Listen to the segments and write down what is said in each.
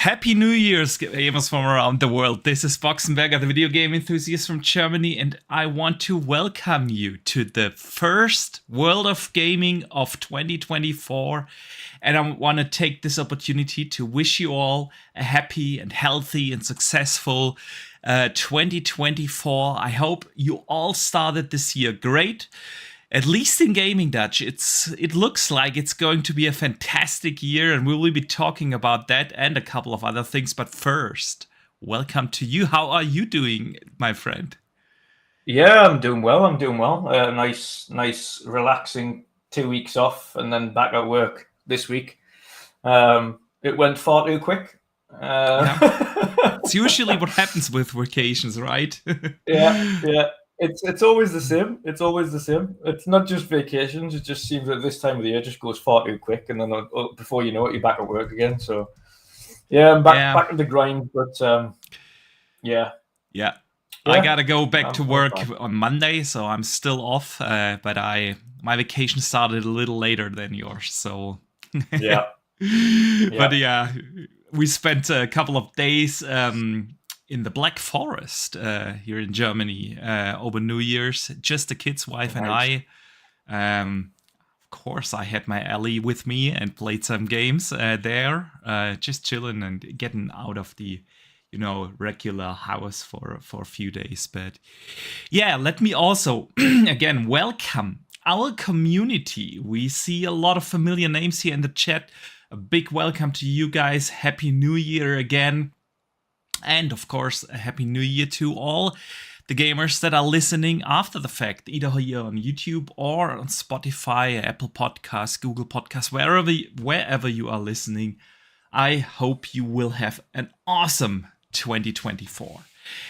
Happy New Year's, gamers from around the world. This is Boxenberger, the video game enthusiast from Germany, and I want to welcome you to the first World of Gaming of 2024. And I want to take this opportunity to wish you all a happy and healthy and successful 2024. I hope you all started this year great. At least in gaming, Dutch, it looks like it's going to be a fantastic year, and we will be talking about that and a couple of other things. But first, welcome to you. How are you doing, my friend? Yeah, I'm doing well. Nice, relaxing 2 weeks off, and then back at work this week. It went far too quick. It's usually what happens with vacations, right? Yeah. It's always the same. It's not just vacations. It just seems that this time of the year just goes far too quick, and then before you know it, you're back at work again. So, yeah, I'm back to the grind. But yeah. I gotta go back to work on Monday, so I'm still off. But my vacation started a little later than yours, so yeah. But yeah, we spent a couple of days in the Black Forest here in Germany over New Year's. Just the kids, wife, and I. Of course, I had my Ellie with me and played some games there, just chilling and getting out of the regular house for a few days. But yeah, let me also again welcome our community. We see a lot of familiar names here in the chat. A big welcome to you guys. Happy New Year again. And of course, a Happy New Year to all the gamers that are listening after the fact, either here on YouTube or on Spotify, Apple Podcasts, Google Podcasts, wherever you are listening. I hope you will have an awesome 2024.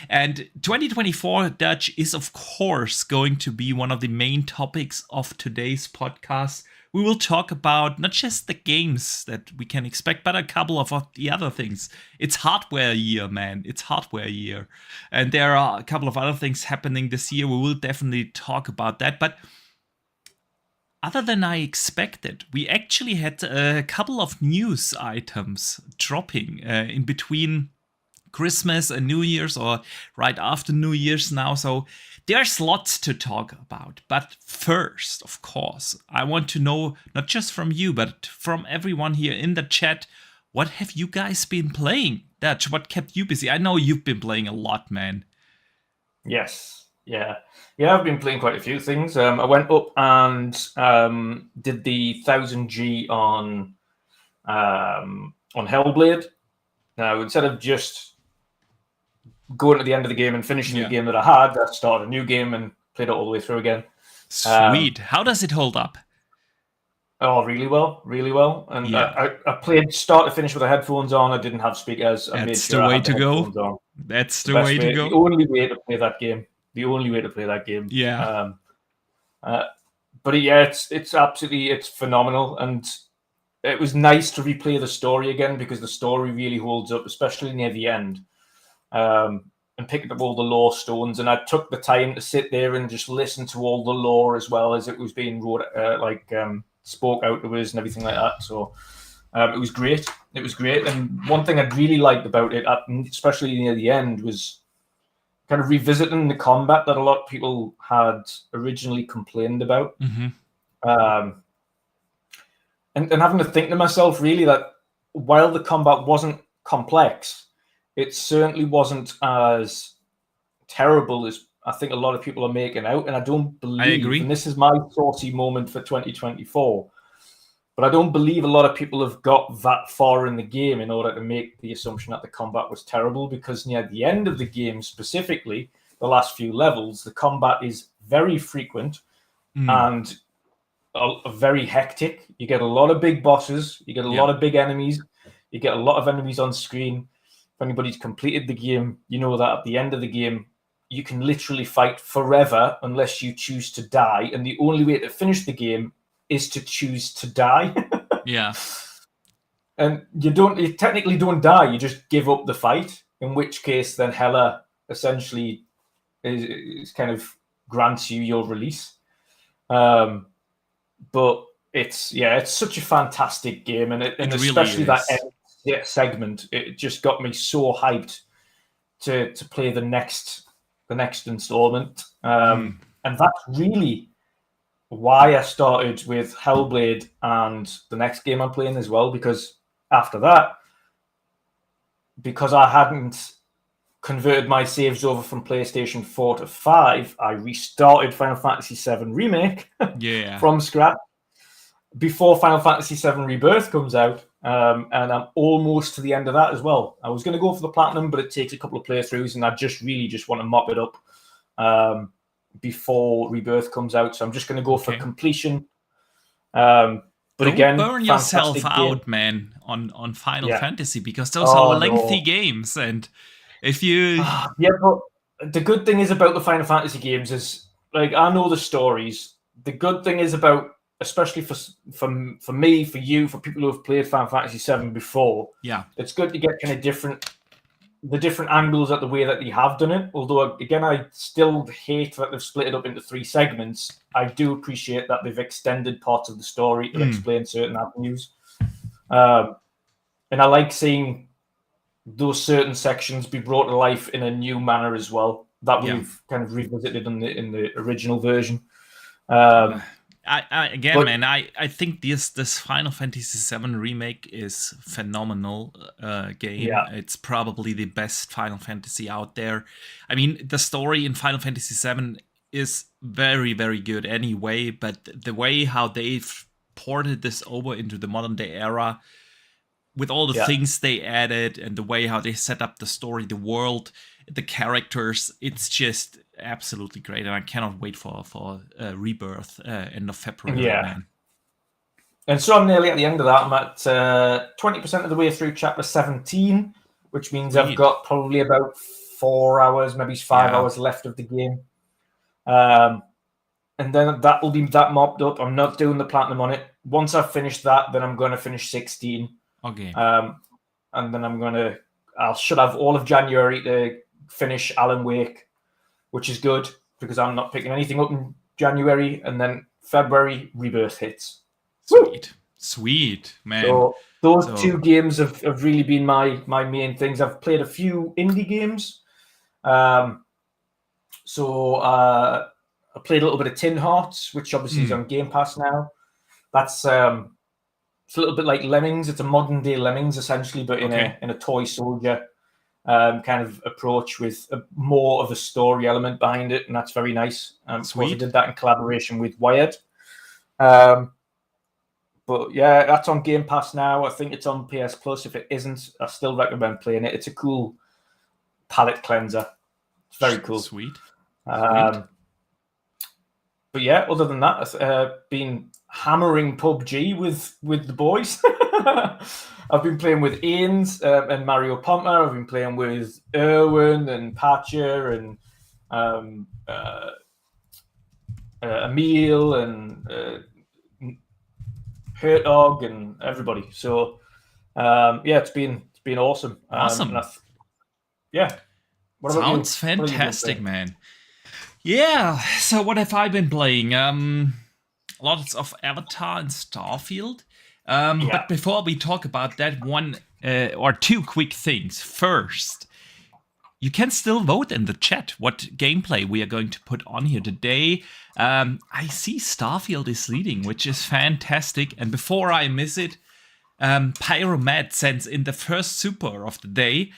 And 2024, Dutch, is of course going to be one of the main topics of today's podcast. We will talk about not just the games that we can expect, but a couple of the other things. It's hardware year, man. It's hardware year. And there are a couple of other things happening this year. We will definitely talk about that. But other than I expected, we actually had a couple of news items dropping in between Christmas and New Year's, or right after New Year's now. So there's lots to talk about. But first, of course, I want to know, not just from you, but from everyone here in the chat, what have you guys been playing? Dutch, what kept you busy? I know you've been playing a lot, man. Yes. Yeah, I've been playing quite a few things. I went up and did the 1000G on Hellblade. Now, instead of just going to the end of the game and finishing the game that I had, I started a new game and played it all the way through again. Sweet. How does it hold up? Oh, really well. And I played start to finish with the headphones on. I didn't have speakers. That's the way to go. That's the way to go. The only way to play that game. Yeah. But yeah, it's phenomenal, and it was nice to replay the story again because the story really holds up, especially near the end. And picked up all the lore stones, and I took the time to sit there and just listen to all the lore as well as it was being wrote, spoke out to us and everything like that. So it was great. And one thing I really liked about it, especially near the end, was kind of revisiting the combat that a lot of people had originally complained about. Mm-hmm. And having to think to myself, really, that while the combat wasn't complex, it certainly wasn't as terrible as I think a lot of people are making out. And I don't believe, I agree. and this is my saucy moment for 2024, but I don't believe a lot of people have got that far in the game in order to make the assumption that the combat was terrible, because near the end of the game, specifically the last few levels, the combat is very frequent and very hectic. You get a lot of big bosses, you get a lot of big enemies, you get a lot of enemies on screen. If anybody's completed the game, you know that at the end of the game, you can literally fight forever unless you choose to die. And the only way to finish the game is to choose to die. Yeah. And you technically don't die, you just give up the fight, in which case then Hela essentially is kind of grants you your release. But it's such a fantastic game, and it especially really that segment. It just got me so hyped to play the next installment. And that's really why I started with Hellblade and the next game I'm playing as well, because after that, because I hadn't converted my saves over from PlayStation 4 to 5, I restarted Final Fantasy VII Remake from scratch before Final Fantasy VII Rebirth comes out, and I'm almost to the end of that as well. I was going to go for the Platinum, but it takes a couple of playthroughs, and I just want to mop it up before Rebirth comes out, so I'm just going to go for completion. But don't again, burn yourself out, man, on Final Fantasy, because those are lengthy games, and if you but the good thing is about the Final Fantasy games is, like, I know the stories. The good thing is about, especially for me, for you, for people who have played Final Fantasy VII before, it's good to get kind of the different angles at the way that they have done it. Although, again, I still hate that they've split it up into 3 segments. I do appreciate that they've extended parts of the story to explain certain avenues. And I like seeing those certain sections be brought to life in a new manner as well, that we've kind of revisited in the original version. I think this Final Fantasy VII remake is phenomenal game. Yeah. It's probably the best Final Fantasy out there. I mean, the story in Final Fantasy VII is very, very good anyway, but the way how they've ported this over into the modern day era, with all the things they added and the way how they set up the story, the world, the characters, it's just absolutely great, and I cannot wait for Rebirth end of February. Man. And so I'm nearly at the end of that. I'm at 20% of the way through chapter 17, which means I've got probably about 4 hours, maybe 5 hours left of the game. And then that will be that mopped up. I'm not doing the platinum on it. Once I've finished that, then I'm going to finish 16. Okay. And then I should have all of January to finish Alan Wake, which is good because I'm not picking anything up in January. And then February, Rebirth hits. Sweet, man. So those 2 games have really been my main things. I've played a few indie games. I played a little bit of Tin Hearts, which obviously is on Game Pass now. That's it's a little bit like Lemmings. It's a modern day Lemmings essentially, but in a toy soldier kind of approach with more of a story element behind it, and that's very nice. We did that in collaboration with Wired. But yeah, that's on Game Pass now. I think it's on PS Plus. If it isn't, I still recommend playing it. It's a cool palette cleanser. It's very cool. Sweet. But yeah, other than that, I've been hammering PUBG with the boys. I've been playing with Ains and Mario Pompa. I've been playing with Erwin and Patcher and Emil and Hertog and everybody. So it's been awesome. Awesome. Yeah. Sounds fantastic, man. Yeah. So what have I been playing? Lots of Avatar and Starfield. But before we talk about that, one or 2 quick things. First, you can still vote in the chat what gameplay we are going to put on here today. I see Starfield is leading, which is fantastic. And before I miss it, Pyromat sends in the first super of the day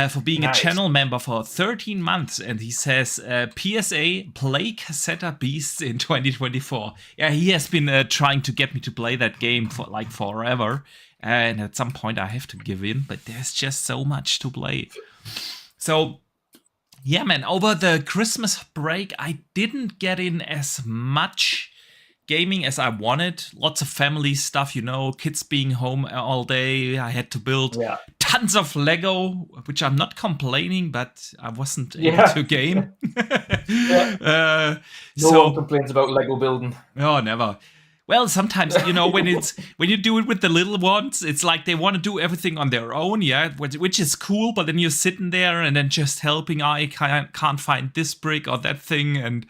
for being a channel member for 13 months. And he says, PSA, play Cassetta Beasts in 2024. Yeah, he has been trying to get me to play that game for like forever. And at some point I have to give in, but there's just so much to play. So, yeah, man, over the Christmas break, I didn't get in as much gaming as I wanted. Lots of family stuff, kids being home all day. I had to build tons of Lego, which I'm not complaining, but I wasn't able to game. No one complains about Lego building. Oh, never. Well, sometimes, when you do it with the little ones, it's like they want to do everything on their own, which is cool, but then you're sitting there and then just helping. I can't find this brick or that thing. And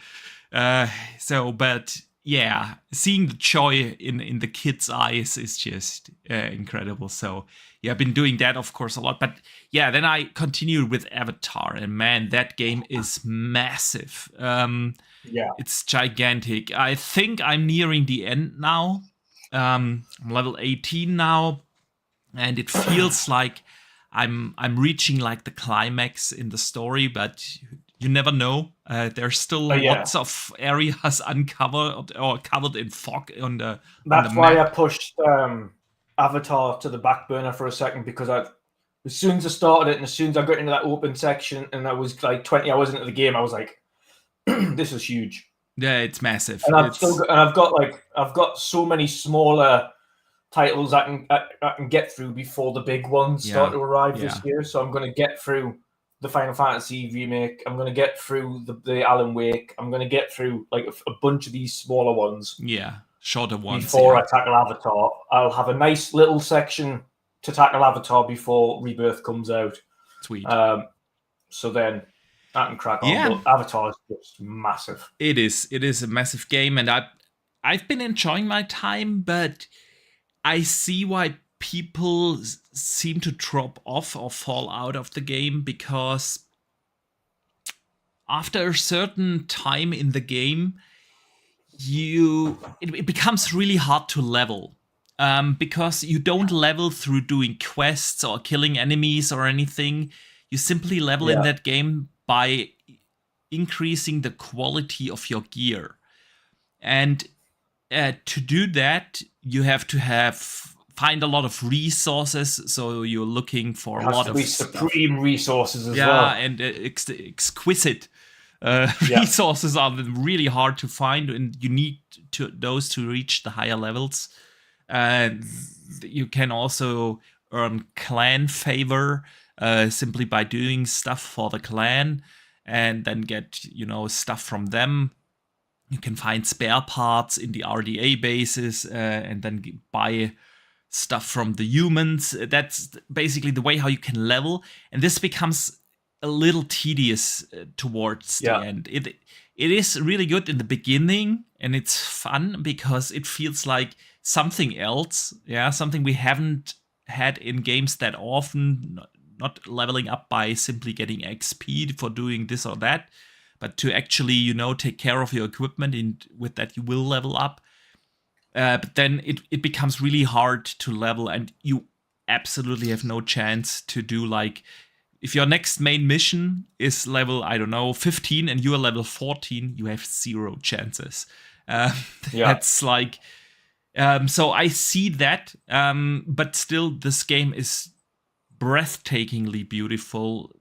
but yeah, seeing the joy in the kids' eyes is just incredible. So yeah, I've been doing that, of course, a lot. But yeah, then I continued with Avatar, and man, that game is massive. Yeah. It's gigantic. I think I'm nearing the end now. I'm level 18 now, and it feels like I'm reaching like the climax in the story, but you never know. There's still Yeah. lots of areas uncovered or covered in fog on the That's why map. I pushed Avatar to the back burner for a second, because as soon as I started it and as soon as I got into that open section and I was like 20 hours into the game, I was like, this is huge. Yeah, it's massive. And I've got so many smaller titles I can get through before the big ones start to arrive this year. So I'm going to get through the Final Fantasy remake. I'm going to get through the Alan Wake. I'm going to get through like a bunch of these smaller ones. Yeah, shorter ones. Before I tackle Avatar, I'll have a nice little section to tackle Avatar before Rebirth comes out. Sweet. So then I can crack on. Yeah. But Avatar is just massive. It is a massive game, and I've been enjoying my time, but I see why people seem to drop off or fall out of the game, because after a certain time in the game, it becomes really hard to level. Because you don't level through doing quests or killing enemies or anything. You simply level in that game by increasing the quality of your gear. And to do that, you have to find a lot of resources. So you're looking for a lot of supreme resources as well. Yeah, and exquisite resources are really hard to find, and you need those to reach the higher levels. You can also earn clan favor simply by doing stuff for the clan, and then get stuff from them. You can find spare parts in the RDA bases, and then buy stuff from the humans. That's basically the way how you can level, and this becomes a little tedious towards the end. It is really good in the beginning, and it's fun because it feels like something else, something we haven't had in games that often. Not leveling up by simply getting XP for doing this or that, but to actually, take care of your equipment, and with that you will level up. But then it becomes really hard to level, and you absolutely have no chance to do, like, if your next main mission is level, 15, and you are level 14, you have 0 chances. That's like, so I see that, but still this game is breathtakingly beautiful.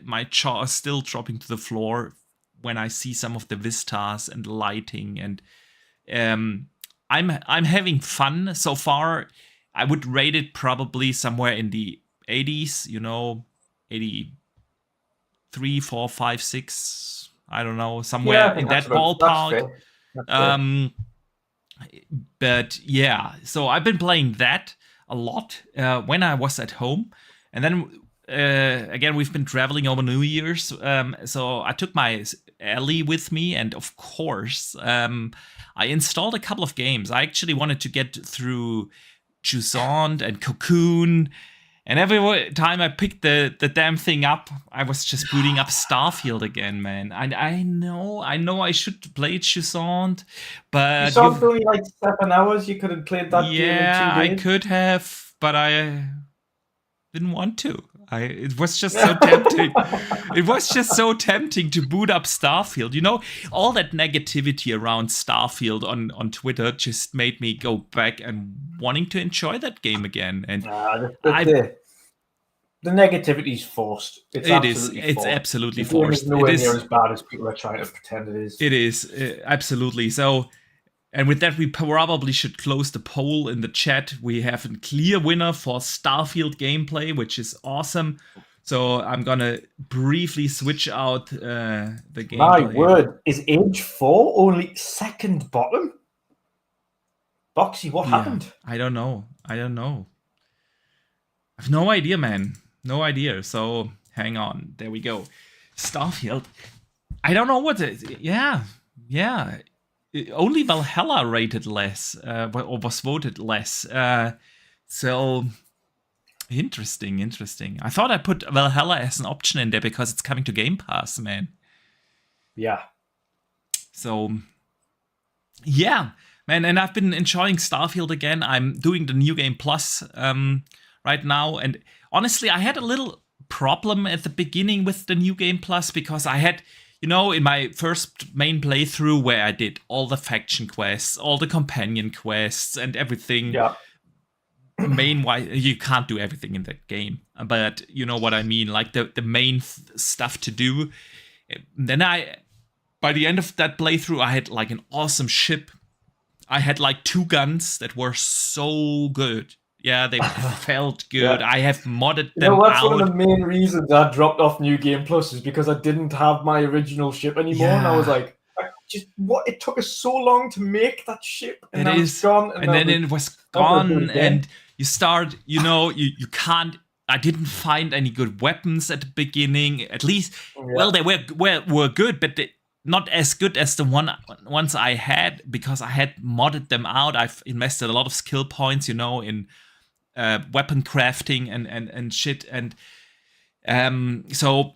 My jaw is still dropping to the floor when I see some of the vistas and the lighting, and I'm having fun so far. I would rate it probably somewhere in the 80s, 83, 4, 5, 6. I don't know, somewhere in that ballpark. But yeah, so I've been playing that a lot when I was at home, and then again we've been traveling over New Year's, so I took my Ellie with me, and of course I installed a couple of games. I actually wanted to get through Jusant and Cocoon, and every time I picked the damn thing up, I was just booting up Starfield again, man. I know I should play Jusant, but Jusant only like 7 hours. You could have played that game in 2 days. Yeah, I could have, but I didn't want to. It was just so tempting. It was just so tempting to boot up Starfield. All that negativity around Starfield on Twitter just made me go back and wanting to enjoy that game again. And the negativity is forced. It's absolutely forced. It's nowhere near as bad as people are trying to pretend it is. It is absolutely so. And with that, we probably should close the poll in the chat. We have a clear winner for Starfield gameplay, which is awesome. So I'm going to briefly switch out the gameplay. My word, is Age 4 only second bottom? Boxy, what happened? I don't know. I have no idea, man. No idea. So hang on. There we go. Starfield. I don't know what it is. Yeah. only Valhalla rated less, or was voted less. So interesting. I thought I put Valhalla as an option in there because it's coming to Game Pass, man. Yeah. So yeah, man, and I've been enjoying Starfield again. I'm doing the New Game Plus right now, and honestly, I had a little problem at the beginning with the New Game Plus because I had, in my first main playthrough where I did all the faction quests, all the companion quests, and everything. Yeah. You can't do everything in that game, but you know what I mean, like the main stuff to do. Then by the end of that playthrough, I had like an awesome ship. I had like 2 guns that were so good. Yeah, they felt good. Yeah. I have modded them that's out. one of the main reasons I dropped off New Game Plus is because I didn't have my original ship anymore, and I was like, it took us so long to make that ship, and now it's gone, and then it was gone, and you start, you can't. I didn't find any good weapons at the beginning. At least, well, they were good, but not as good as the ones I had because I had modded them out. I've invested a lot of skill points, in weapon crafting and shit, and so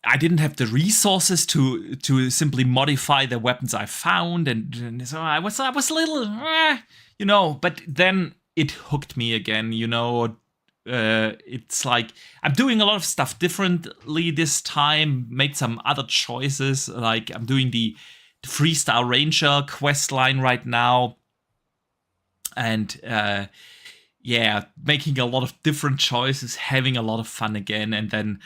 I didn't have the resources to simply modify the weapons I found, and so I was a little, but then it hooked me again, it's like I'm doing a lot of stuff differently this time, made some other choices, like I'm doing the 3-star Ranger quest line right now, and making a lot of different choices, having a lot of fun again, and then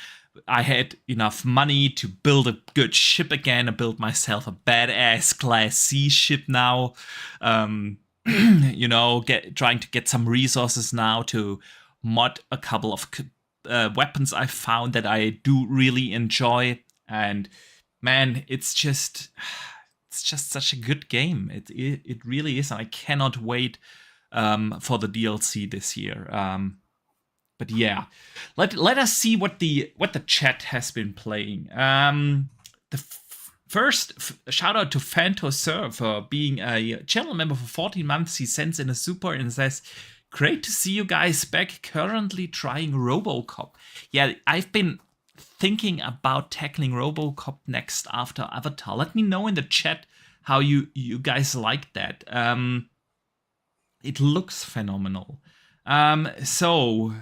I had enough money to build a good ship again. I built myself a badass Class C ship now. Trying to get some resources now to mod a couple of weapons I found that I do really enjoy. And man, it's just such a good game. It really is. And I cannot wait for the DLC this year. But yeah, let us see what the chat has been playing. First, shout out to Fantoser for being a channel member for 14 months. He sends in a super and says, "Great to see you guys back. Currently trying RoboCop." Yeah, I've been thinking about tackling RoboCop next after Avatar. Let me know in the chat how you guys like that. It looks phenomenal. So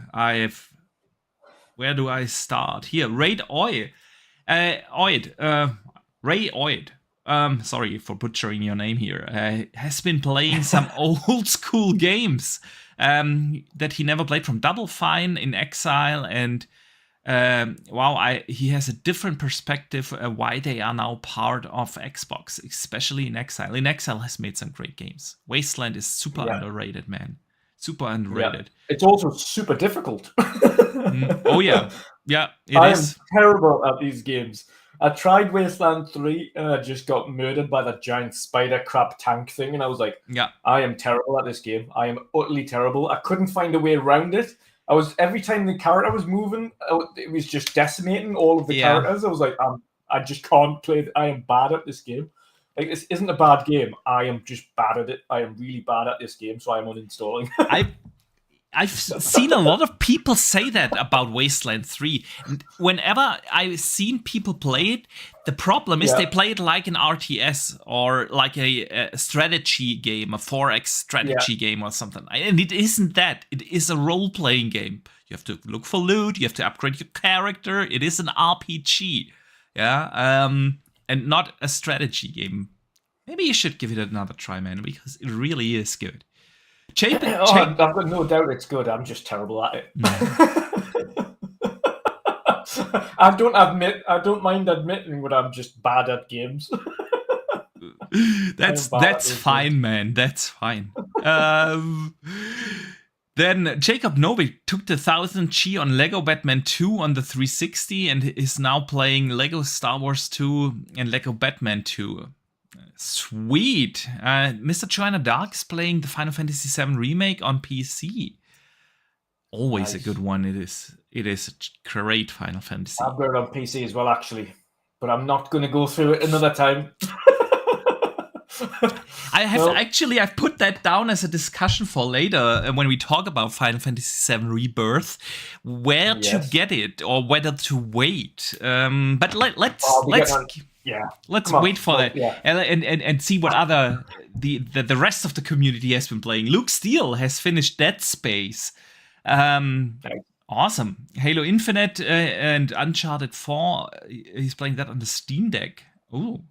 where do I start? Here, Ray Oid. Sorry for butchering your name here. Has been playing some old school games that he never played, from Double Fine, In Exile, and he has a different perspective why they are now part of Xbox, especially In Exile. In Exile has made some great games. Wasteland is super underrated, man. Super underrated. Yeah. It's also super difficult. Oh yeah, it I is. am terrible at these games. I tried Wasteland 3 and I just got murdered by that giant spider crab tank thing, and I was like, I am terrible at this game. I am utterly terrible. I couldn't find a way around it. Every time the character was moving, it was just decimating all of the characters. I was like, I just can't play. I am bad at this game. Like, this isn't a bad game. I am just bad at it. I am really bad at this game, so I'm uninstalling. I've seen a lot of people say that about Wasteland 3. And whenever I've seen people play it, the problem is they play it like an RTS or like a strategy game, a 4X strategy game or something. And it isn't that. It is a role-playing game. You have to look for loot. You have to upgrade your character. It is an RPG. Yeah. And not a strategy game. Maybe you should give it another try, man, because it really is good. I've got no doubt it's good. I'm just terrible at it. I don't mind admitting when I'm just bad at games. That's fine, man. That's fine. Then Jacob Novi took the 1000G on Lego Batman 2 on the 360 and is now playing Lego Star Wars 2 and Lego Batman 2. Sweet. Mr. Joanna Dark is playing the Final Fantasy VII Remake on PC. Always a good one. It is a great Final Fantasy. I've got it on PC as well, actually, but I'm not going to go through it another time. I've put that down as a discussion for later when we talk about Final Fantasy VII Rebirth, where to get it or whether to wait. But let's wait for that and see what other the rest of the community has been playing. Luke Steele has finished Dead Space. Awesome. Halo Infinite and Uncharted 4. He's playing that on the Steam Deck. Oh,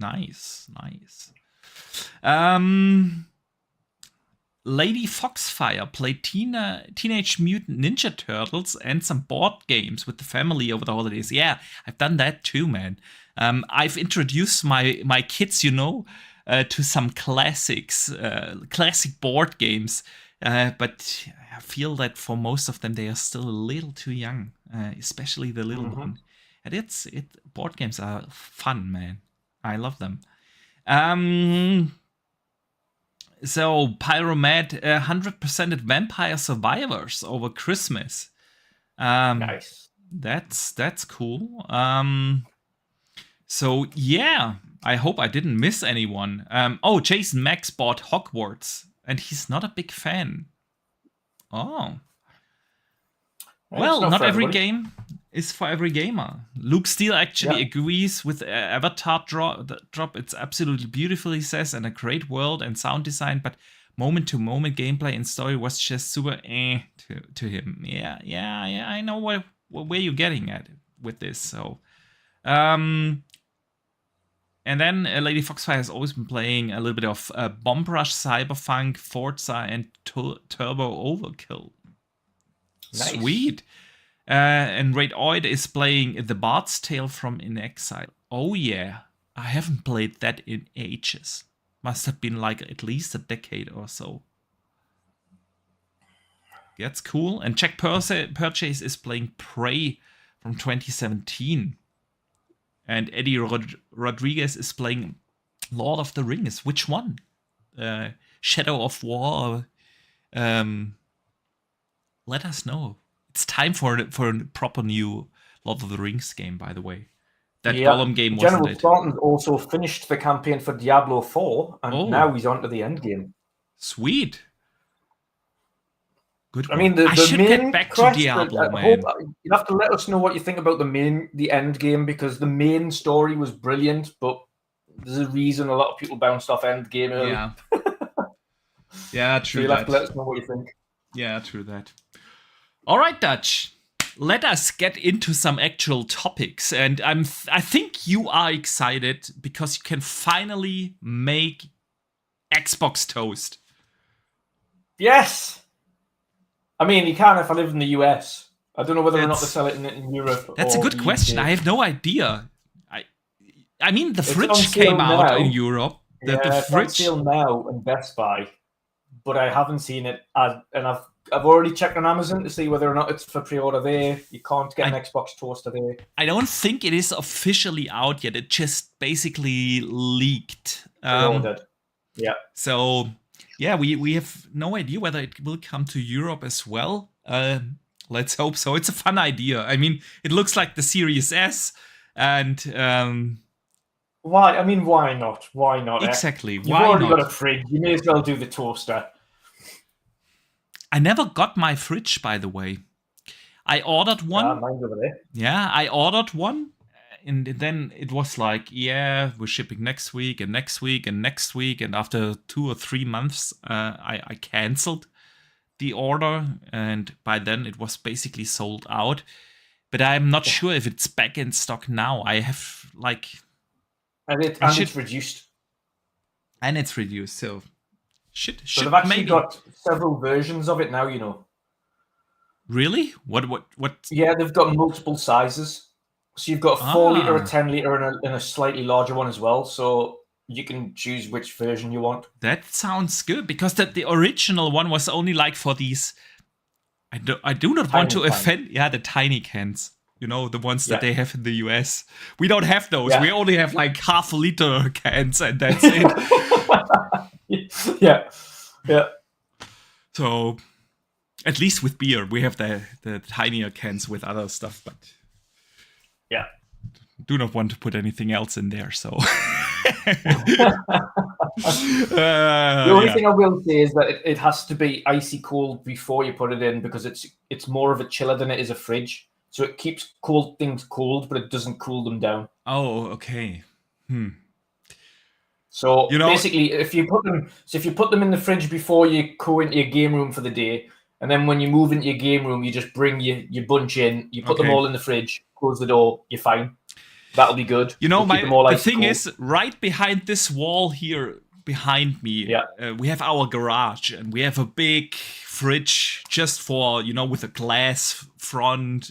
nice. Lady Foxfire played Teenage Mutant Ninja Turtles and some board games with the family over the holidays. Yeah, I've done that too, man. I've introduced my kids, to some classic board games. But I feel that for most of them, they are still a little too young, especially the little one. And board games are fun, man. I love them. So Pyromed 100%ed Vampire Survivors over Christmas. Nice. That's cool. So yeah, I hope I didn't miss anyone. Jason Max bought Hogwarts, and he's not a big fan. Oh. Well, not every game is for every gamer. Luke Steele actually agrees with Avatar drop. It's absolutely beautiful, he says, and a great world and sound design, but moment-to-moment gameplay and story was just super to him. Yeah, I know where you're getting at with this. So, and then Lady Foxfire has always been playing a little bit of Bomb Rush, Cyberpunk, Forza, and Turbo Overkill. Nice. Sweet. And Raid Oid is playing The Bard's Tale from In Exile. Oh yeah, I haven't played that in ages. Must have been like at least a decade or so. That's cool. And Jack Purchase is playing Prey from 2017. And Eddie Rodriguez is playing Lord of the Rings. Which one? Shadow of War? Let us know. It's time for a proper new Lord of the Rings game, by the way. That Gollum game wasn't General Spartan also finished the campaign for Diablo 4, and now he's on to the end game. Sweet. Good one. I mean, I should get back to Diablo, man. You have to let us know what you think about the end game, because the main story was brilliant, but there's a reason a lot of people bounced off end game early. Yeah. Yeah, true. So you'll have to let us know what you think. Yeah, true that. All right, Dutch. Let us get into some actual topics, and I think you are excited because you can finally make Xbox toast. Yes. I mean, you can if I live in the US. I don't know whether or not they sell it in Europe. That's a good question. I have no idea. I mean, the fridge came out in Europe. It's on sale now in Best Buy, but I haven't seen it. And I've already checked on Amazon to see whether or not it's for pre-order there. You can't get an Xbox toaster there. I don't think it is officially out yet. It just basically leaked. Pre-ordered. Yeah. So, yeah, we have no idea whether it will come to Europe as well. Let's hope so. It's a fun idea. I mean, it looks like the Series S, and why? I mean, why not? Why not? Exactly. You've already got a fridge. You may as well do the toaster. I never got my fridge, by the way. I ordered one. Mine's over there. Yeah, I ordered one. And then it was like, yeah, we're shipping next week and next week and next week. And after 2 or 3 months, I canceled the order. And by then it was basically sold out. But I'm not sure if it's back in stock now. I have it's reduced. And it's reduced, so... So they've actually got several versions of it now, you know. Really? What? Yeah, they've got multiple sizes. So you've got a 4-liter, a 10-liter, and a slightly larger one as well. So you can choose which version you want. That sounds good, because the original one was only like for these... I do not want to offend... Yeah, the tiny cans. You know, the ones that they have in the US. We don't have those. Yeah. We only have like half-liter cans, and that's it. Yeah. So, at least with beer, we have the tinier cans with other stuff, but yeah, do not want to put anything else in there. So, The only thing I will say is that it has to be icy cold before you put it in, because it's more of a chiller than it is a fridge. So it keeps cold things cold, but it doesn't cool them down. Oh, okay. So You know, basically, if you put them in the fridge before you go into your game room for the day, and then when you move into your game room, you just bring your bunch in, you put them all in the fridge, close the door, you're fine. That'll be good. You know, keep them all the icy thing cold. is, right behind this wall here, behind me, we have our garage, and we have a big fridge just for, you know, with a glass front,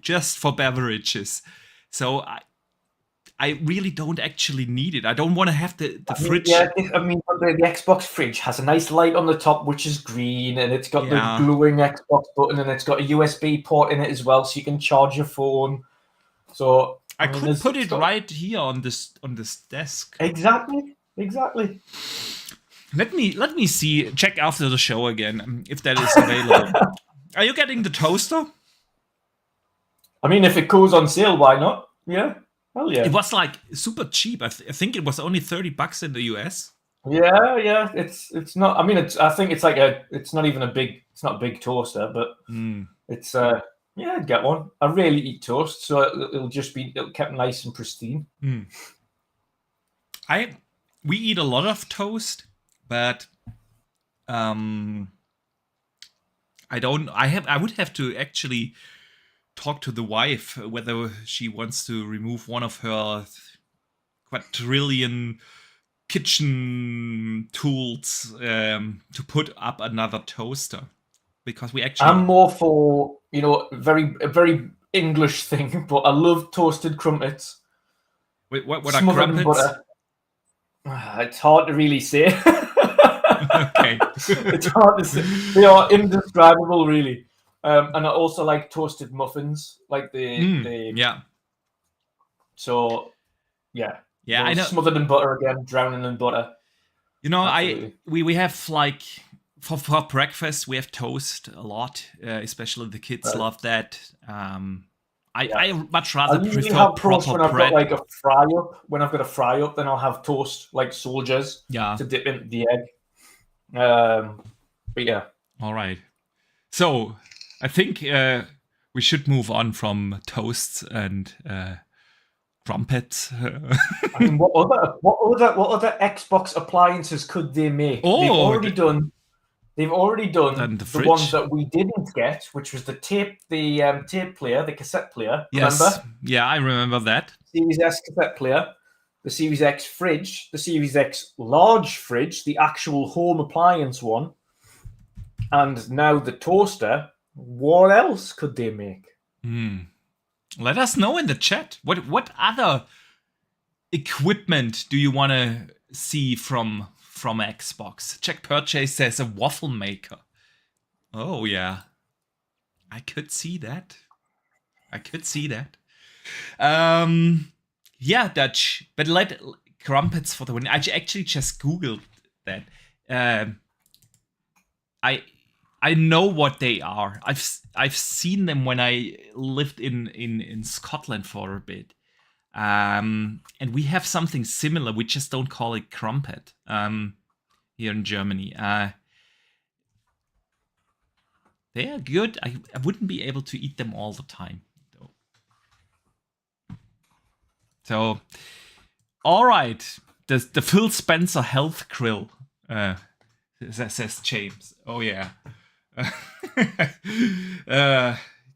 just for beverages. So I really don't actually need it. I don't want to have the fridge. Yeah, I mean, the Xbox fridge has a nice light on the top, which is green, and it's got the glowing Xbox button, and it's got a USB port in it as well, so you can charge your phone. So I mean, could put it right here on this desk. Exactly. Let me see. Check after the show again if that is available. Are you getting the toaster? I mean, if it goes on sale, why not? Yeah. Hell yeah. It was like super cheap. I think it was only $30 in the US. Yeah. It's not. I mean, I think it's like it's not even a big toaster, but it's yeah, I'd get one. I rarely eat toast, so it'll kept nice and pristine. We eat a lot of toast, but I would have to actually talk to the wife whether she wants to remove one of her quadrillion kitchen tools to put up another toaster, because we actually. I'm more for, you know, a very English thing, but I love toasted crumpets. Wait, what are crumpets? It's hard to really say. Okay. It's hard to say. They are indescribable, really. And I also like toasted muffins, like yeah. So, yeah. Yeah, I know. Smothered in butter again, drowning in butter. You know, we have like for breakfast we have toast a lot, especially the kids love that. I much rather prefer have proper toast when bread. I've got like a fry up. When I've got a fry up, then I'll have toast like soldiers to dip into the egg. But yeah. All right. So I think we should move on from toasts and crumpets. I mean, what other Xbox appliances could they make? They've already done the ones that we didn't get, which was the tape player, the cassette player. Yes. Remember? Yeah, I remember that. Series S cassette player, the Series X fridge, the Series X large fridge, the actual home appliance one, and now the toaster. What else could they make? Let us know in the chat. What other equipment do you want to see from Xbox? Check Purchase says a waffle maker. Oh yeah, I could see that. Yeah, Dutch. But let crumpets for the win. I actually just googled that. I know what they are. I've seen them when I lived in Scotland for a bit. And we have something similar. We just don't call it crumpet here in Germany. They are good. I wouldn't be able to eat them all the time, though. So, all right. The Phil Spencer Health Grill, says James. Oh, yeah.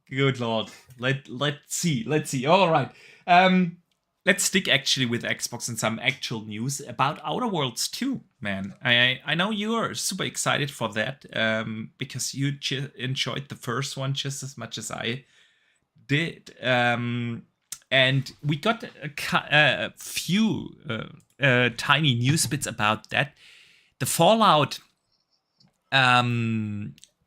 Good Lord. Let's see. All right. Let's stick actually with Xbox and some actual news about Outer Worlds 2, man. I know you are super excited for that because you enjoyed the first one just as much as I did. And we got a few tiny news bits about that. The Fallout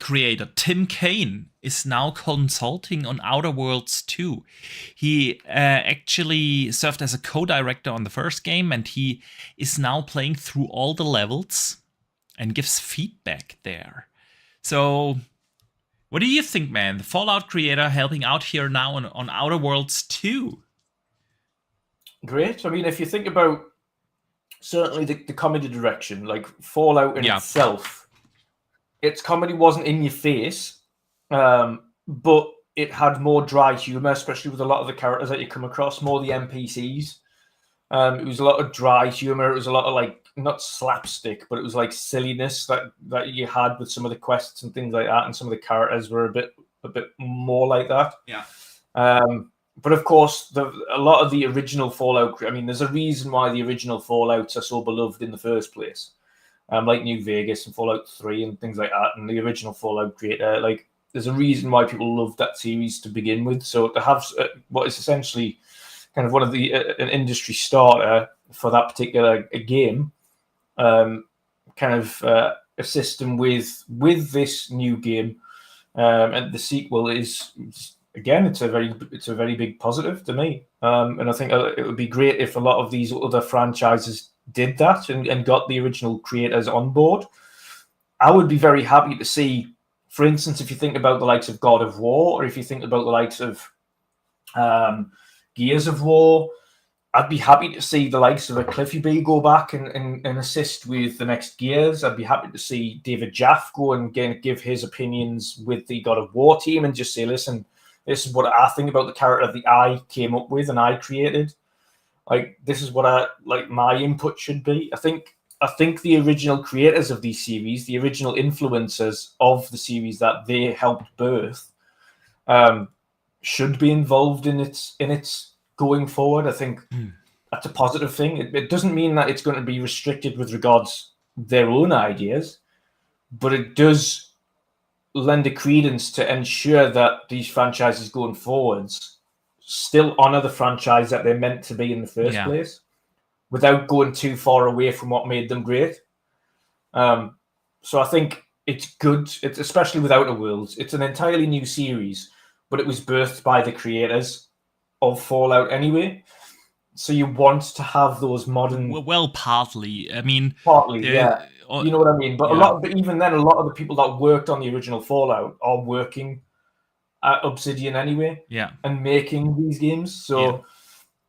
creator Tim Kaine is now consulting on Outer Worlds 2. He actually served as a co-director on the first game, and he is now playing through all the levels and gives feedback there. So, what do you think, man? The Fallout creator helping out here now on Outer Worlds 2. Great. I mean, if you think about certainly the comedy direction, like Fallout in itself, its comedy wasn't in your face, but it had more dry humor, especially with a lot of the characters that you come across, more the NPCs. It was a lot of dry humor. It was a lot of like not slapstick, but it was like silliness that you had with some of the quests and things like that, and some of the characters were a bit more like that. Yeah. But of course, a lot of the original Fallout. I mean, there's a reason why the original Fallouts are so beloved in the first place. Like New Vegas and Fallout 3 and things like that, and the original Fallout creator. Like, there's a reason why people love that series to begin with. So to have what is essentially kind of one of the an industry starter for that particular game, kind of a system with this new game and the sequel is again, it's a very big positive to me. And I think it would be great if a lot of these other franchises did that and got the original creators on board. I would be very happy to see, for instance, if you think about the likes of God of War, or if you think about the likes of Gears of War, I'd be happy to see the likes of a Cliffy B go back and assist with the next Gears. I'd be happy to see David Jaffe go and give his opinions with the God of War team and just say, listen, this is what I think about the character that I came up with and I created. Like, this is what my input should be. I think the original creators of these series, the original influencers of the series that they helped birth, should be involved in its going forward. I think that's a positive thing. It doesn't mean that it's going to be restricted with regards their own ideas, but it does lend a credence to ensure that these franchises going forwards still honor the franchise that they're meant to be in the first place, without going too far away from what made them great. So I think it's good. It's especially with Outer Worlds. It's an entirely new series, but it was birthed by the creators of Fallout anyway. So you want to have those modern... Well, partly. I mean... Partly, yeah. You know what I mean? But but even then, a lot of the people that worked on the original Fallout are working at Obsidian anyway. Yeah. And making these games. So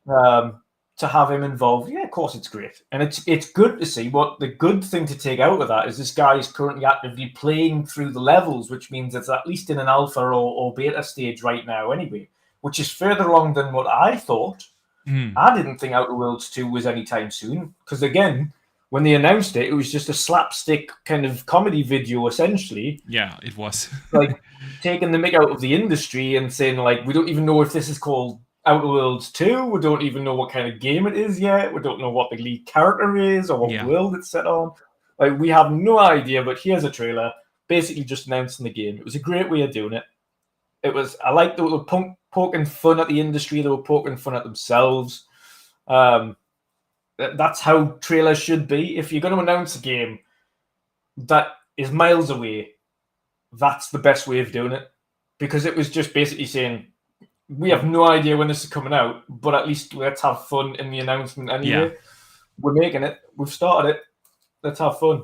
to have him involved, of course it's great. And it's good to see. What the good thing to take out of that is this guy is currently actively playing through the levels, which means it's at least in an alpha or beta stage right now anyway, which is further along than what I thought. I didn't think Outer Worlds 2 was anytime soon. Because again, when they announced it, it was just a slapstick kind of comedy video, essentially. Yeah, it was. Like, taking the mick out of the industry and saying, like, we don't even know if this is called Outer Worlds 2. We don't even know what kind of game it is yet. We don't know what the lead character is or what world it's set on. Like, we have no idea, but here's a trailer, basically just announcing the game. It was a great way of doing it. I liked that they were poking fun at the industry. They were poking fun at themselves. That's how trailers should be. If you're going to announce a game that is miles away, that's the best way of doing it. Because it was just basically saying, we have no idea when this is coming out, but at least let's have fun in the announcement anyway. Yeah. We're making it. We've started it. Let's have fun.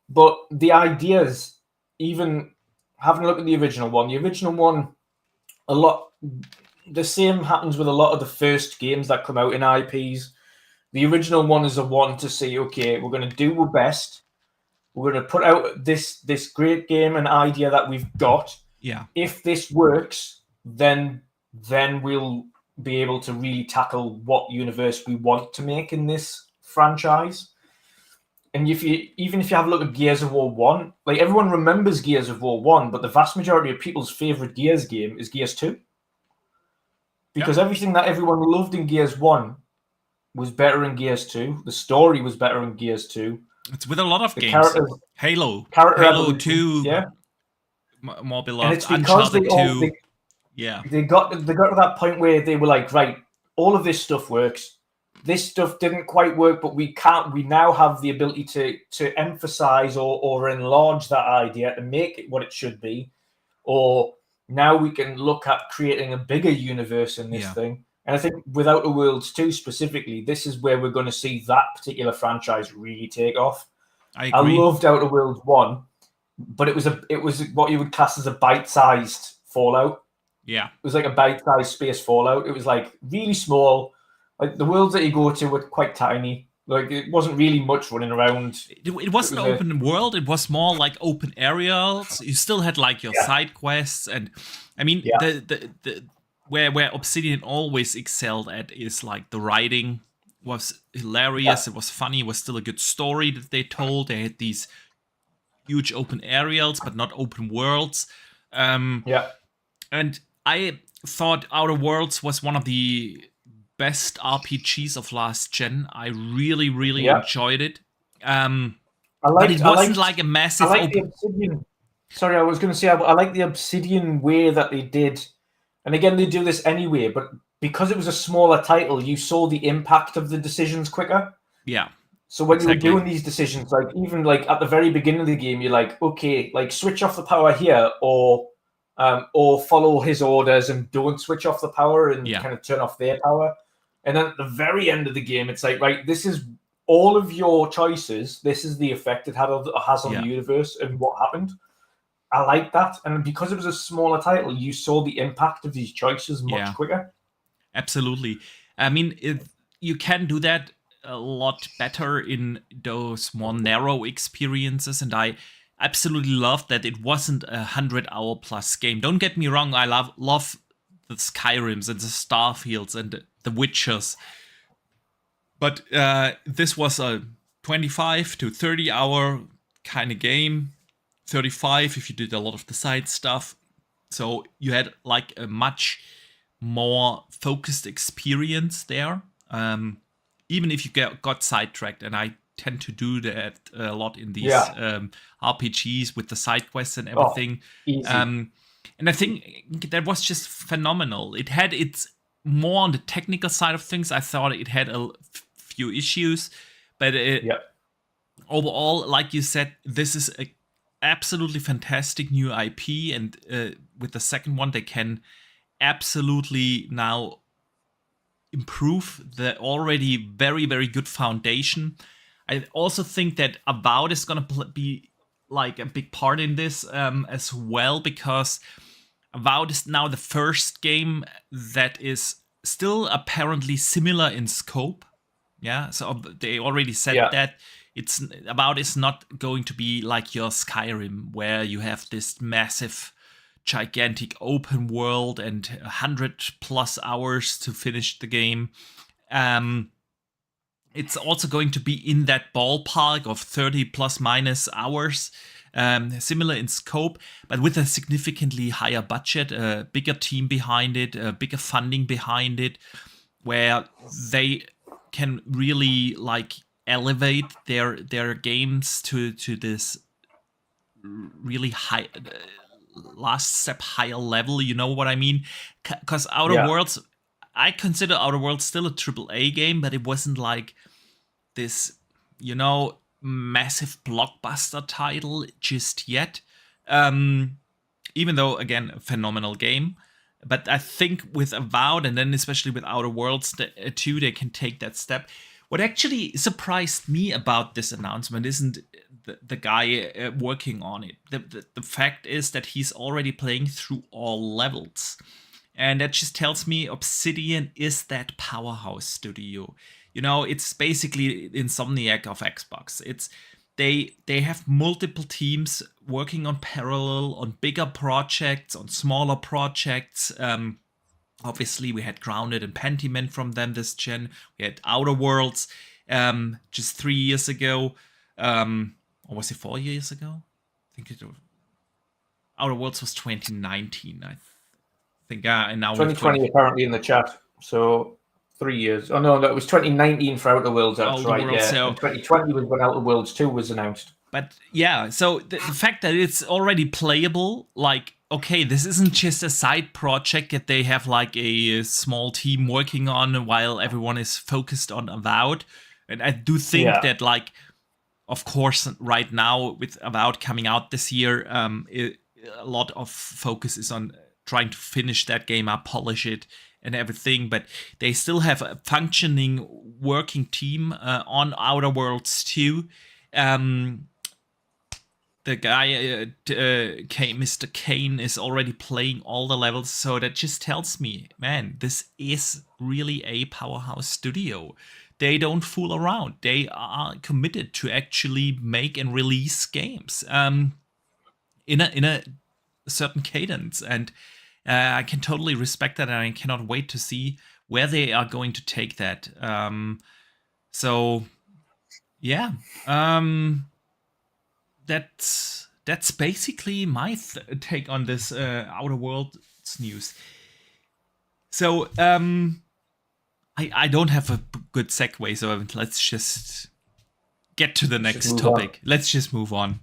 But the ideas, even having a look at the original one, the same happens with a lot of the first games that come out in IPs. The original one is a one to say, okay, we're going to do our best. We're going to put out this great game and idea that we've got. Yeah. If this works, then we'll be able to really tackle what universe we want to make in this franchise. And even if you have a look at Gears of War 1, like, everyone remembers Gears of War 1, but the vast majority of people's favorite Gears game is Gears 2. Because everything that everyone loved in Gears 1 was better in Gears 2. The story was better in Gears 2. It's with a lot of games. Halo 2, more beloved. And it's because Uncharted 2. They got to that point where they were like, right, all of this stuff works. This stuff didn't quite work, but we now have the ability to emphasize or enlarge that idea to make it what it should be. Or now we can look at creating a bigger universe in this thing. And I think with Outer Worlds 2 specifically, this is where we're going to see that particular franchise really take off. I agree. I loved Outer Worlds 1, but it was what you would class as a bite-sized Fallout. Yeah. It was like a bite-sized space Fallout. It was like really small. Like, the worlds that you go to were quite tiny. Like it wasn't really much running around. It wasn't open world. It was more like open areas. You still had like your side quests, and I mean the where Obsidian always excelled at is like the writing was hilarious. It was funny. It was still a good story that they told. They had these huge open areas, but not open worlds. And I thought Outer Worlds was one of the best RPGs of last gen. I really, really enjoyed it. But it wasn't like a massive the Obsidian. Sorry, I was going to say I like the Obsidian way that they did. And again, they do this anyway, but because it was a smaller title, you saw the impact of the decisions quicker. Yeah. So when you were doing these decisions, like even like at the very beginning of the game, you're like, okay, like switch off the power here, or follow his orders and don't switch off the power and kind of turn off their power. And then at the very end of the game, it's like, right, this is all of your choices. This is the effect it has on the universe and what happened. I like that. And because it was a smaller title, you saw the impact of these choices much quicker. Absolutely. I mean, you can do that a lot better in those more narrow experiences. And I absolutely loved that it wasn't a 100-hour plus game. Don't get me wrong. I love the Skyrims and the Starfields and the Witchers. But this was a 25 to 30 hour kind of game. 35 if you did a lot of the side stuff. So you had like a much more focused experience there. Even if you got sidetracked, and I tend to do that a lot in these RPGs with the side quests and everything. And I think that was just phenomenal. It had its more on the technical side of things. I thought it had a few issues, but overall, like you said, this is a absolutely fantastic new IP, and with the second one, they can absolutely now improve the already very, very good foundation. I also think that Avowed is going to be like a big part in this as well, because Avowed is now the first game that is still apparently similar in scope. Yeah, so they already said that Avowed is not going to be like your Skyrim, where you have this massive, gigantic open world and 100+ hours to finish the game. It's also going to be in that ballpark of 30 plus minus hours, similar in scope, but with a significantly higher budget, a bigger team behind it, a bigger funding behind it, where they can really like elevate their games to this really high last step higher level. You know what I mean? Because Outer Worlds, I consider Outer Worlds still a AAA game, but it wasn't like this, you know, massive blockbuster title just yet. Even though, again, a phenomenal game. But I think with Avowed, and then especially with Outer Worlds 2, they can take that step. What actually surprised me about this announcement isn't the guy working on it. The fact is that he's already playing through all levels. And that just tells me Obsidian is that powerhouse studio. You know, it's basically Insomniac of Xbox. They have multiple teams working on parallel, on bigger projects, on smaller projects. Obviously, we had Grounded and Pentiment from them this gen. We had Outer Worlds just 3 years ago. Or was it 4 years ago? I think Outer Worlds was 2019, I think. And now 2020 apparently in the chat. So 3 years. Oh, no, it was 2019 for Outer Worlds. That's right, yeah. So 2020 was when Outer Worlds 2 was announced. But yeah, so the fact that it's already playable, like, okay, this isn't just a side project that they have like a small team working on while everyone is focused on Avowed. And I do think that, like, of course, right now with Avowed coming out this year, a lot of focus is on trying to finish that game up, polish it, and everything. But they still have a functioning working team on Outer Worlds 2. The guy, Mr. Kane, is already playing all the levels, so that just tells me, man, this is really a powerhouse studio. they don't fool around. They are committed to actually make and release games in a certain cadence, and I can totally respect that, and I cannot wait to see where they are going to take that. So yeah, that's basically my take on this Outer Worlds news. So I don't have a good segue, so let's just get to the next topic. Let's just move on.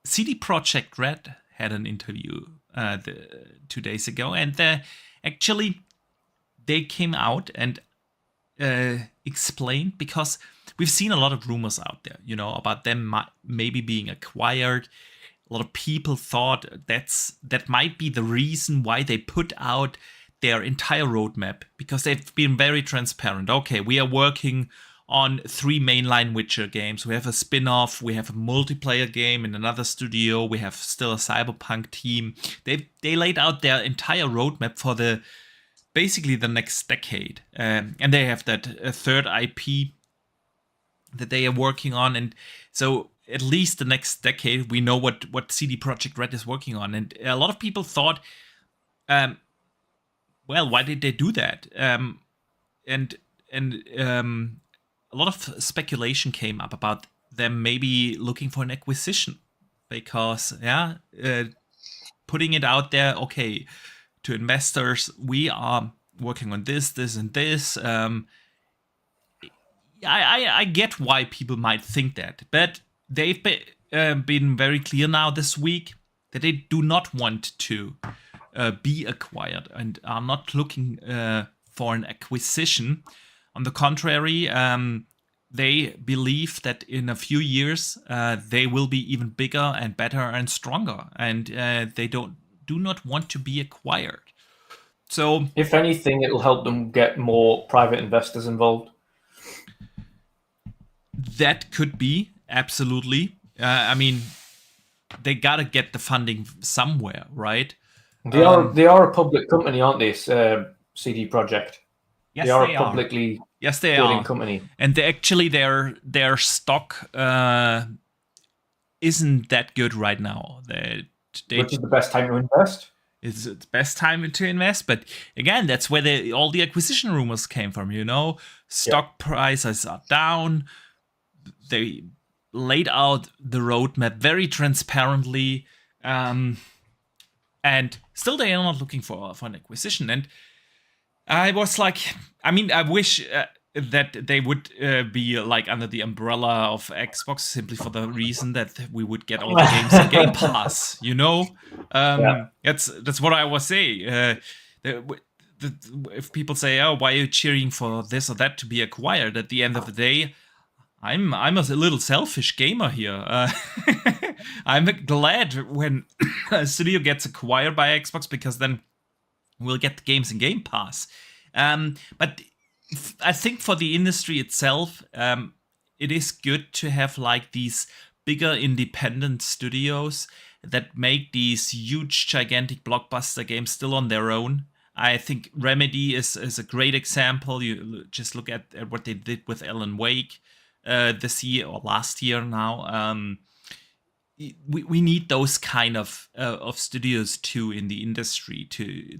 CD Projekt Red had an interview 2 days ago, and actually they came out and explained, because we've seen a lot of rumors out there, about them maybe being acquired. A lot of people thought that might be the reason why they put out their entire roadmap, because they've been very transparent. Okay, we are working on 3 mainline Witcher games. We have a spin-off, we have a multiplayer game in another studio, we have still a Cyberpunk team. They laid out their entire roadmap for basically the next decade. And they have that third IP that they are working on. And so at least the next decade, we know what CD Projekt Red is working on. And a lot of people thought, well, why did they do that? And a lot of speculation came up about them maybe looking for an acquisition, because putting it out there, okay, to investors, we are working on this, and this. I get why people might think that, but they've been very clear now this week that they do not want to be acquired and are not looking for an acquisition. On the contrary, they believe that in a few years they will be even bigger and better and stronger, and they do not want to be acquired. So, if anything, it'll help them get more private investors involved. That could be, absolutely. I mean, they gotta get the funding somewhere, right? They are a public company, aren't they? CD Projekt. Yes, they are a publicly trading company, and their stock isn't that good right now. Which is the best time to invest. It's the best time to invest, but again, that's where all the acquisition rumors came from. Stock prices are down. They laid out the roadmap very transparently, and still they are not looking for an acquisition. And I was like, I wish that they would be like under the umbrella of Xbox, simply for the reason that we would get all the games in Game Pass. That's what I was saying. If people say, "Oh, why are you cheering for this or that to be acquired?" At the end of the day, I'm a little selfish gamer here. I'm glad when a studio gets acquired by Xbox, because then we'll get the games in Game Pass. But I think for the industry itself, it is good to have like these bigger independent studios that make these huge, gigantic blockbuster games still on their own. I think Remedy is a great example. You just look at what they did with Alan Wake this year or last year now. We need those kind of studios too in the industry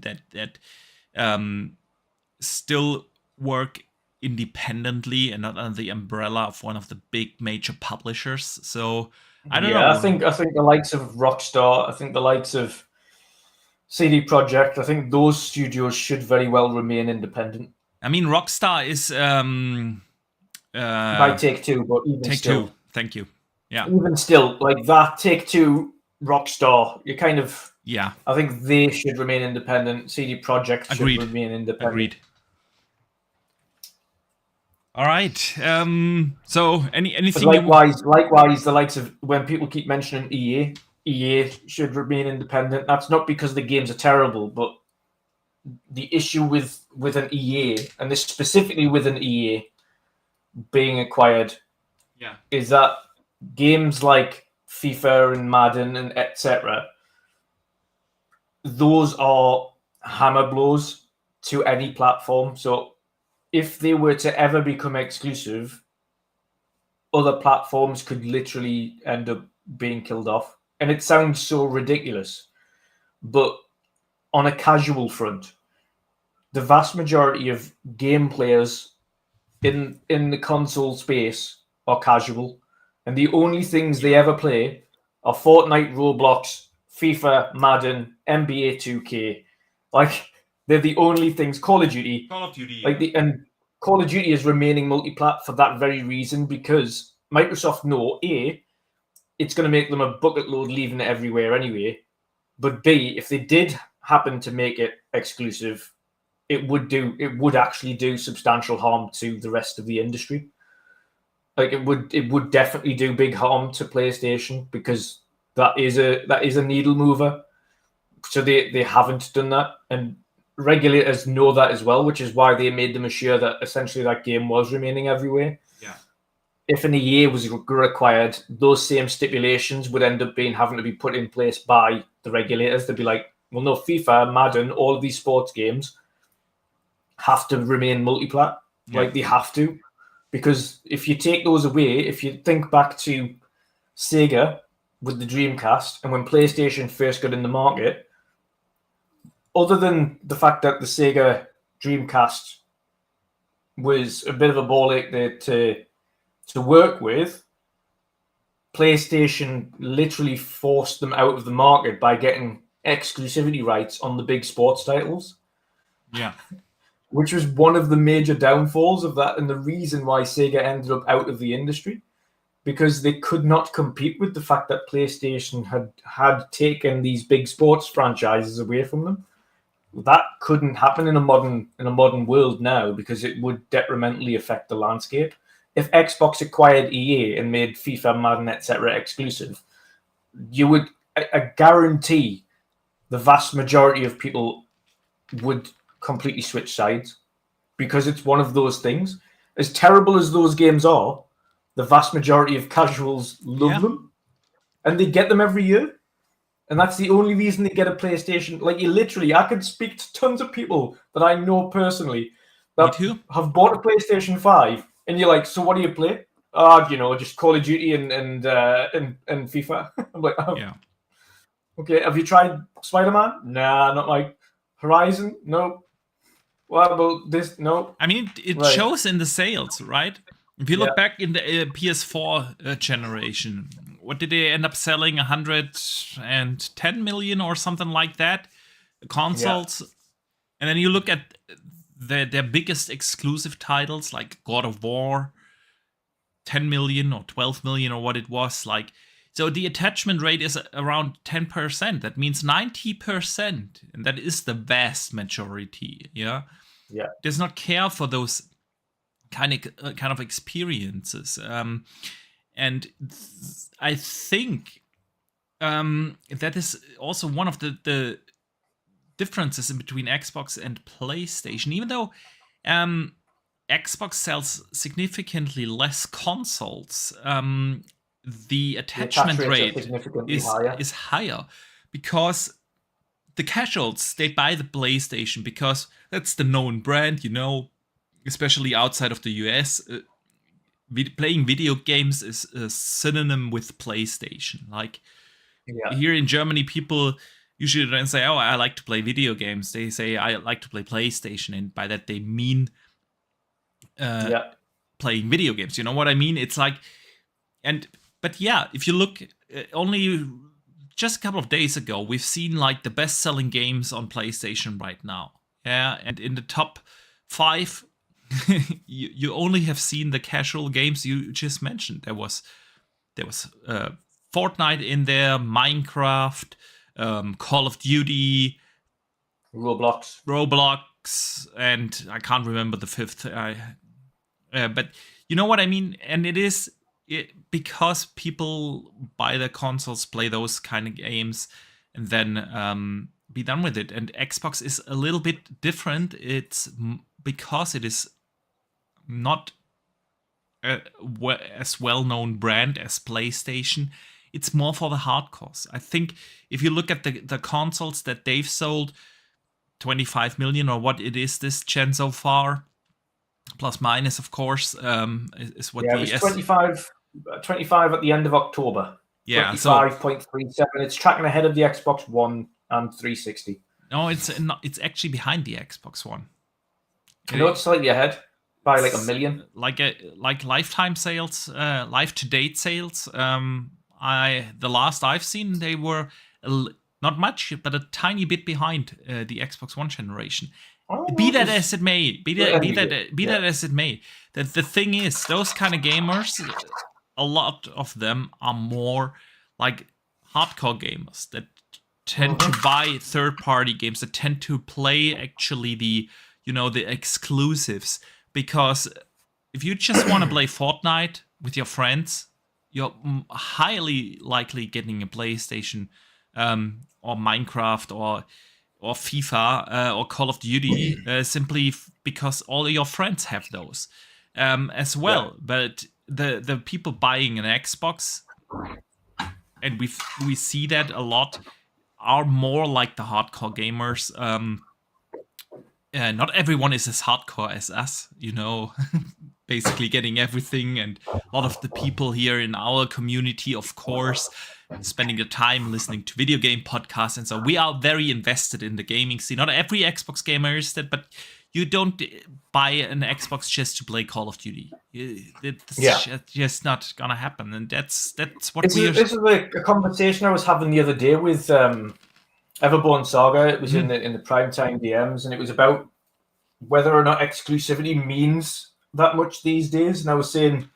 that still work independently and not under the umbrella of one of the big major publishers. So I don't know. I think the likes of Rockstar, I think the likes of CD Projekt, I think those studios should very well remain independent. I mean, Rockstar is by Take-Two, but even Take-Two. Thank you. Yeah. Even still, like that Take-Two, Rockstar, you kind of. Yeah. I think they should remain independent. CD Projekt should remain independent. Agreed. All right. So anything? Likewise, the likes of when people keep mentioning EA should remain independent. That's not because the games are terrible, but the issue with an EA, and this specifically with an EA being acquired, is that games like FIFA and Madden and etc. Those are hammer blows to any platform. So if they were to ever become exclusive, other platforms could literally end up being killed off. And it sounds so ridiculous, but on a casual front, the vast majority of game players in the console space are casual, and the only things they ever play are Fortnite, Roblox, FIFA, Madden, NBA 2K. Like, they're the only things. Call of Duty. And Call of Duty is remaining multi-plat for that very reason, because Microsoft know it's going to make them a bucket load leaving it everywhere anyway. But B, if they did happen to make it exclusive, it would actually do substantial harm to the rest of the industry. Like, it would definitely do big harm to PlayStation, because that is a needle mover. So they haven't done that, and regulators know that as well, which is why they made them assure that essentially that game was remaining everywhere. Yeah. If an EA was required, those same stipulations would end up having to be put in place by the regulators. They'd be like, well, no, FIFA, Madden, all of these sports games have to remain multi-plat. Yeah. Like, they have to. Because if you take those away, if you think back to Sega with the Dreamcast, and when PlayStation first got in the market, other than the fact that the Sega Dreamcast was a bit of a ball ache to work with, PlayStation literally forced them out of the market by getting exclusivity rights on the big sports titles. Yeah. Which was one of the major downfalls of that, and the reason why Sega ended up out of the industry, because they could not compete with the fact that PlayStation had taken these big sports franchises away from them. That couldn't happen in a modern world now, because it would detrimentally affect the landscape. If Xbox acquired EA and made FIFA, Madden, etc. exclusive, I guarantee the vast majority of people would completely switch sides, because it's one of those things. As terrible as those games are, the vast majority of casuals love them, and they get them every year. And that's the only reason they get a PlayStation. Like, I could speak to tons of people that I know personally that have bought a PlayStation 5, and you're like, so what do you play? Just Call of Duty and FIFA. I'm like, oh. Yeah. Okay, have you tried Spider-Man? Nah, not like Horizon? No. What about this? No. I mean, it shows in the sales, right? If you look back in the PS4 generation, what did they end up selling? 110 million or something like that consoles. Yeah. And then you look at their biggest exclusive titles, like God of War, 10 million or 12 million or what it was. Like, so the attachment rate is around 10%. That means 90%, and that is the vast majority. Yeah. Does not care for those kind of experiences. And I think that is also one of the differences in between Xbox and PlayStation. Even though Xbox sells significantly less consoles, the attachment rate is higher, because the casuals, they buy the PlayStation because that's the known brand, especially outside of the US. Playing video games is a synonym with PlayStation. Like, here in Germany, people usually don't say, oh, I like to play video games. They say, I like to play PlayStation. And by that, they mean playing video games. You know what I mean? It's like, but if you look, only just a couple of days ago, we've seen like the best-selling games on PlayStation right now. Yeah, and in the top 5, you only have seen the casual games you just mentioned. There was Fortnite in there, Minecraft, Call of Duty, Roblox, and I can't remember the 5th. But you know what I mean? And it is because people buy their consoles, play those kind of games, and then be done with it. And Xbox is a little bit different. It's because it is not as well-known brand as PlayStation. It's more for the hardcores. I think if you look at the consoles that they've sold, 25 million or what it is this gen so far, plus minus, of course, is what Yeah, it was 25 at the end of October. Yeah, 25.37. It's tracking ahead of the Xbox One and 360. No, it's actually behind the Xbox One. No, it's slightly ahead by like 1 million. Like lifetime sales, life to date sales. The last I've seen, they were not much, but a tiny bit behind the Xbox One generation. Be that as it may, that as it may, the thing is, those kind of gamers, a lot of them are more like hardcore gamers that tend to buy third-party games, that tend to play actually the exclusives. Because if you just want to play Fortnite with your friends, you're highly likely getting a PlayStation or Minecraft or FIFA or Call of Duty simply because all of your friends have those as well. Yeah. But the people buying an Xbox, and we see that a lot, are more like the hardcore gamers. Not everyone is as hardcore as us, basically getting everything. And a lot of the people here in our community, of course, spending the time listening to video game podcasts. And so we are very invested in the gaming scene. Not every Xbox gamer is that, but you don't buy an Xbox just to play Call of Duty. It's just not gonna happen. And that's what This is a conversation I was having the other day with Everborn Saga. It was in the primetime DMs, and it was about whether or not exclusivity means that much these days. And I was saying,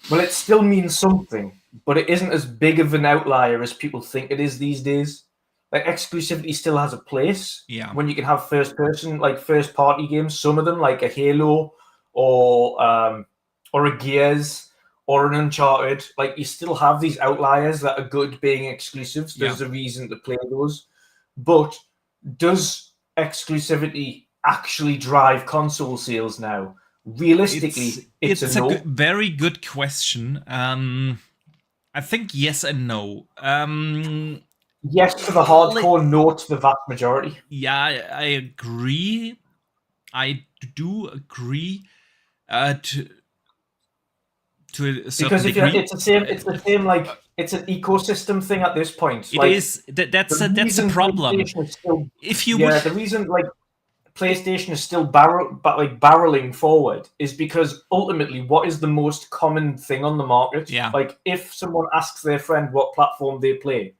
well, it still means something, but it isn't as big of an outlier as people think it is these days. Like, exclusivity still has a place. Yeah. When you can have first party games, some of them like a Halo or a Gears or an Uncharted, like, you still have these outliers that are good being exclusives. There's a reason to play those. But does exclusivity actually drive console sales now? Realistically, it's a no. Very good question. I think yes and no. Yes to the hardcore, no to the vast majority. Yeah, I agree. I do agree. To a certain because degree. It's the same. Like, it's an ecosystem thing at this point. It is. That's a problem. The reason like PlayStation is still barreling forward is because ultimately, what is the most common thing on the market? Yeah. Like, if someone asks their friend what platform they play,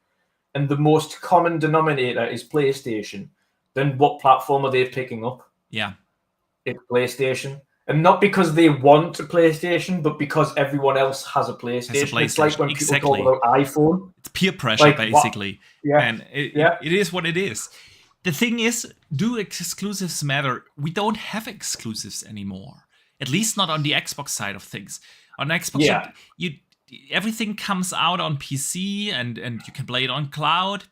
and the most common denominator is PlayStation, then what platform are they picking up? Yeah. It's PlayStation. And not because they want a PlayStation, but because everyone else has a PlayStation. It's like when people talk about iPhone. It's peer pressure, basically. Yeah. And it is what it is. The thing is, do exclusives matter? We don't have exclusives anymore. At least not on the Xbox side of things. On Xbox, everything comes out on PC and you can play it on cloud.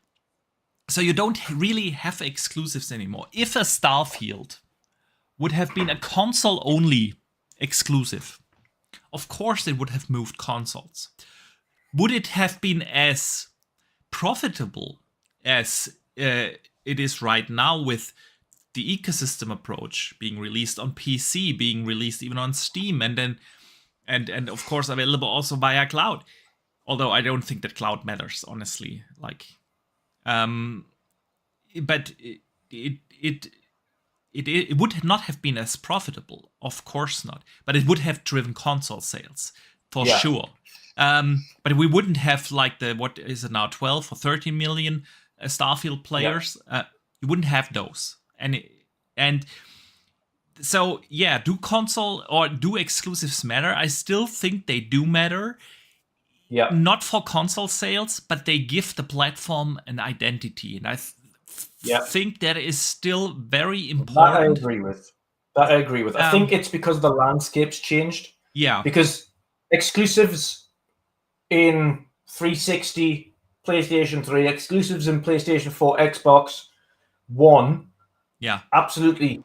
So you don't really have exclusives anymore. If a Starfield would have been a console-only exclusive, of course it would have moved consoles. Would it have been as profitable as it is right now with the ecosystem approach being released on PC, being released even on Steam, and then and of course available also via cloud? Although I don't think that cloud matters, honestly. Like, but it would not have been as profitable, of course not. But it would have driven console sales for sure. But we wouldn't have like what is it now, 12 or 13 million Starfield players. You wouldn't have those, and so do console or do exclusives matter? I still think they do matter. Yeah. Not for console sales, but they give the platform an identity, and I think that is still very important. That I agree with. I think it's because the landscape's changed. Yeah. Because exclusives in 360, PlayStation 3, exclusives in PlayStation 4, Xbox One, absolutely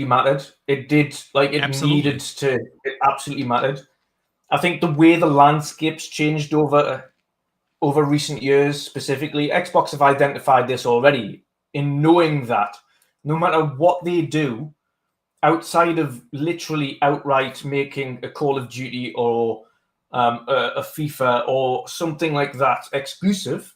mattered. It did, like, it needed to. It absolutely mattered. I think the way the landscape's changed over recent years, specifically, Xbox have identified this already in knowing that no matter what they do, outside of literally outright making a Call of Duty or a FIFA or something like that exclusive,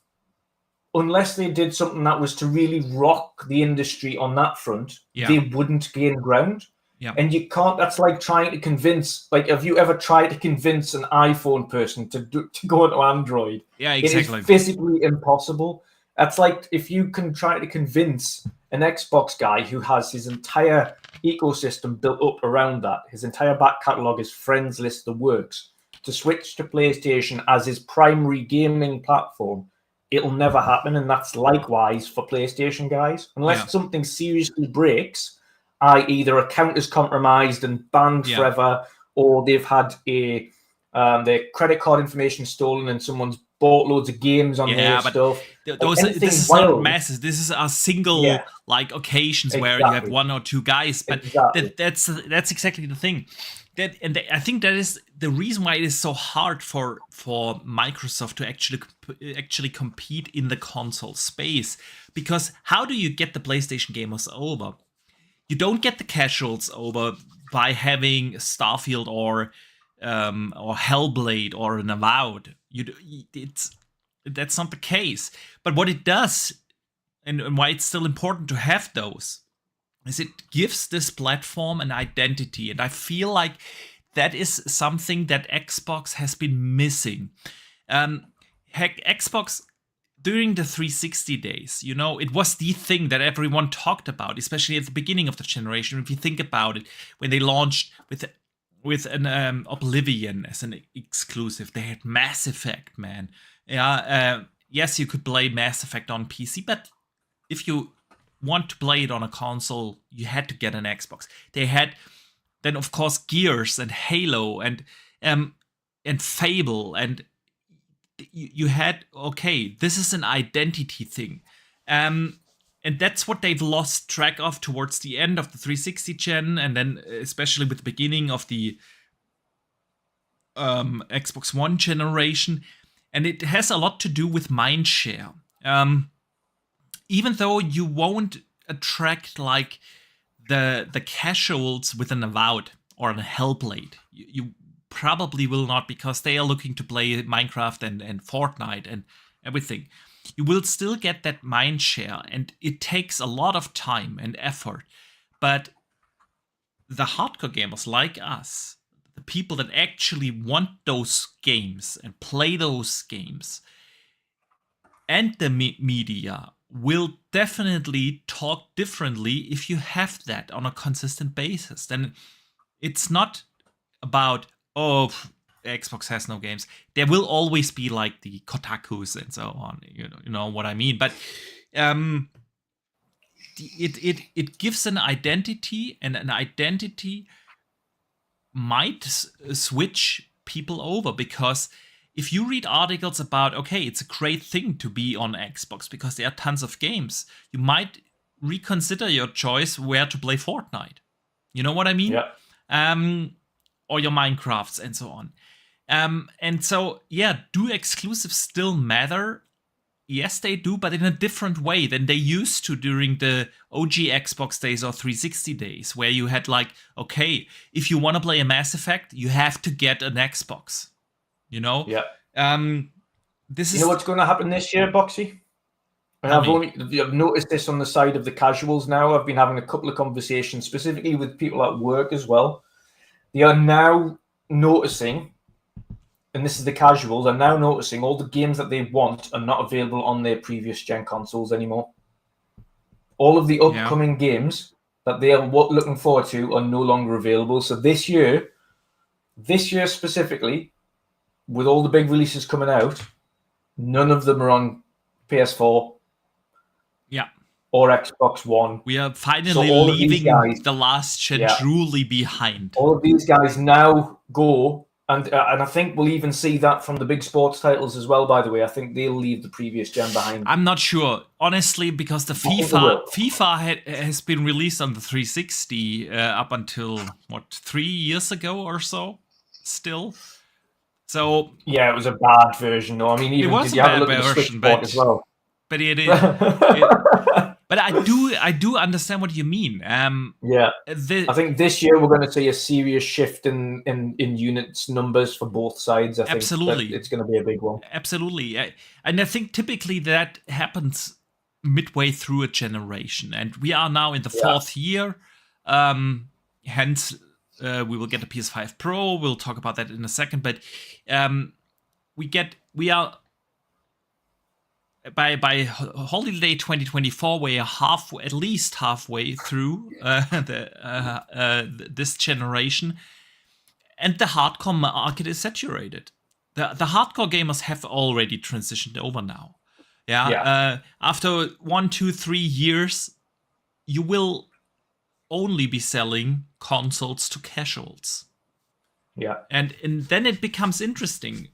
unless they did something that was to really rock the industry on that front, they wouldn't gain ground. Yeah. And you can't, that's like trying to convince, like, have you ever tried to convince an iPhone person to go into Android? Yeah, exactly. It is physically impossible. That's like if you can try to convince an Xbox guy who has his entire ecosystem built up around that, his entire back catalogue, his friends list, the works, to switch to PlayStation as his primary gaming platform, it'll never happen. And that's likewise for PlayStation guys. Unless something seriously breaks, i.e. their account is compromised and banned forever, or they've had their credit card information stolen and someone's bought loads of games on their stuff. This is not masses. This is a single like occasions where you have one or two guys. But that's exactly the thing. I think that is the reason why it is so hard for Microsoft to actually compete in the console space. Because how do you get the PlayStation gamers over? You don't get the casuals over by having Starfield or Hellblade or an Avowed. That's not the case. But what it does, and why it's still important to have those, is it gives this platform an identity. And I feel like that is something that Xbox has been missing. Heck, Xbox, during the 360 days, it was the thing that everyone talked about, especially at the beginning of the generation. If you think about it, when they launched with an Oblivion as an exclusive, they had Mass Effect, man. Yes, you could play Mass Effect on PC, but if you want to play it on a console, you had to get an Xbox. They had then, of course, Gears and Halo and Fable, and you had, okay, this is an identity thing. And that's what they've lost track of towards the end of the 360 gen, and then especially with the beginning of the Xbox One generation. And it has a lot to do with mindshare. Even though you won't attract like the casuals with an Avowed or a Hellblade, you probably will not, because they are looking to play Minecraft and Fortnite and everything. You will still get that mind share, and it takes a lot of time and effort. But the hardcore gamers like us, the people that actually want those games and play those games, and the media will definitely talk differently if you have that on a consistent basis. Then it's not about, oh, Xbox has no games. There will always be like the Kotakus and so on. You know what I mean. But it gives an identity, and an identity might switch people over, because if you read articles about, okay, it's a great thing to be on Xbox because there are tons of games, you might reconsider your choice where to play Fortnite. You know what I mean? Yeah. Or your Minecrafts and so on. And so, yeah, do exclusives still matter? Yes, they do, but in a different way than they used to during the OG Xbox days or 360 days, where you had like, okay, if you want to play a Mass Effect, you have to get an Xbox. You know? Yeah. This is. You know what's going to happen this year, Boxy? And I've noticed this on the side of the casuals now. I've been having a couple of conversations, specifically with people at work as well. They are now noticing, and this is the casuals, are now noticing all the games that they want are not available on their previous gen consoles anymore. All of the upcoming games that they are looking forward to are no longer available. So this year specifically, with all the big releases coming out, none of them are on PS4. Yeah. Or Xbox One. We are finally leaving the last gen truly behind. All of these guys now go, and I think we'll even see that from the big sports titles as well, by the way. I think they'll leave the previous gen behind. I'm not sure, honestly, because the FIFA has been released on the 360 up until, 3 years ago or so, still. So yeah, it was a bad version, though. I mean, even it was did you have a look at the Switch port as well? But it is. But I do understand what you mean. Yeah, I think this year we're going to see a serious shift in units numbers for both sides. I think absolutely, that it's going to be a big one. Absolutely, and I think typically that happens midway through a generation, and we are now in the fourth year. Hence, we will get a PS5 Pro. We'll talk about that in a second, but we are. By holiday 2024, we are at least halfway through this generation, and the hardcore market is saturated. The hardcore gamers have already transitioned over now. After 1, 2, 3 years, you will only be selling consoles to casuals. Yeah, and then it becomes interesting.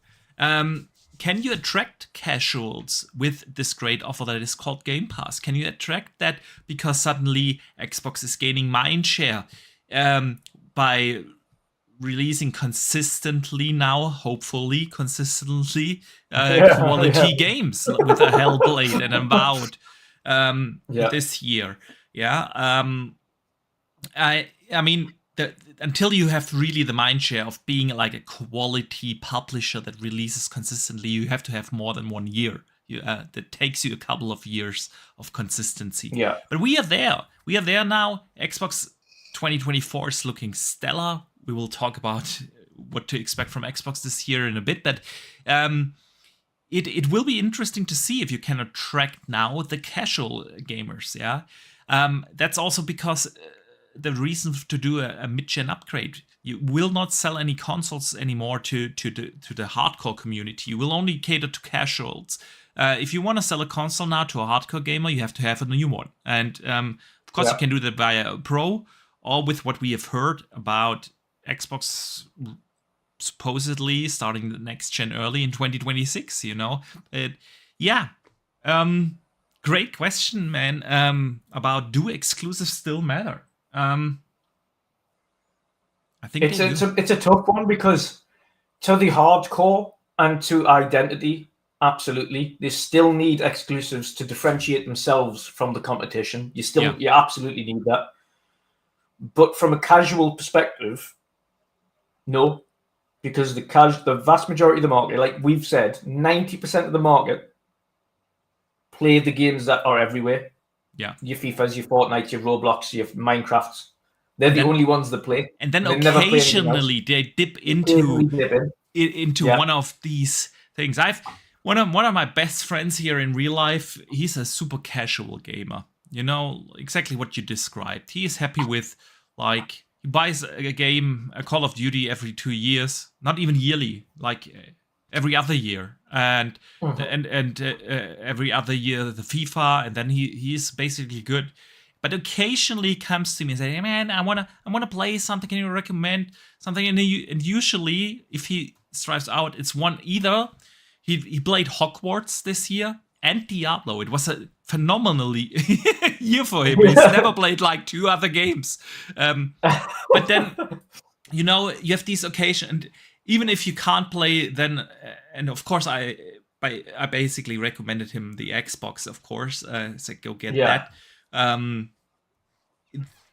Can you attract casuals with this great offer that is called Game Pass? Can you attract that because suddenly Xbox is gaining mind share by releasing consistently now, hopefully consistently, quality games with a Hellblade and Avowed this year? I mean, until you have really the mind share of being like a quality publisher that releases consistently, you have to have more than 1 year. That takes you a couple of years of consistency. Yeah. But we are there. We are there now. Xbox 2024 is looking stellar. We will talk about what to expect from Xbox this year in a bit. But it will be interesting to see if you can attract now the casual gamers. Yeah. That's also because the reason to do a mid-gen upgrade. You will not sell any consoles anymore to the hardcore community. You will only cater to casuals. If you want to sell a console now to a hardcore gamer, you have to have a new one. And of course, you can do that via a Pro, or with what we have heard about Xbox supposedly starting the next gen early in 2026. Great question, man. About do exclusives still matter? I think it's a tough one, because to the hardcore and to identity, absolutely, they still need exclusives to differentiate themselves from the competition. You absolutely need that. But from a casual perspective, no, because the vast majority of the market, like we've said, 90% of the market play the games that are everywhere. Yeah, your FIFAs, your Fortnite, your Roblox, your Minecrafts. They're the only ones that play. And then occasionally they dip into one of these things. One of my best friends here in real life, he's a super casual gamer. Exactly what you described. He is happy with, like, he buys a game, a Call of Duty every 2 years, not even yearly, like every other year, and every other year the FIFA, and then he's basically good. But occasionally comes to me and says, "Hey man, I wanna play something. Can you recommend something?" And usually, if he strives out, it's one either he played Hogwarts this year and Diablo. It was a phenomenally year for him. He's never played like 2 other games. But then you have these occasions, and even if you can't play, then and of course I basically recommended him the Xbox. Of course, said go get that.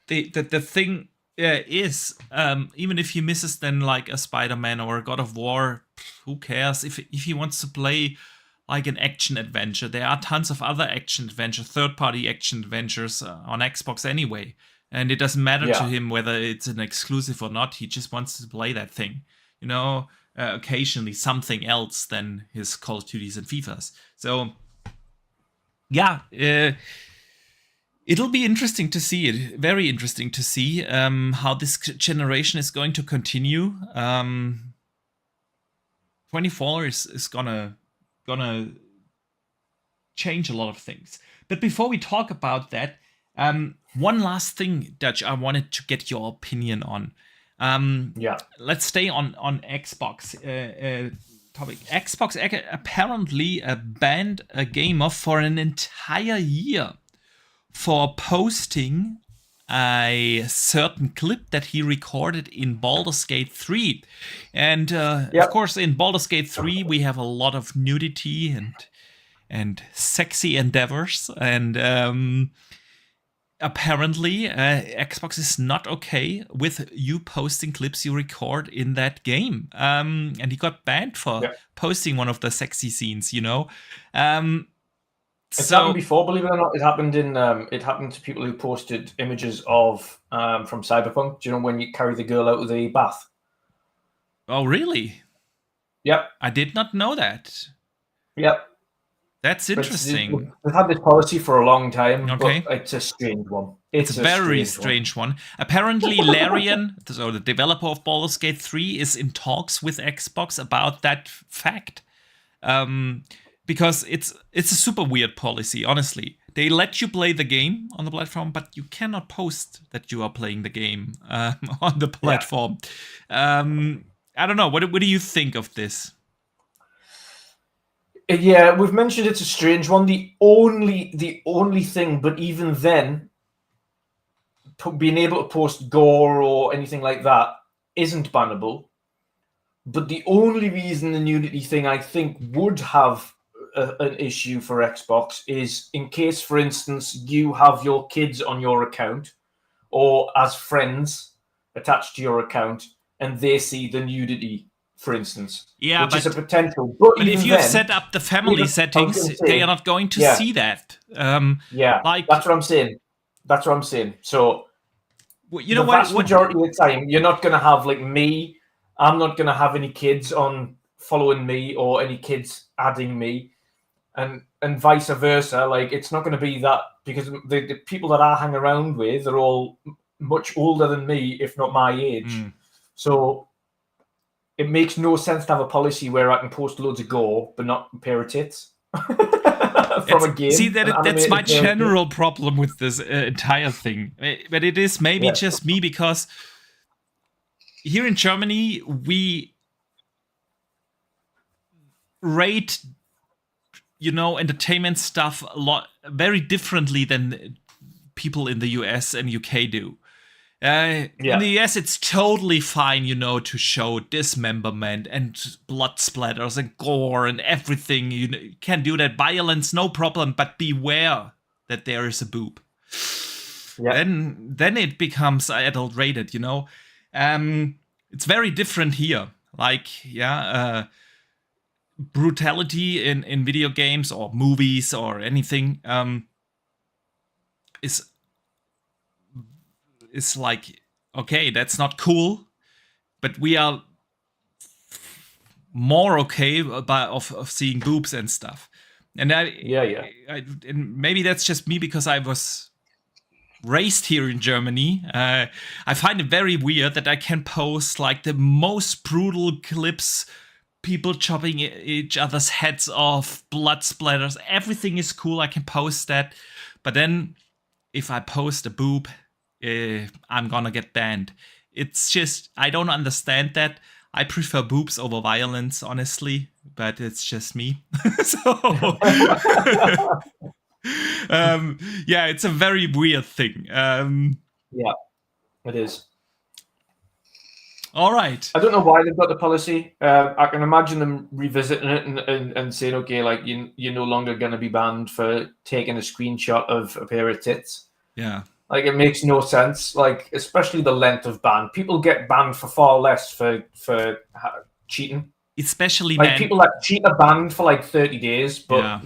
The thing is, even if he misses then like a Spider-Man or a God of War, who cares? If he wants to play like an action adventure, there are tons of other action adventure, third-party action adventures on Xbox anyway, and it doesn't matter to him whether it's an exclusive or not. He just wants to play that thing, occasionally something else than his Call of Duties and FIFAs. So it'll be interesting to see it. Very interesting to see how this generation is going to continue. 24 is gonna change a lot of things. But before we talk about that, one last thing, Dutch, I wanted to get your opinion on. Let's stay on Xbox topic. Xbox apparently banned a gamer for an entire year for posting a certain clip that he recorded in Baldur's Gate 3. And of course, in Baldur's Gate 3, we have a lot of nudity and sexy endeavors. And apparently, Xbox is not okay with you posting clips you record in that game. And he got banned for posting one of the sexy scenes, you know. It's happened before, believe it or not. It happened it happened to people who posted images of from Cyberpunk. Do you know when you carry the girl out of the bath? Oh, really? Yep. I did not know that. Yep. That's interesting. They've had this policy for a long time, okay. but it's a strange one. It's a very strange one. Apparently, Larian, so the developer of Baldur's Gate 3, is in talks with Xbox about that fact. Because it's a super weird policy, honestly. They let you play the game on the platform, but you cannot post that you are playing the game on the platform. I don't know. What do you think of this? Yeah, we've mentioned it's a strange one. The only thing, but even then, being able to post gore or anything like that isn't bannable. But the only reason the nudity thing, I think, would have an issue for Xbox is in case, for instance, you have your kids on your account or as friends attached to your account and they see the nudity, for instance. Yeah, which is a potential. But if you set up the family settings, they are not going to see that. That's what I'm saying. So, you know, the vast majority of the time, you're not going to have like me. I'm not going to have any kids on following me or any kids adding me, and vice versa. Like, it's not going to be that, because the people that I hang around with are all much older than me, if not my age. So it makes no sense to have a policy where I can post loads of gore but not a pair of tits from a game. See, that's my general problem with this entire thing. But it is maybe just me, because here in Germany, we rate, entertainment stuff very differently than people in the US and UK do. In the US, it's totally fine, to show dismemberment and blood splatters and gore and everything. You can do that. Violence, no problem, but beware that there is a boob. Then it becomes adult rated, It's very different here. Like, brutality in video games or movies or anything is like, okay, that's not cool, but we are more okay of seeing boobs and stuff. And and maybe that's just me because I was raised here in Germany. I find it very weird that I can post like the most brutal clips, people chopping each other's heads off, blood splatters, everything is cool. I can post that. But then if I post a boob, I'm gonna get banned. It's just, I don't understand that. I prefer boobs over violence, honestly, but it's just me. So, it's a very weird thing. It is. All right. I don't know why they've got the policy. I can imagine them revisiting it and saying, okay, like you're no longer going to be banned for taking a screenshot of a pair of tits. Yeah. Like, it makes no sense. Like, especially the length of ban. People get banned for far less for cheating. Especially like people that cheat are banned for like 30 days, but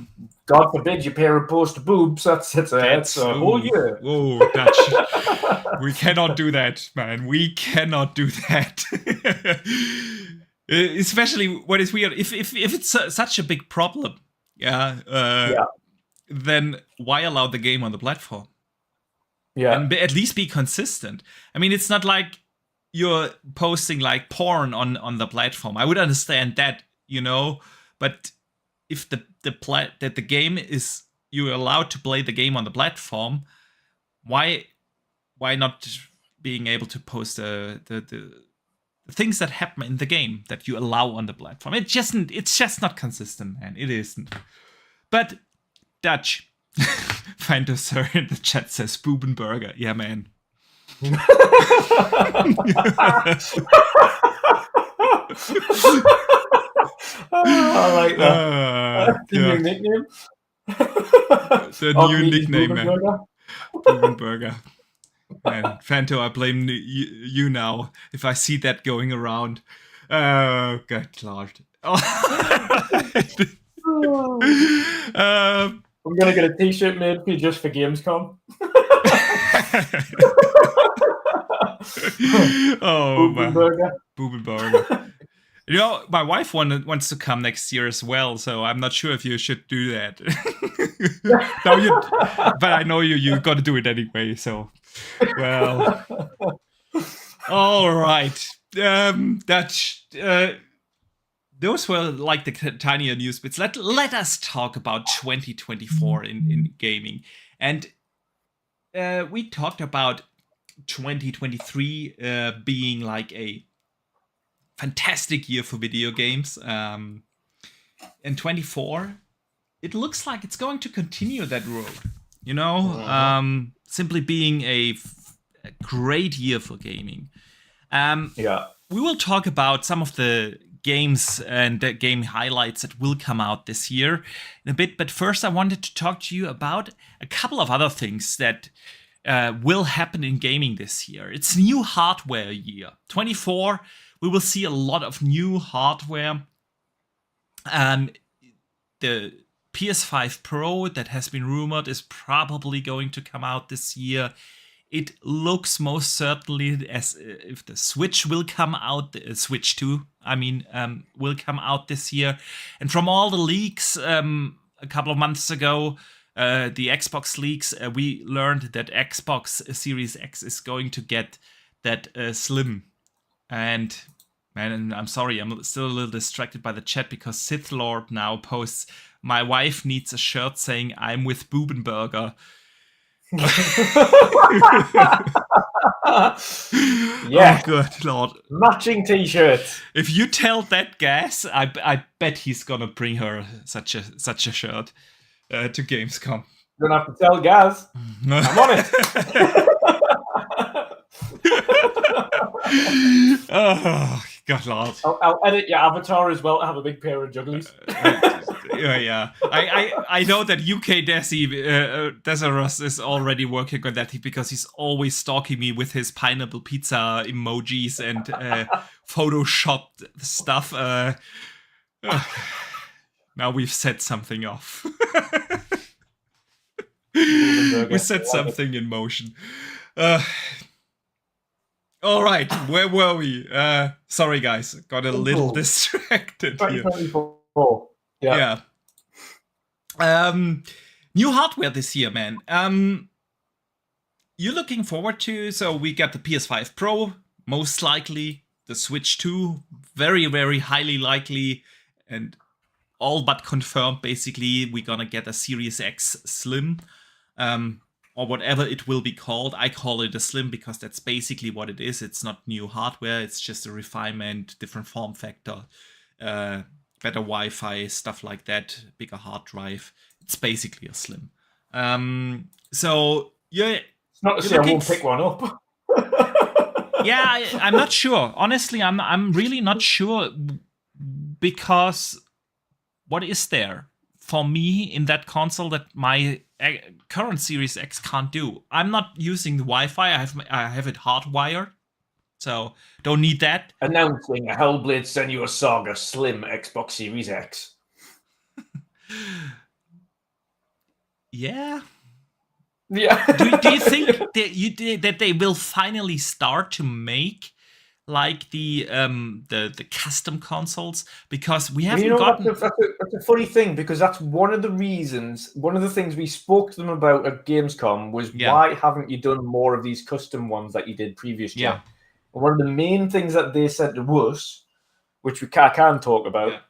God forbid you pair a post boobs. That's a whole year. Whoa, Dutch. We cannot do that, man. We cannot do that. Especially what is weird. If it's such a big problem, then why allow the game on the platform? Yeah, and at least be consistent. I mean, it's not like you're posting like porn on the platform. I would understand that, but if the game is, you're allowed to play the game on the platform, why not being able to post the things that happen in the game that you allow on the platform? It's just not consistent, man. It isn't. But Dutch. Find sir in the chat says Bubenburger. Yeah, man. I like that. The new nickname. The new nickname, man. Bubenberger. Bubenberger. And Fanto, I blame you now if I see that going around. Oh, good lord. I'm gonna get a t-shirt made for you just for Gamescom. Oh, Bubenberger. Bubenberger. You know, my wife wants to come next year as well, so I'm not sure if you should do that. No, but I know you got to do it anyway. So, well, all right. Those were like the tinier news bits. Let us talk about 2024 in gaming, and we talked about 2023 being like a fantastic year for video games. And 24, it looks like it's going to continue that road. You know, simply being a great year for gaming. We will talk about some of the games and the game highlights that will come out this year in a bit. But first, I wanted to talk to you about a couple of other things that will happen in gaming this year. It's new hardware year. 24, we will see a lot of new hardware. The PS5 Pro that has been rumored is probably going to come out this year. It looks most certainly as if the Switch will come out, the Switch 2, will come out this year. And from all the leaks a couple of months ago, the Xbox leaks, we learned that Xbox Series X is going to get that Slim. And man, I'm sorry, I'm still a little distracted by the chat because Sith Lord now posts, "My wife needs a shirt saying I'm with Bubenberger." Yeah. Oh, good lord. Matching t-shirt. If you tell that gas, I bet he's gonna bring her such a shirt to Gamescom. You don't have to tell Gaz. I'm on it. Oh, God lord. I'll edit your avatar as well to have a big pair of jugglies. Yeah. I know that UK Desirous is already working on that because he's always stalking me with his pineapple pizza emojis and photoshopped stuff. Now we've set something off. We set something in motion. All right, where were we? Sorry, guys, got a little distracted here. 2024. Yeah. New hardware this year, man. You're looking forward to? So we got the PS5 Pro, most likely the Switch 2, very, very highly likely, and all but confirmed. Basically, we're gonna get a Series X Slim. Or whatever it will be called. I call it a Slim because that's basically what it is. It's not new hardware. It's just a refinement, different form factor, better Wi-Fi, stuff like that, bigger hard drive. It's basically a Slim. So yeah, it's not to say I won't pick one up. Yeah, I'm not sure. Honestly, I'm really not sure because what is there for me in that console that my current Series X can't do? I'm not using the Wi-Fi. I have it hardwired, so don't need that. Announcing a Hellblade Senua Saga Slim Xbox Series X. Yeah. Yeah. Do you think that they will finally start to make like the custom consoles? Because we haven't gotten. That's a funny thing, because that's one of the reasons. One of the things we spoke to them about at Gamescom was why haven't you done more of these custom ones that you did previously? Yeah. And one of the main things that they said to us, which we can talk about,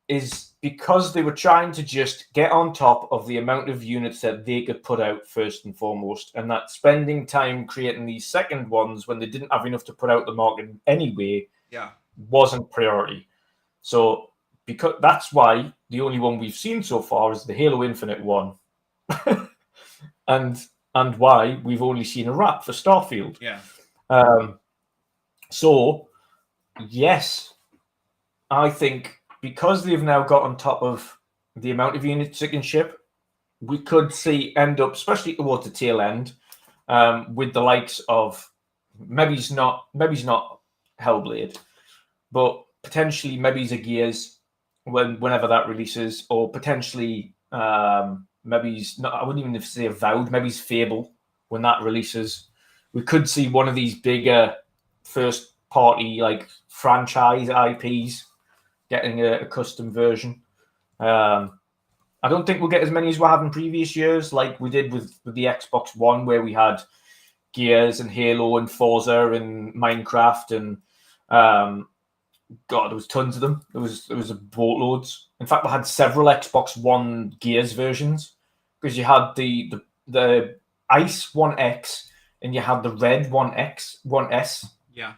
is because they were trying to just get on top of the amount of units that they could put out first and foremost, and that spending time creating these second ones when they didn't have enough to put out the market anyway wasn't priority. So because that's why the only one we've seen so far is the Halo Infinite one. and why we've only seen a wrap for Starfield. Yeah. So yes, I think because they've now got on top of the amount of units it can ship, we could see end up, especially towards the tail end, with the likes of maybe's not Hellblade, but potentially maybe's a Gears whenever that releases, or potentially maybe's not. I wouldn't even say Avowed. Maybe's Fable when that releases. We could see one of these bigger first party like franchise IPs getting a custom version. I don't think we'll get as many as we have in previous years, like we did with the Xbox One, where we had Gears and Halo and Forza and Minecraft and God, there was tons of them. There was boatloads. In fact, we had several Xbox One Gears versions because you had the Ice One X and you had the Red One X, One S. Yeah.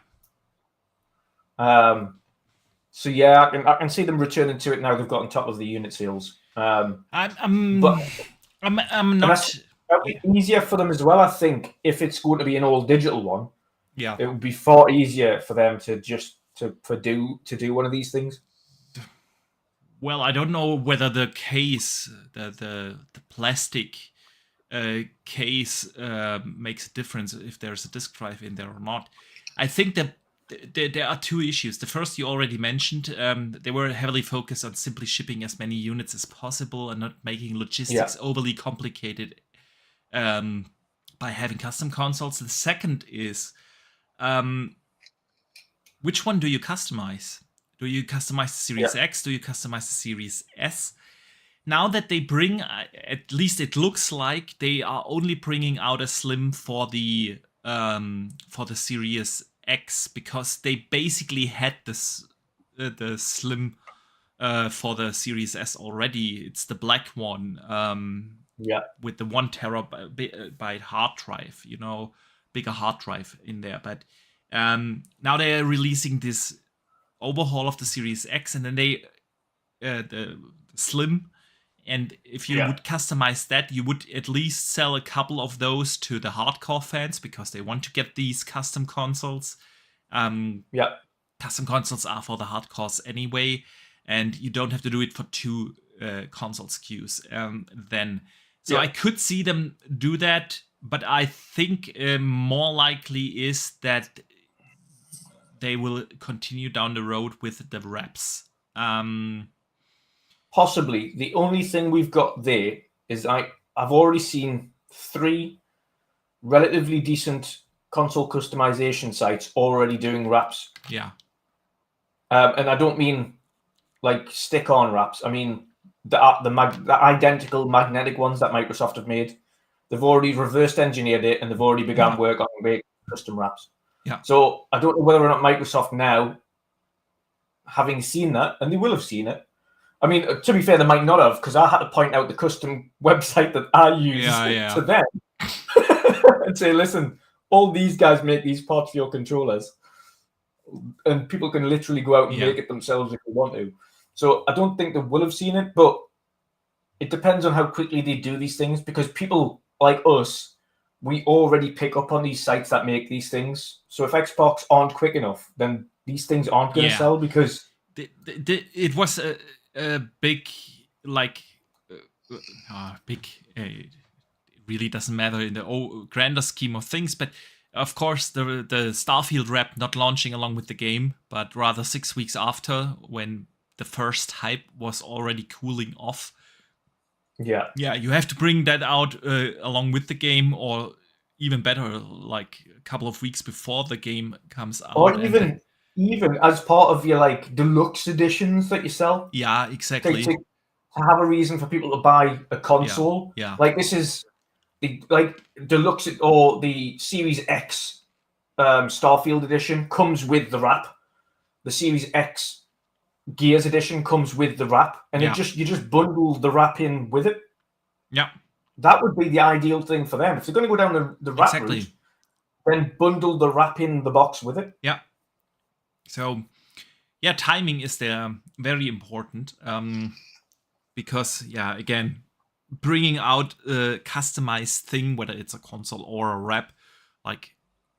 So yeah, I can see them returning to it now. They've got on top of the unit sales. I'm not. That'll be easier for them as well. I think if it's going to be an all digital one, Yeah, it would be far easier for them to just to do one of these things. Well, I don't know whether the case, the plastic case makes a difference if there's a disk drive in there or not. I think that there are two issues. The first you already mentioned. They were heavily focused on simply shipping as many units as possible and not making logistics overly complicated by having custom consoles. The second is, which one do you customize? Do you customize the Series X? Do you customize the Series S? Now that they bring, at least it looks like they are only bringing out a Slim for the Series X, because they basically had this the Slim for the Series S already. It's the black one, with the 1 terabyte hard drive, bigger hard drive in there. But now they are releasing this overhaul of the Series X, and then the Slim. And if you would customize that, you would at least sell a couple of those to the hardcore fans, because they want to get these custom consoles. Custom consoles are for the hardcores anyway, and you don't have to do it for 2 console SKUs. I could see them do that, but I think more likely is that they will continue down the road with the wraps. Possibly. The only thing we've got there is I've already seen 3 relatively decent console customization sites already doing wraps. Yeah. And I don't mean like stick-on wraps. I mean the identical magnetic ones that Microsoft have made. They've already reversed engineered it, and they've already begun work on making custom wraps. Yeah. So I don't know whether or not Microsoft now, having seen that, and they will have seen it. I mean, to be fair, they might not have, because I had to point out the custom website that I use to them and say, listen, all these guys make these parts for your controllers, and people can literally go out and make it themselves if they want to. So I don't think they will have seen it, but it depends on how quickly they do these things, because people like us, we already pick up on these sites that make these things. So if Xbox aren't quick enough, then these things aren't going to sell, because it was a big, it really doesn't matter in the grander scheme of things, but of course the Starfield wrap not launching along with the game, but rather 6 weeks after, when the first hype was already cooling off. Yeah, you have to bring that out along with the game, or even better, like a couple of weeks before the game comes out. Or even as part of your deluxe editions that you sell. Yeah, exactly. To have a reason for people to buy a console. Yeah. Like this is the deluxe or the Series X Starfield edition comes with the wrap. The Series X Gears edition comes with the wrap, and you just bundle the wrap in with it. Yeah. That would be the ideal thing for them. If they're going to go down the wrap route, then bundle the wrap in the box with it. Yeah. So, timing is there very important, because, again, bringing out a customized thing, whether it's a console or a wrap, like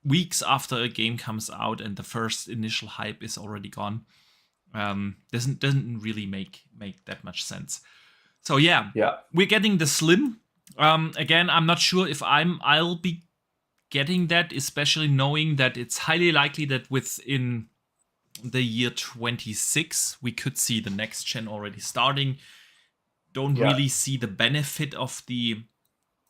weeks after a game comes out and the first initial hype is already gone, doesn't really make that much sense. So yeah, Yeah. we're getting the Slim. Again, I'm not sure if I'll be getting that, especially knowing that it's highly likely that within the year 26 we could see the next gen already starting. Don't Yeah. really see the benefit of the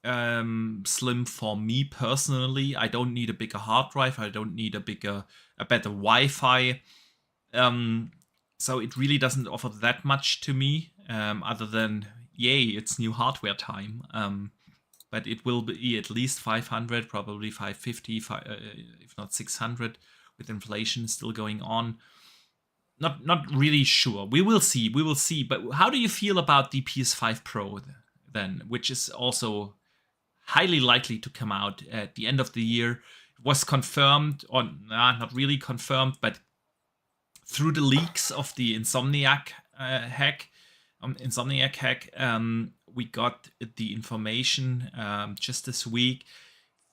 Slim for me personally. I don't need a bigger hard drive. I don't need a better Wi-Fi. So it really doesn't offer that much to me, other than yay, it's new hardware time. But it will be at least 500, probably 550, if not 600, with inflation still going on. Not really sure. We will see. But how do you feel about the PS5 Pro then, which is also highly likely to come out at the end of the year? It was confirmed, or not really confirmed, but through the leaks of the Insomniac hack, we got the information just this week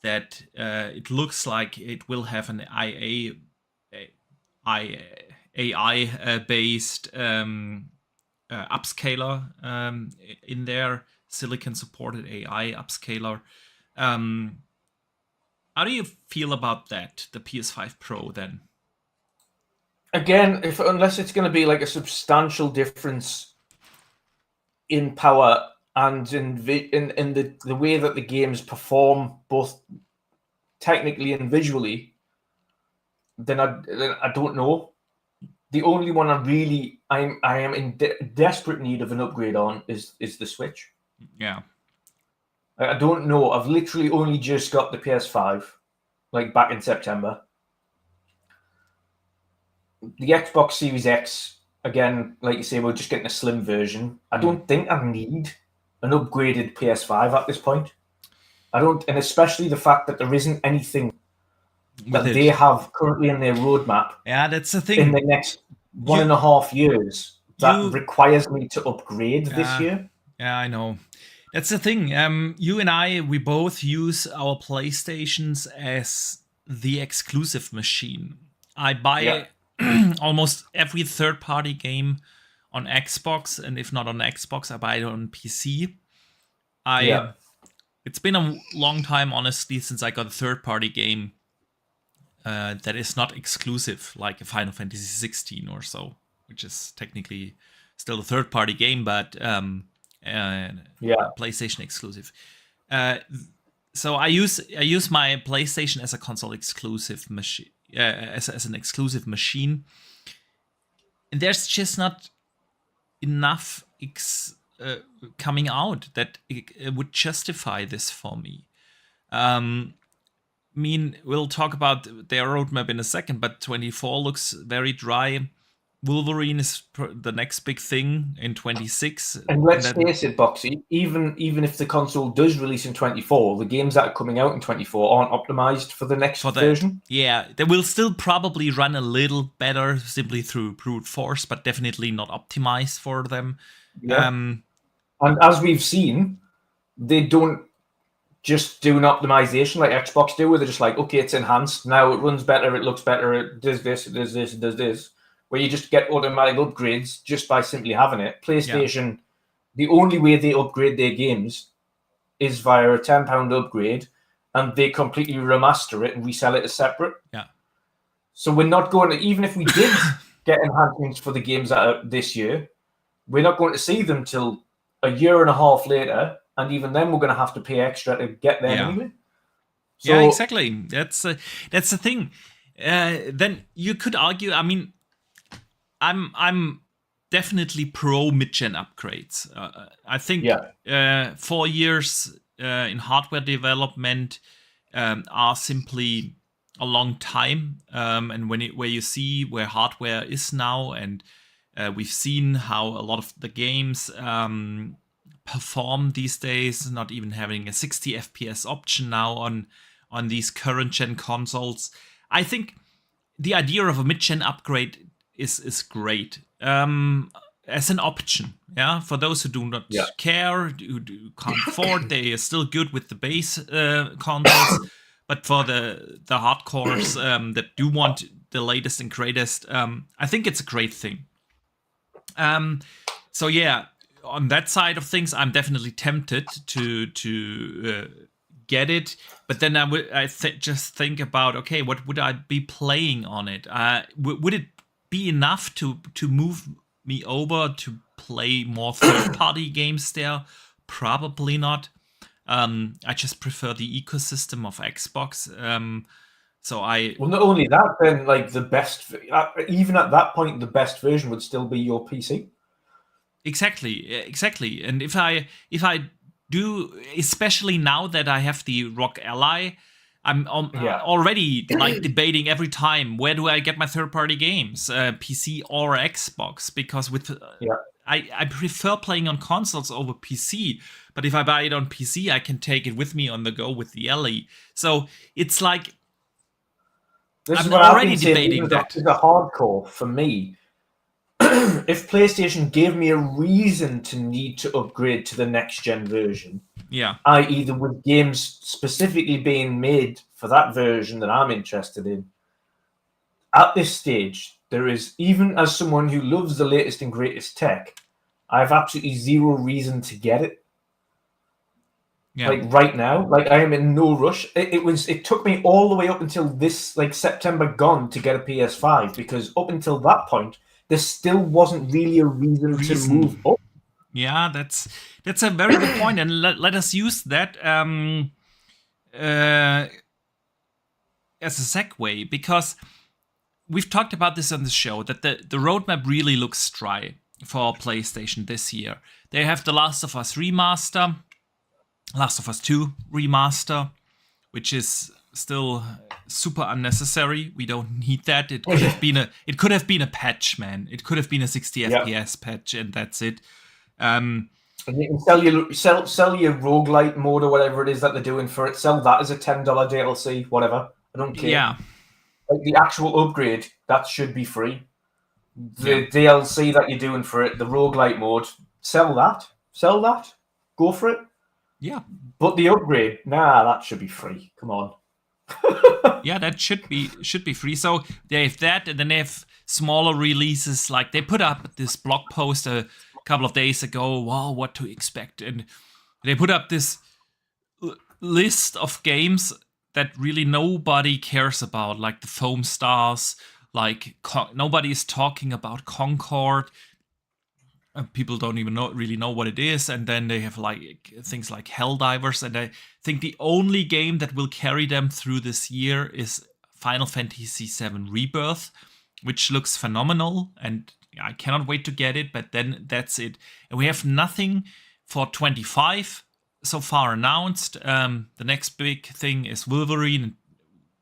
that it looks like it will have an AI based upscaler in there, silicon supported AI upscaler. How do you feel about that, the PS5 Pro then? Again, unless it's going to be like a substantial difference in power and in the way that the games perform, both technically and visually, then I don't know. The only one I am in desperate need of an upgrade on is the Switch. Yeah. I don't know. I've literally only just got the PS5, like back in September. The Xbox Series X, again, like you say, we're just getting a slim version. I don't think I need an upgraded PS5 at this point. I don't, and especially the fact that there isn't anything that they have currently in their roadmap. Yeah, that's the thing. In the next 1.5 years that requires me to upgrade this year. Yeah, I know. That's the thing. You and I, we both use our PlayStations as the exclusive machine. I buy almost every third-party game on Xbox, and if not on Xbox, I buy it on PC. It's been a long time, honestly, since I got a third-party game that is not exclusive, like a Final Fantasy 16 or so, which is technically still a third-party game, but PlayStation exclusive. So I use my PlayStation as a console exclusive machine, as an exclusive machine. And there's just not enough coming out that it would justify this for me. I mean, we'll talk about their roadmap in a second, but 24 looks very dry. Wolverine is the next big thing in 26. And let's face it, Boxy, even if the console does release in 24, the games that are coming out in 24 aren't optimized for the next version. Yeah, they will still probably run a little better simply through brute force, but definitely not optimized for them. Yeah. And as we've seen, they don't just do an optimization like Xbox do, where they're just like, okay, it's enhanced, now it runs better, it looks better, it does this, it does this, it does this, where you just get automatic upgrades just by simply having it. PlayStation, the only way they upgrade their games is via a £10 upgrade, and they completely remaster it and resell it as separate. Yeah. So we're not going to, even if we did get enhancements for the games that are this year, we're not going to see them till a year and a half later. And even then, we're going to have to pay extra to get them anyway. So, yeah, exactly. That's the thing. Then you could argue. I mean, I'm definitely pro mid-gen upgrades. I think 4 years in hardware development are simply a long time. And where you see where hardware is now, and we've seen how a lot of the games perform these days, not even having a 60 FPS option now on these current gen consoles. I think the idea of a mid-gen upgrade is great as an option. Yeah, for those who do not care, who can't afford, they are still good with the base consoles. But for the hardcores that do want the latest and greatest, I think it's a great thing. So yeah. on that side of things, I'm definitely tempted to get it. But then I just think about, okay, what would I be playing on it? Would it be enough to move me over to play more third-party games there? Probably not. I just prefer the ecosystem of Xbox. Well, not only that, then like the best, even at that point, the best version would still be your PC. Exactly. And if I do, especially now that I have the ROG Ally, I'm already like debating every time, where do I get my third-party games, PC or Xbox? Because I prefer playing on consoles over PC, but if I buy it on PC, I can take it with me on the go with the Ally. So it's like, I'm already debating that. This is a hardcore for me. If PlayStation gave me a reason to need to upgrade to the next gen version, i.e. with games specifically being made for that version that I'm interested in, at this stage, there is, even as someone who loves the latest and greatest tech, I have absolutely zero reason to get it. Yeah. Like right now, like I am in no rush. It took me all the way up until this like September gone to get a PS5, because up until that point, there still wasn't really a reason to move up. Yeah, that's a very good point, and let us use that as a segue, because we've talked about this on the show, that the roadmap really looks dry for PlayStation this year. They have The Last of Us Remaster, Last of Us 2 Remaster, which is still super unnecessary. We don't need that. It could have been a patch, man. It could have been a 60 FPS patch, and that's it. And you can sell your roguelite mode or whatever it is that they're doing for it. Sell that as a $10 DLC, whatever. I don't care. Yeah. Like the actual upgrade, that should be free. The DLC that you're doing for it, the roguelite mode, sell that. Go for it. Yeah. But the upgrade, that should be free. Come on. Yeah, that should be free. So they have that, and then they have smaller releases. Like they put up this blog post a couple of days ago. Wow, what to expect? And they put up this list of games that really nobody cares about, like the Foam Stars. Like nobody is talking about Concord. People don't even really know what it is. And then they have like things like Helldivers. And I think the only game that will carry them through this year is Final Fantasy VII Rebirth, which looks phenomenal. And I cannot wait to get it. But then that's it. And we have nothing for 25 so far announced. The next big thing is Wolverine,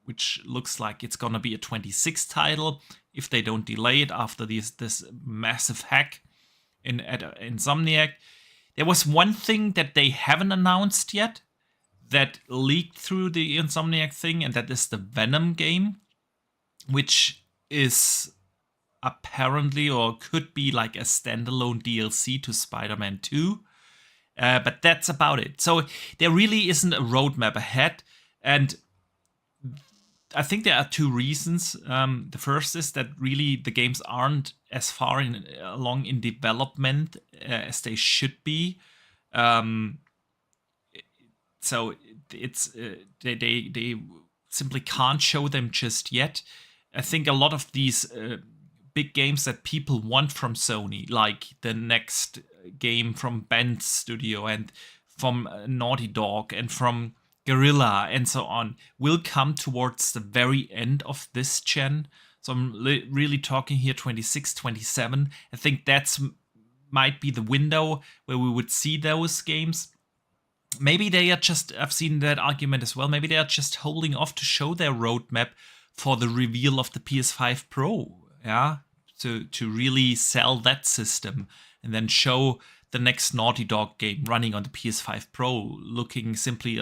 which looks like it's going to be a 26 title if they don't delay it after this massive hack at Insomniac. There was one thing that they haven't announced yet that leaked through the Insomniac thing, and that is the Venom game, which is apparently or could be like a standalone DLC to Spider-Man 2. But that's about it. So there really isn't a roadmap ahead. And I think there are two reasons. The first is that really the games aren't as far along in development as they should be. So it's they simply can't show them just yet. I think a lot of these big games that people want from Sony, like the next game from Bend's studio and from Naughty Dog and from Guerrilla and so on, will come towards the very end of this gen. So I'm really talking here 26, 27. I think that's might be the window where we would see those games. Maybe they are just, I've seen that argument as well, maybe they are just holding off to show their roadmap for the reveal of the PS5 Pro, yeah, to really sell that system and then show the next Naughty Dog game running on the PS5 Pro, looking simply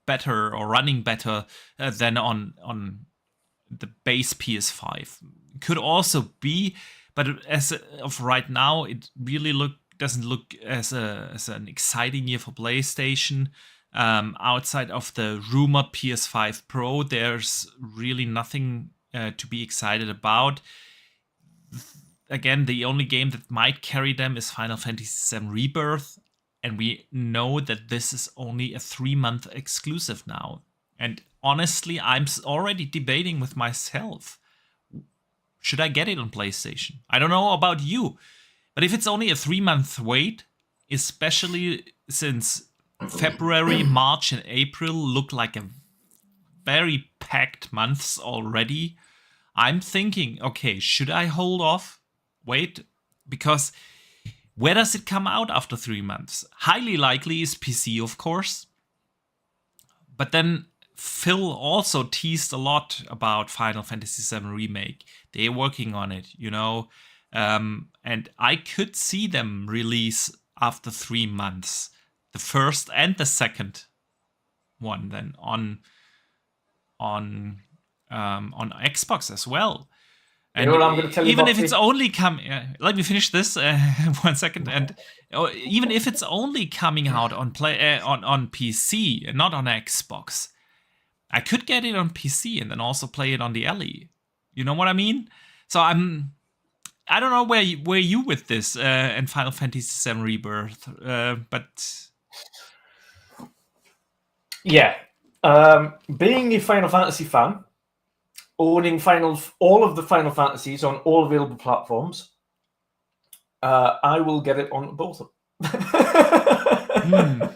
better or running better than on the base PS5. Could also be, but as of right now, it really doesn't look as an exciting year for PlayStation. Outside of the rumored PS5 Pro, there's really nothing to be excited about. again, the only game that might carry them is Final Fantasy VII Rebirth. And we know that this is only a 3-month exclusive now. And honestly, I'm already debating with myself. Should I get it on PlayStation? I don't know about you. But if it's only a 3-month wait, especially since February, March, and April look like a very packed months already, I'm thinking, okay, should I hold off? Wait, because where does it come out after 3 months? Highly likely is PC, of course. But then Phil also teased a lot about Final Fantasy VII Remake. They're working on it, you know. And I could see them release after 3 months. The first and the second one then on Xbox as well. And you know what I'm going to tell you even about if it's only coming, let me finish this 1 second. And even if it's only coming out on PC and not on Xbox, I could get it on PC and then also play it on the Ellie. You know what I mean? So I don't know where you with this and Final Fantasy VII Rebirth, but yeah, being a Final Fantasy fan, owning all of the Final Fantasies on all available platforms, I will get it on both of them.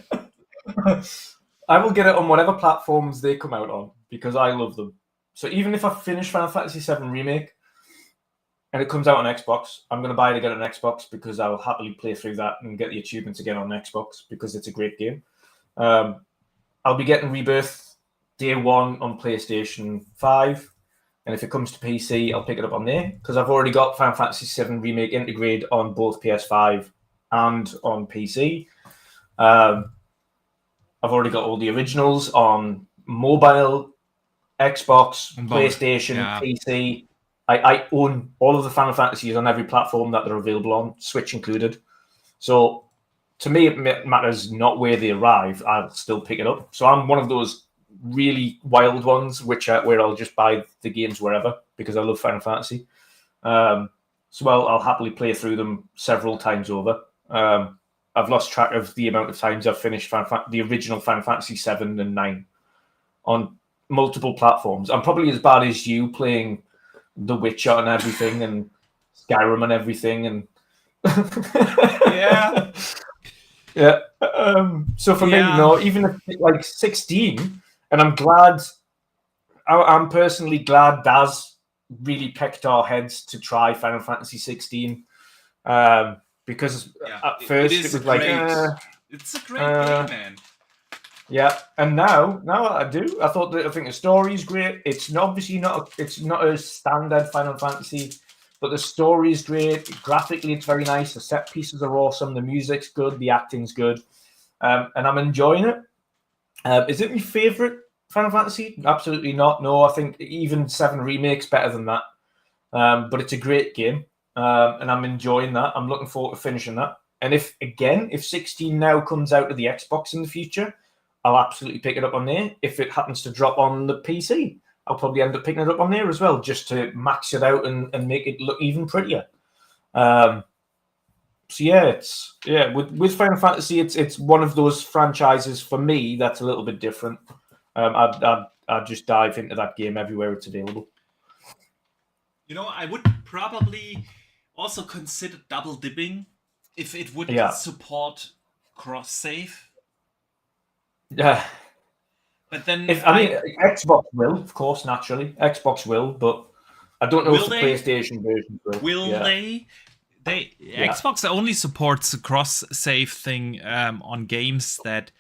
I will get it on whatever platforms they come out on because I love them. So even if I finish Final Fantasy VII Remake and it comes out on Xbox, I'm going to buy it again on Xbox because I'll happily play through that and get the achievements again on Xbox because it's a great game. I'll be getting Rebirth day one on PlayStation 5. And if it comes to PC, I'll pick it up on there because I've already got Final Fantasy VII Remake integrated on both PS5 and on PC. I've already got all the originals on mobile, Xbox, PlayStation, PC. I own all of the Final Fantasies on every platform that they're available on, Switch included. So to me, it matters not where they arrive. I'll still pick it up. So I'm one of those really wild ones, where I'll just buy the games wherever because I love Final Fantasy. So I'll happily play through them several times over. I've lost track of the amount of times I've finished the original Final Fantasy 7 and 9 on multiple platforms. I'm probably as bad as you playing The Witcher and everything and Skyrim and everything. And yeah. Yeah. So for me, no, even if it's like 16, and I'm glad, I'm personally glad Daz really pecked our heads to try Final Fantasy 16. Because at first it was like, it's a great game, man. Yeah, and now I do. I think the story is great. It's obviously not a standard Final Fantasy, but the story is great. Graphically, it's very nice. The set pieces are awesome. The music's good. The acting's good, and I'm enjoying it. Is it my favorite Final Fantasy? Absolutely not. No, I think even 7 Remake's better than that. But it's a great game. And I'm enjoying that. I'm looking forward to finishing that. And if 16 now comes out of the Xbox in the future, I'll absolutely pick it up on there. If it happens to drop on the PC, I'll probably end up picking it up on there as well, just to max it out and make it look even prettier. So with Final Fantasy, it's one of those franchises for me that's a little bit different. I'd just dive into that game everywhere it's available. You know, I would probably also consider double dipping if it would support cross save. Yeah. But then Xbox will, of course, naturally. Xbox will, but I don't know if the PlayStation version will. Will they? Xbox only supports a cross save thing on games that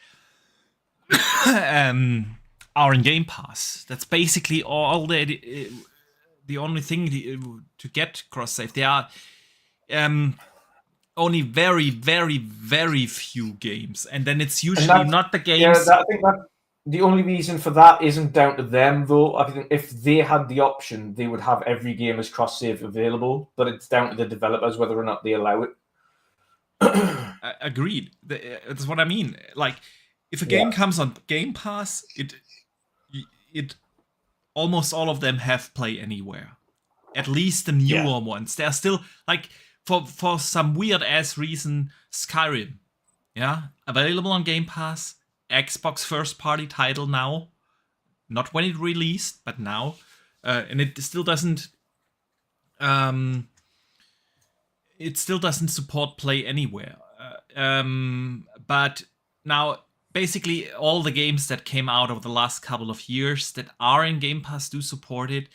are in Game Pass. That's basically all the only thing to get cross save. There are only very, very, very few games, and then it's usually not the games. Yeah, I think that the only reason for that isn't down to them, though. I think if they had the option, they would have every game as cross save available, but it's down to the developers whether or not they allow it. Agreed. That's what I mean. Like, if a game comes on Game Pass, it almost all of them have Play Anywhere. At least the newer ones. They are still like for some weird ass reason, Skyrim, available on Game Pass, Xbox first party title now, not when it released, but now, and it still doesn't. It still doesn't support Play Anywhere. But now, basically, all the games that came out over the last couple of years that are in Game Pass do support it.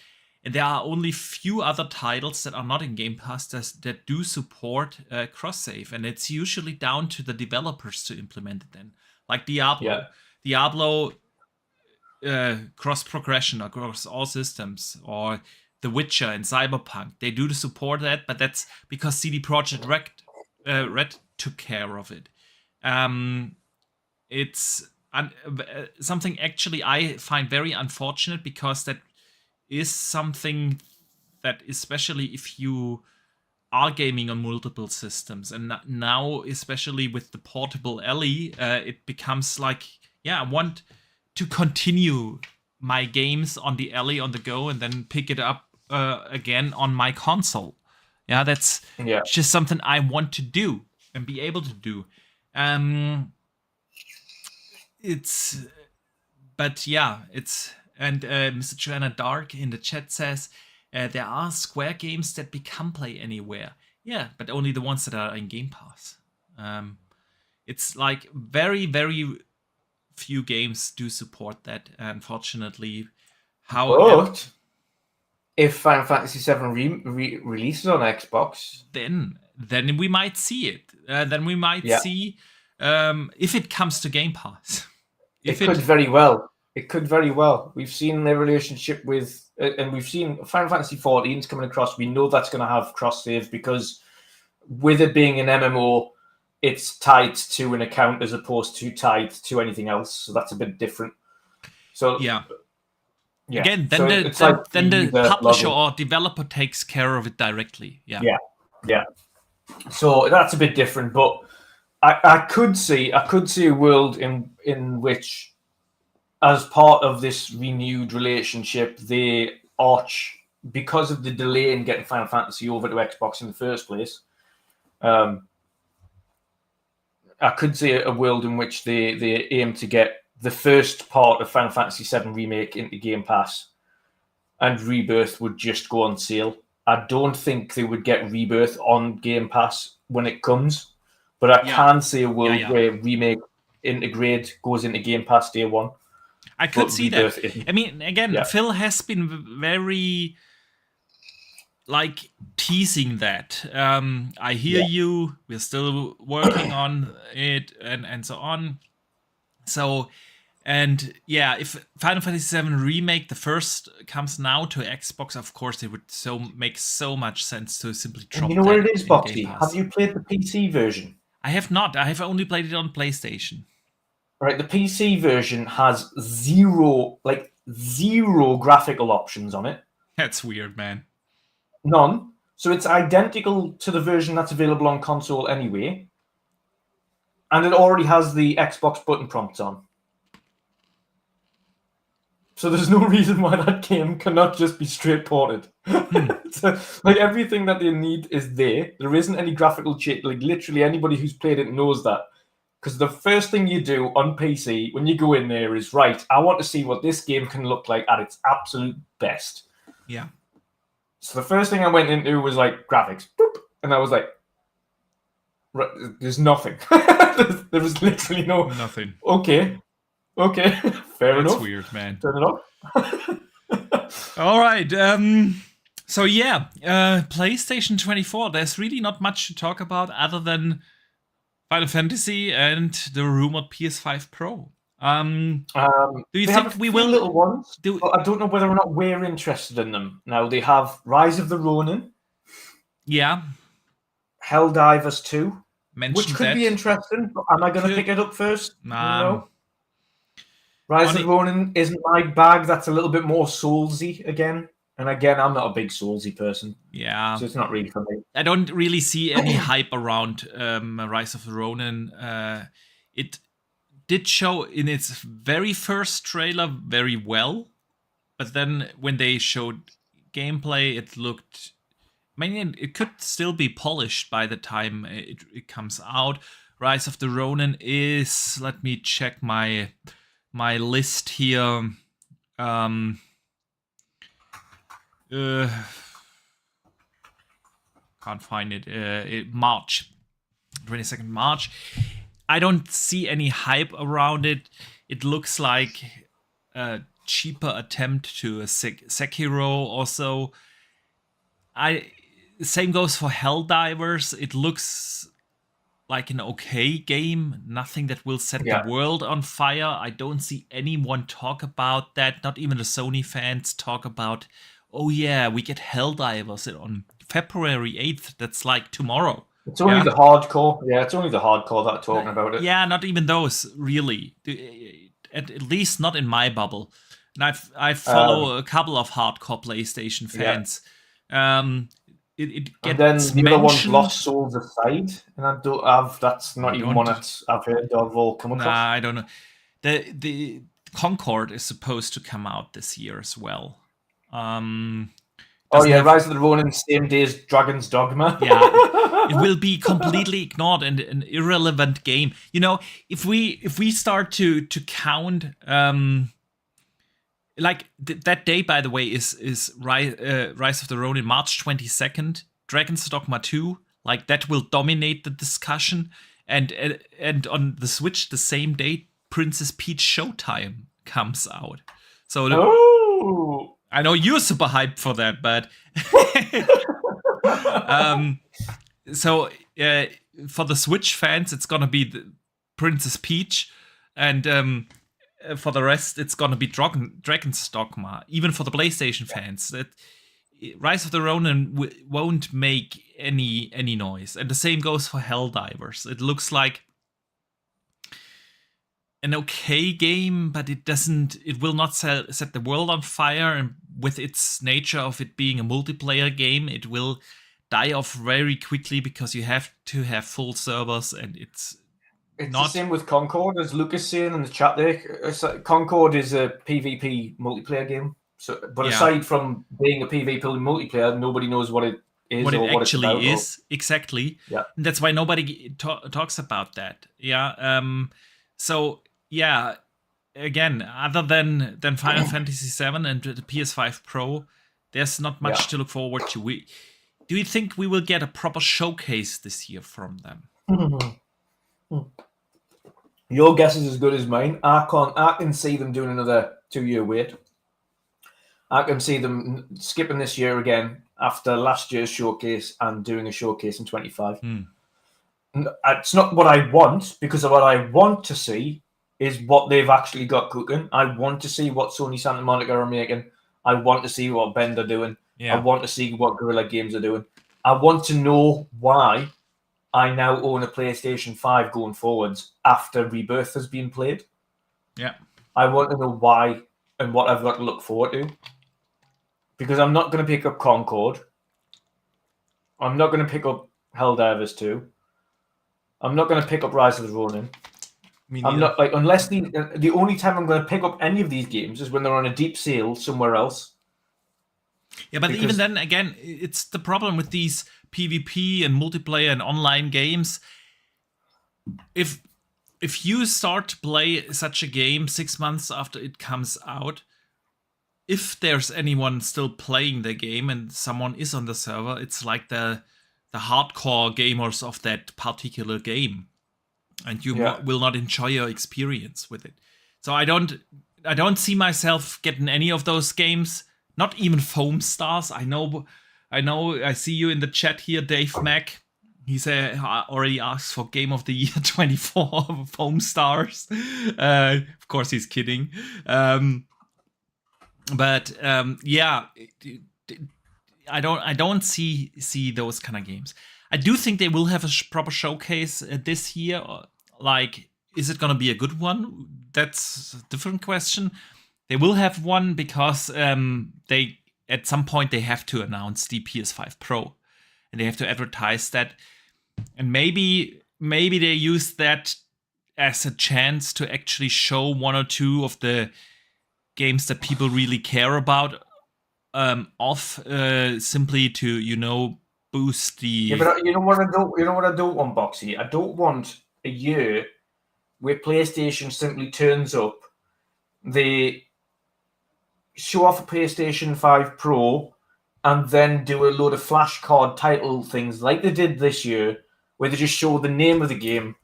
And there are only few other titles that are not in Game Pass that do support cross-save. And it's usually down to the developers to implement it then. Like Diablo. Yeah. Diablo cross-progression across all systems. Or The Witcher and Cyberpunk. They do support that, but that's because CD Projekt Red took care of it. It's something actually I find very unfortunate, because that is something that, especially if you are gaming on multiple systems, and now especially with the portable Ellie, it becomes like, I want to continue my games on the Ellie on the go and then pick it up again on my console. That's just something I want to do and be able to do. And Mr. Joanna Dark in the chat says, there are Square games that become Play Anywhere. Yeah, but only the ones that are in Game Pass. It's like very, very few games do support that, unfortunately. But if Final Fantasy VII releases on Xbox, then we might see it. Then we might see if it comes to Game Pass. It could very well. It could very well. We've seen their relationship with, and we've seen Final Fantasy XIV coming across. We know that's going to have cross saves, because with it being an MMO, it's tied to an account as opposed to tied to anything else. So that's a bit different. So again, then so the publisher or developer takes care of it directly. Yeah. So that's a bit different, but I could see a world in which, as part of this renewed relationship, they arch, because of the delay in getting Final Fantasy over to Xbox in the first place. I could see a world in which they aim to get the first part of Final Fantasy VII Remake into Game Pass, and Rebirth would just go on sale. I don't think they would get Rebirth on Game Pass when it comes, but I can see a world where Remake Integrate goes into Game Pass day one. I could see that. I mean, again, Phil has been very teasing that. I hear you. We're still working on it, and so on. So, and if Final Fantasy VII Remake, the first, comes now to Xbox, of course, it would make so much sense to simply drop. You know what it is, Boxy? Have you played the PC version? I have not. I have only played it on PlayStation. Right, the PC version has zero graphical options on it. That's weird, man. None. So it's identical to the version that's available on console anyway. And it already has the Xbox button prompts on. So there's no reason why that game cannot just be straight ported. So, everything that they need is there. There isn't any graphical change. Literally anybody who's played it knows that. Because the first thing you do on PC when you go in there is, right, I want to see what this game can look like at its absolute best. Yeah. So the first thing I went into was graphics. Boop, and I was like, right, there's nothing. There was literally nothing. Okay. Fair enough. That's weird, man. Turn it off. All right. So PlayStation 24. There's really not much to talk about other than Final Fantasy and the rumored PS5 Pro. Do you think we will? Little ones. But I don't know whether or not we're interested in them. Now they have Rise of the Ronin. Yeah. Helldivers 2. Which could be interesting. But am I going to pick it up first? No. Rise of the Ronin isn't my bag. That's a little bit more Soulsy again. And again, I'm not a big Soulsy person. Yeah. So it's not really for me. I don't really see any hype around Rise of the Ronin. It did show in its very first trailer very well. But then when they showed gameplay, it looked. I mean, it could still be polished by the time it comes out. Rise of the Ronin is. Let me check my list here. Can't find it. March 22nd March. I don't see any hype around it. It looks like a cheaper attempt to a Sekiro. Also, same goes for Helldivers. It looks like an okay game, nothing that will set the world on fire. I don't see anyone talk about that. Not even the Sony fans talk about, oh yeah, we get Helldivers on February 8th. That's like tomorrow. It's only the hardcore. Yeah, it's only the hardcore that are talking about it. Yeah, not even those, really. At least not in my bubble. And I follow a couple of hardcore PlayStation fans. It gets and then the other one's mentioned. Lost Souls Aside, and I don't have. That's not even one that I've heard of or come across. Nah, I don't know. The Concord is supposed to come out this year as well. Rise of the Ronin, same day as Dragon's Dogma. Yeah, it will be completely ignored and an irrelevant game. You know, if we start to count, like that day, by the way, is Rise of the Ronin, March 22nd. Dragon's Dogma 2, like that will dominate the discussion, and on the Switch the same day, Princess Peach Showtime comes out. So I know you're super hyped for that, but so for the Switch fans, it's gonna be the Princess Peach, and for the rest, it's gonna be Dragon's Dogma. Even for the PlayStation fans, that Rise of the Ronin won't make any noise, and the same goes for Helldivers. It looks like an okay game, but it will not set the world on fire, and with its nature of it being a multiplayer game, it will die off very quickly because you have to have full servers, and it's not the same with Concord, as Lucas saying in the chat there. Concord is a PvP multiplayer game. So, but aside from being a PvP multiplayer, nobody knows what it is what or it what actually it's about, is. Exactly. Yeah. And that's why nobody talks about that. Yeah. So yeah, again, other than Final Fantasy VII and the PS5 Pro, there's not much to look forward to. Do you think we will get a proper showcase this year from them? Your guess is as good as mine. I can see them doing another 2-year wait. I can see them skipping this year again after last year's showcase and doing a showcase in 25. It's not what I want, because what I want to see is what they've actually got cooking. I want to see what Sony Santa Monica are making. I want to see what Bend are doing. I want to see what Guerrilla Games are doing. I want to know why I now own a PlayStation 5 going forwards after Rebirth has been played. Yeah. I want to know why and what I've got to look forward to. Because I'm not going to pick up Concord. I'm not going to pick up Helldivers 2. I'm not going to pick up Rise of the Ronin. I'm not unless the only time I'm going to pick up any of these games is when they're on a deep sale somewhere else. Yeah, but even then, again, it's the problem with these PvP and multiplayer and online games. If you start to play such a game 6 months after it comes out, if there's anyone still playing the game and someone is on the server, it's like the hardcore gamers of that particular game, and you will not enjoy your experience with it. So I don't see myself getting any of those games. Not even Foam Stars. I know. I see you in the chat here, Dave Mack. He said already asked for Game of the Year 24 Foam Stars. Of course, he's kidding. But I don't see those kind of games. I do think they will have a proper showcase this year. Like, is it gonna be a good one? That's a different question. They will have one because they at some point they have to announce the PS5 Pro, and they have to advertise that, and maybe they use that as a chance to actually show one or two of the games that people really care about off simply to boost the. Yeah, but you know what I don't. You know what I don't want, Boxy. I don't want a year where PlayStation simply turns up, they show off a PlayStation 5 Pro, and then do a load of flashcard title things like they did this year, where they just show the name of the game.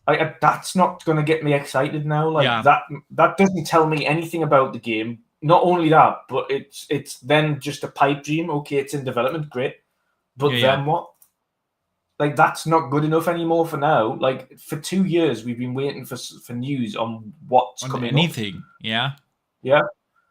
That's not going to get me excited now. Like that doesn't tell me anything about the game. Not only that, but it's then just a pipe dream. Okay, it's in development, great, but then what? Like that's not good enough anymore for now. Like for 2 years, we've been waiting for news on what's coming. Anything, up. Yeah.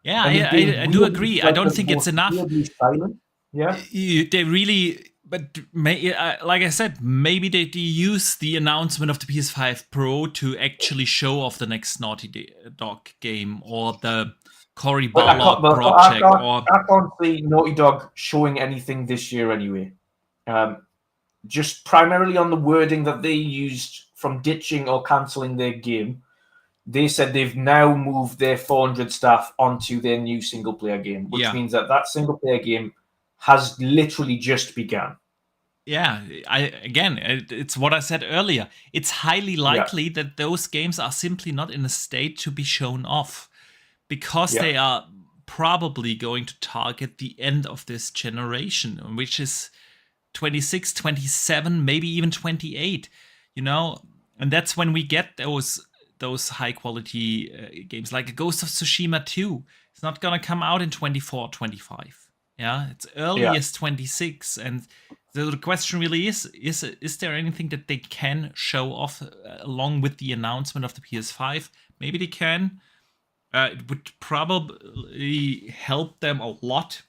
I do agree. I don't think it's enough. Silent. Yeah, they really. But like I said, maybe they use the announcement of the PS5 Pro to actually show off the next Naughty Dog game or the Cory Barlog project. I can't see Naughty Dog showing anything this year anyway. Just primarily on the wording that they used from ditching or cancelling their game. They said they've now moved their 400 staff onto their new single-player game, which means that single-player game has literally just begun. Yeah, it's what I said earlier. It's highly likely that those games are simply not in a state to be shown off because they are probably going to target the end of this generation, which is 26, 27, maybe even 28, and that's when we get those high-quality games, like Ghost of Tsushima 2. It's not going to come out in 24, 25. Yeah, it's earliest 26, and the question really is there anything that they can show off along with the announcement of the PS5? Maybe they can. It would probably help them a lot.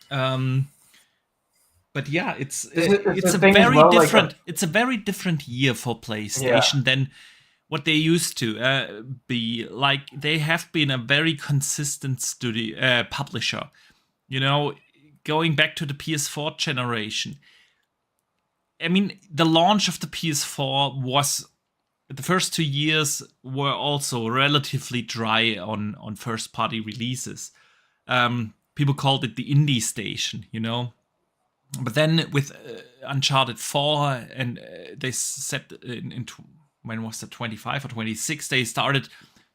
But yeah, it's a very different. It's a very different year for PlayStation than what they used to be. Like they have been a very consistent publisher. Going back to the PS4 generation. I mean, the launch of the PS4 was the first 2 years were also relatively dry on first-party releases. People called it the indie station, But then with Uncharted 4, and they said in when was it, 25 or 26, they started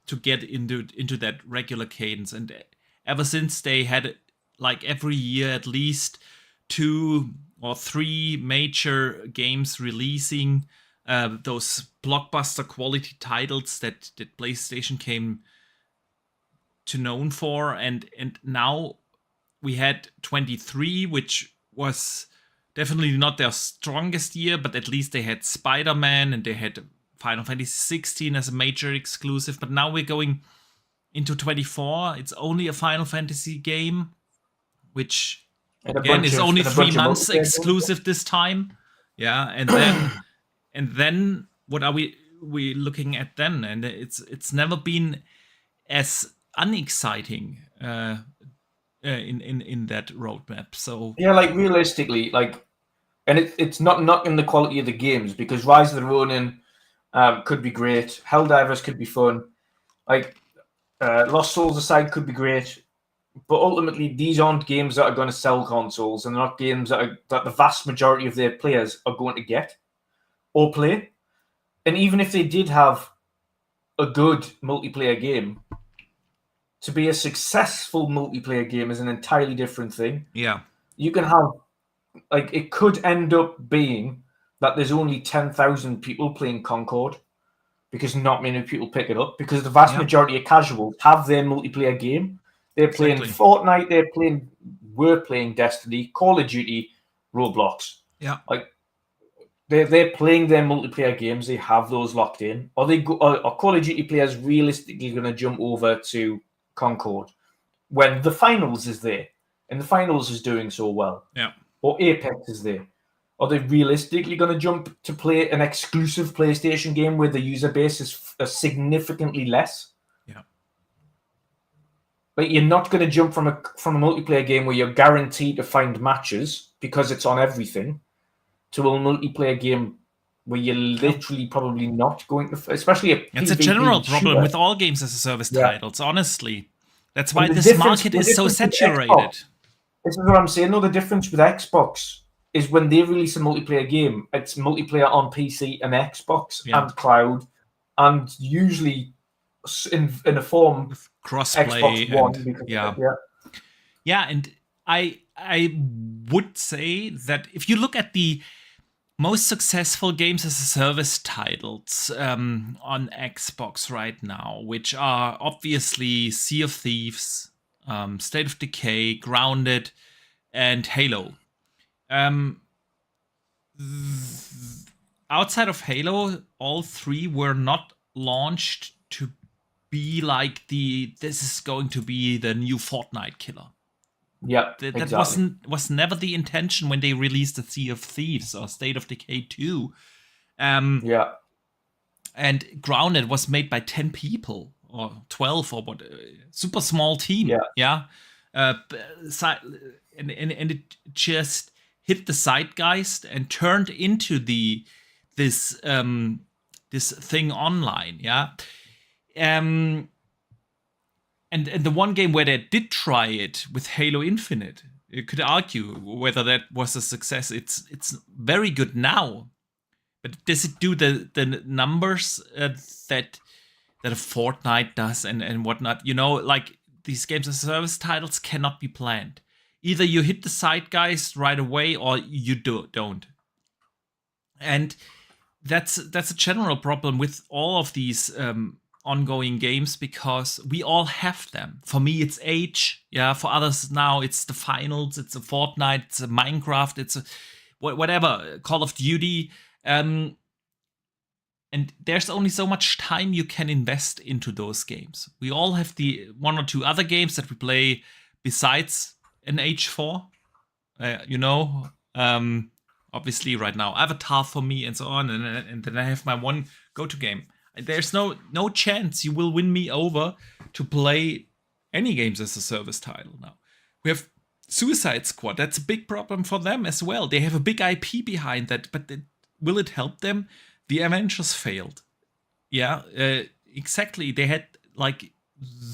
to get into that regular cadence. And ever since they had like every year at least 2 or 3 major games releasing those blockbuster quality titles that PlayStation came to known for, and now we had 23, which was definitely not their strongest year, but at least they had Spider-Man and they had Final Fantasy 16 as a major exclusive. But now we're going into 24. It's only a Final Fantasy game, which again is only 3 months exclusive this time. Yeah, and then what are we looking at then? And it's never been as unexciting in that roadmap. So yeah, like realistically, and it's not knocking the quality of the games, because Rise of the Ronin could be great, Helldivers could be fun, like Lost Souls aside could be great, but ultimately these aren't games that are going to sell consoles, and they're not games that the vast majority of their players are going to get or play. And even if they did have a good multiplayer game, to be a successful multiplayer game is an entirely different thing. Yeah. You can have, it could end up being that there's only 10,000 people playing Concord because not many people pick it up, because the vast majority of casuals have their multiplayer game. They're playing Fortnite, we're playing Destiny, Call of Duty, Roblox. Yeah. They're playing their multiplayer games. They have those locked in. Are Call of Duty players realistically going to jump over to Concord when the finals is there and the finals is doing so well? Yeah. Or Apex is there? Are they realistically going to jump to play an exclusive PlayStation game where the user base is significantly less? Yeah. But you're not going to jump from a multiplayer game where you're guaranteed to find matches because it's on everything to a multiplayer game where you're literally probably not going to, especially it's a general problem with all games as a service titles. Honestly, That's why And this market is so saturated. This is what I'm saying. No, the difference with Xbox is when they release a multiplayer game, it's multiplayer on PC and Xbox and cloud, and usually in a form crossplay Xbox One. And I would say that if you look at the most successful games as a service titles on Xbox right now, which are obviously Sea of Thieves, State of Decay, Grounded, and Halo. Outside of Halo, all three were not launched to be like this is going to be the new Fortnite killer. Yeah, that exactly. was never the intention when they released the Sea of Thieves or State of Decay 2. And Grounded was made by 10 people or 12 or what, super small team. And it just hit the zeitgeist and turned into this thing online. And the one game where they did try it with Halo Infinite, you could argue whether that was a success. It's very good now, but does it do the numbers that a Fortnite does and whatnot? Like these games as service titles cannot be planned. Either you hit the zeitgeist right away or you don't. And that's a general problem with all of these ongoing games, because we all have them. For me, it's Age. For others now, it's the Finals, it's a Fortnite, it's a Minecraft, it's a whatever, Call of Duty. And there's only so much time you can invest into those games. We all have the one or two other games that we play besides an Age 4. Obviously right now, Avatar for me and so on, and then I have my one go-to game. There's no chance you will win me over to play any games as a service title now. We have Suicide Squad. That's a big problem for them as well. They have a big IP behind that, but will it help them? The Avengers failed. Exactly. They had like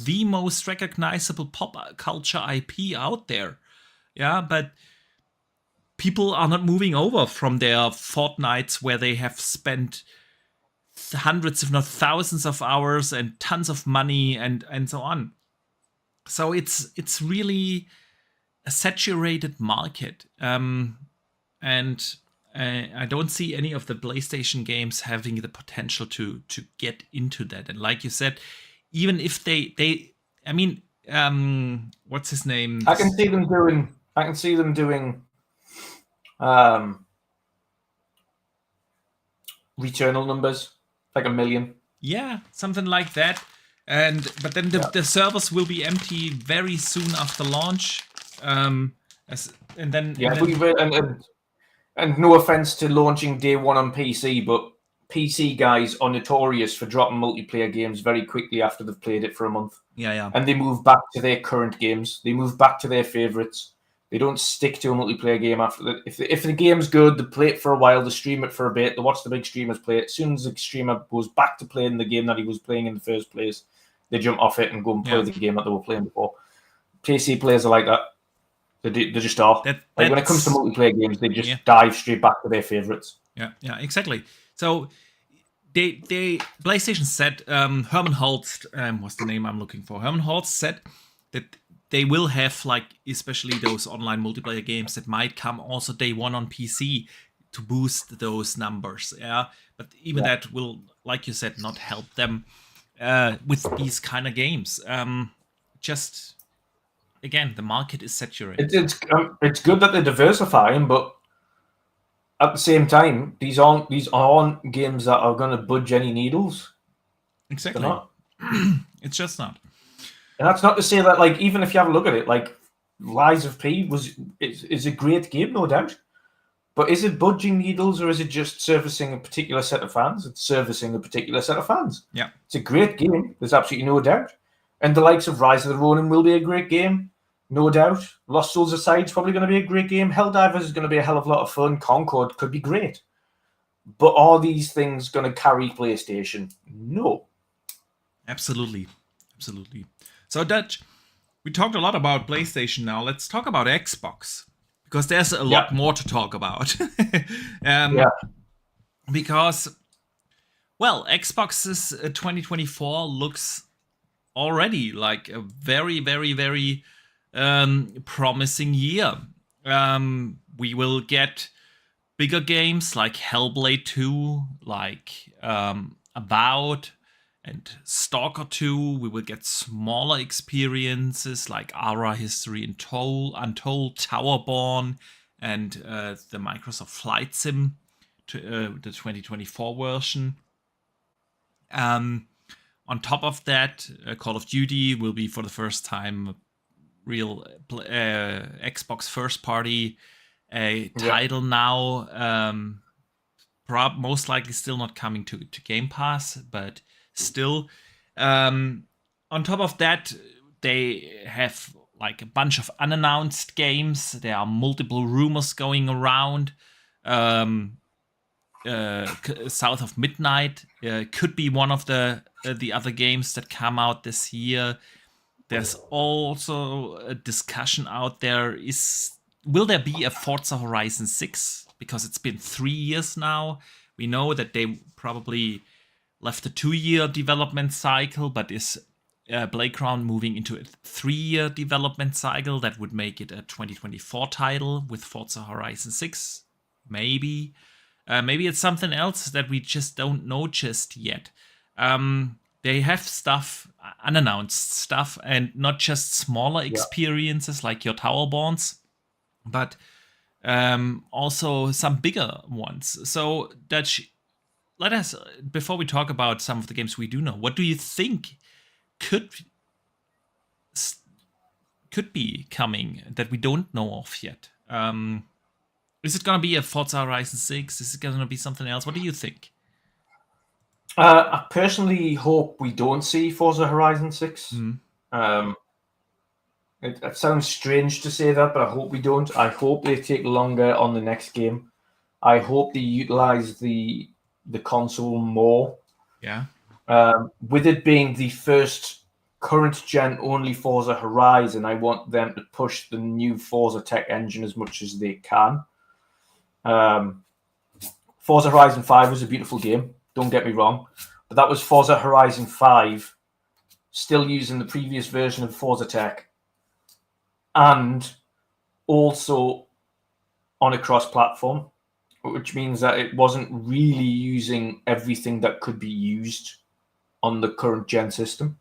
the most recognizable pop culture IP out there. But people are not moving over from their Fortnites where they have spent hundreds, if not thousands of hours and tons of money and so on. So it's really a saturated market. And I don't see any of the PlayStation games having the potential to get into that. And like you said, even if they what's his name? I can see them doing returnal numbers, like 1 million. Yeah, something like that. But then the servers will be empty very soon after launch. And no offense to launching day one on PC, but PC guys are notorious for dropping multiplayer games very quickly after they've played it for a month. And they move back to their current games. They move back to their favorites. They don't stick to a multiplayer game after that. If the game's good, they play it for a while, they stream it for a bit, they watch the big streamers play it. As soon as the streamer goes back to playing the game that he was playing in the first place, they jump off it and go and play the game that they were playing before. PC players are like that. They just are. When it comes to multiplayer games, they just dive straight back to their favorites. Yeah, exactly. So they PlayStation said, Herman Holtz, what's the name I'm looking for? Herman Holtz said that they will have, like, especially those online multiplayer games that might come also day one on PC to boost those numbers. But even that will, like you said, not help them with these kind of games. Just again, the market is saturated. It's good that they're diversifying, but at the same time, these aren't games that are going to budge any needles. Exactly. It's just not. And that's not to say that, like, even if you have a look at it, like, Lies of P is a great game, no doubt. But is it budging needles, or is it just servicing a particular set of fans? It's servicing a particular set of fans. Yeah. It's a great game. There's absolutely no doubt. And the likes of Rise of the Ronin will be a great game, no doubt. Lost Souls Aside is probably going to be a great game. Helldivers is going to be a hell of a lot of fun. Concord could be great. But are these things going to carry PlayStation? No. Absolutely. So, Dutch, We talked a lot about PlayStation now. Let's talk about Xbox, because there's a lot more to talk about. Yeah. Because, well, Xbox's 2024 looks already like a very, very, very promising year. We will get bigger games like Hellblade 2, like Avowed and Stalker 2. We will get smaller experiences like Ara History Untold, Towerborn, and the Microsoft Flight Sim, the 2024 version. On top of that, Call of Duty will be for the first time a real Xbox first party title now. Most likely still not coming to Game Pass, but still. On top of that, they have like a bunch of unannounced games. There are multiple rumors going around. South of Midnight could be one of the other games that come out this year. There's also a discussion out there: will there be a Forza Horizon 6? Because it's been 3 years now. We know that they probably left a 2-year development cycle, but is Playground moving into a 3-year development cycle? That would make it a 2024 title with Forza Horizon 6. Maybe. Maybe it's something else that we just don't know just yet. They have stuff, unannounced stuff, and not just smaller experiences like your Towerborns, but also some bigger ones. So let us, before we talk about some of the games we do know, what do you think could be coming that we don't know of yet? Is it going to be a Forza Horizon 6? Is it going to be something else? What do you think? I personally hope we don't see Forza Horizon 6. It sounds strange to say that, but I hope we don't. I hope they take longer on the next game. I hope they utilize the console more. Yeah. With it being the first current gen only Forza Horizon, I want them to push the new Forza tech engine as much as they can. Forza Horizon 5 was a beautiful game, don't get me wrong, but that was Forza Horizon 5 still using the previous version of Forza tech and also on a cross-platform, which means that it wasn't really using everything that could be used on the current gen system.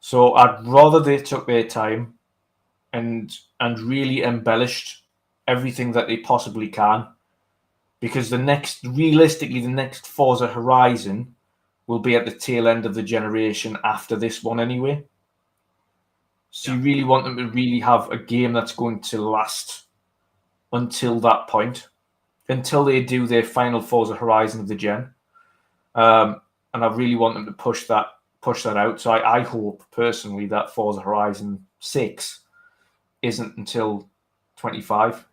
So I'd rather they took their time and really embellished everything that they possibly can, because realistically, the next Forza Horizon will be at the tail end of the generation after this one anyway. So you really want them to really have a game that's going to last until that point, until they do their final Forza Horizon of the gen. And I really want them to push that out. So I hope personally that Forza Horizon 6 isn't until 25.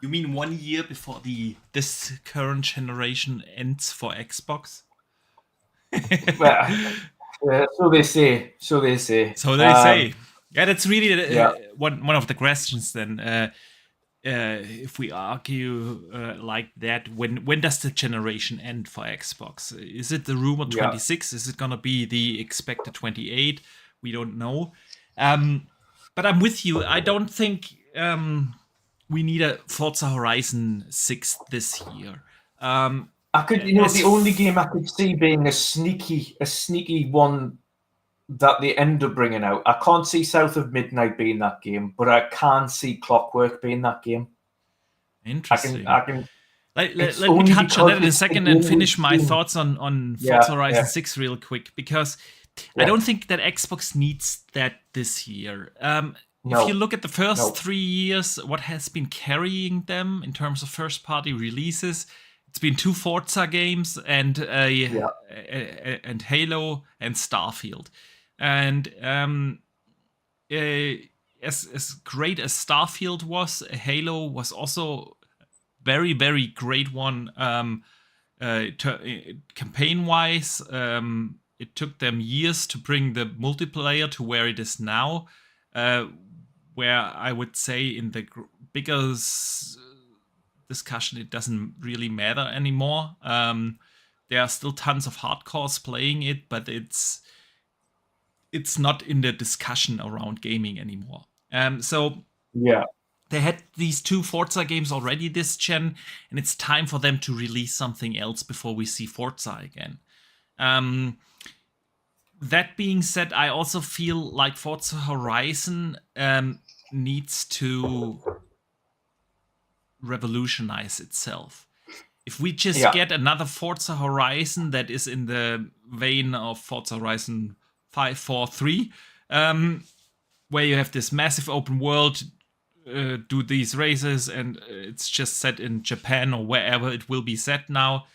You mean 1 year before this current generation ends for Xbox? So they say. Yeah, that's really one of the questions then. If we argue like that, when does the generation end for Xbox? Is it the rumor 26? Is it going to be the expected 28? We don't know. But I'm with you. I don't think we need a Forza Horizon 6 this year. The only game I could see being a sneaky one that they end up bringing out. I can't see South of Midnight being that game, but I can see Clockwork being that game. Interesting. I can. Let me touch on that in a second and finish my thoughts on Forza Horizon 6 real quick, because I don't think that Xbox needs that this year. If you look at the first 3 years, what has been carrying them in terms of first-party releases, it's been 2 Forza games and and Halo and Starfield. And as great as Starfield was, Halo was also very, very great one campaign-wise. it took them years to bring the multiplayer to where it is now, where I would say in the bigger discussion, it doesn't really matter anymore. There are still tons of hardcores playing it, but it's not in the discussion around gaming anymore. So yeah, they had these 2 Forza games already this gen, and it's time for them to release something else before we see Forza again. That being said, I also feel like Forza Horizon needs to revolutionize itself. If we just get another Forza Horizon that is in the vein of Forza Horizon 543, where you have this massive open world, do these races, and it's just set in Japan or wherever it will be set now.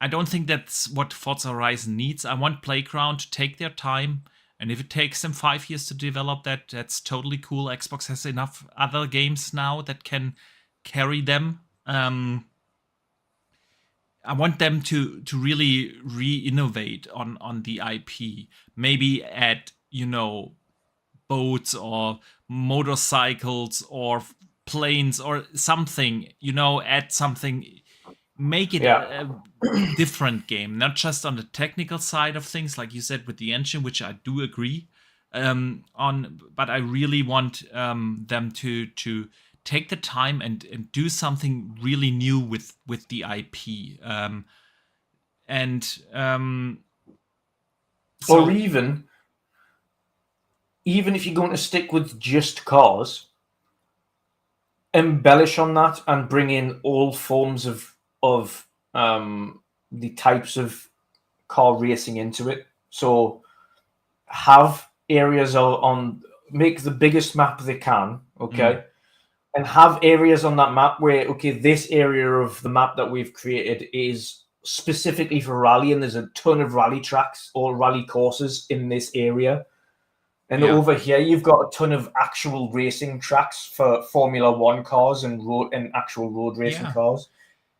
I don't think that's what Forza Horizon needs. I want Playground to take their time, and if it takes them 5 years to develop that, that's totally cool. Xbox has enough other games now that can carry them. I want them to really re-innovate on the IP. Maybe add, boats or motorcycles or planes or something, add something, make it a different game, not just on the technical side of things, like you said, with the engine, which I do agree on, but I really want them to take the time and do something really new with the IP. Or even if you're going to stick with just cars, embellish on that and bring in all forms of the types of car racing into it. So have areas make the biggest map they can, okay? And have areas on that map where, okay, this area of the map that we've created is specifically for rally, and there's a ton of rally tracks or rally courses in this area. And over here, you've got a ton of actual racing tracks for Formula One cars and actual road racing cars.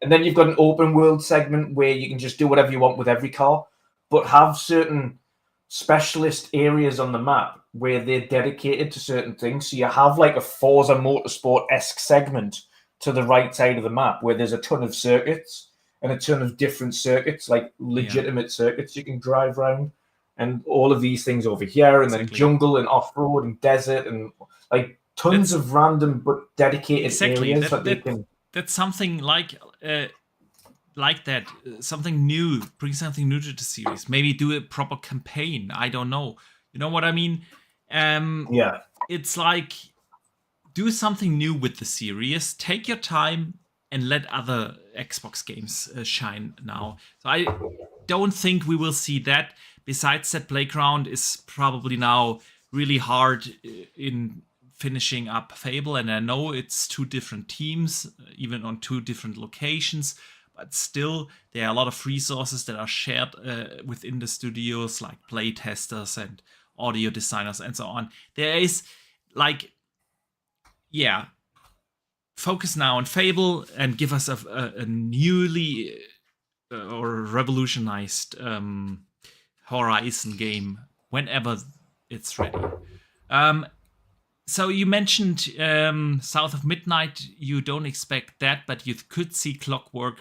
And then you've got an open world segment where you can just do whatever you want with every car, but have certain specialist areas on the map where they're dedicated to certain things. So you have like a Forza Motorsport-esque segment to the right side of the map where there's a ton of circuits and a ton of different circuits, like legitimate circuits you can drive around. And all of these things over here, and then jungle and off-road and desert, and like tons of random but dedicated areas that they can. That's something like that, something new. Bring something new to the series. Maybe do a proper campaign. I don't know. You know what I mean? It's like, do something new with the series. Take your time and let other Xbox games shine now. So I don't think we will see that. Besides that, Playground is probably now really hard in finishing up Fable, and I know it's 2 different teams, even on 2 different locations, but still there are a lot of resources that are shared within the studios, like play testers and audio designers and so on. There is focus now on Fable and give us a newly or revolutionized Horizon game whenever it's ready. So you mentioned South of Midnight. You don't expect that, but you could see Clockwork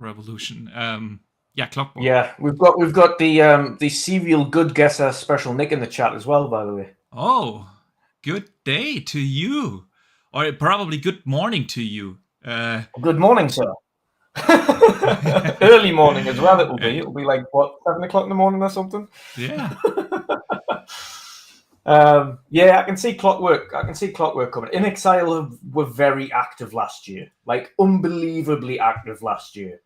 Revolution. Clockwork. Yeah, we've got the serial good guesser special Nick in the chat as well, by the way. Oh, good day to you, or probably good morning to you. Good morning, sir. Early morning as well. It'll be like what, 7 o'clock in the morning or something. Yeah. I can see Clockwork coming. In Exile were very active last year, like unbelievably active last year,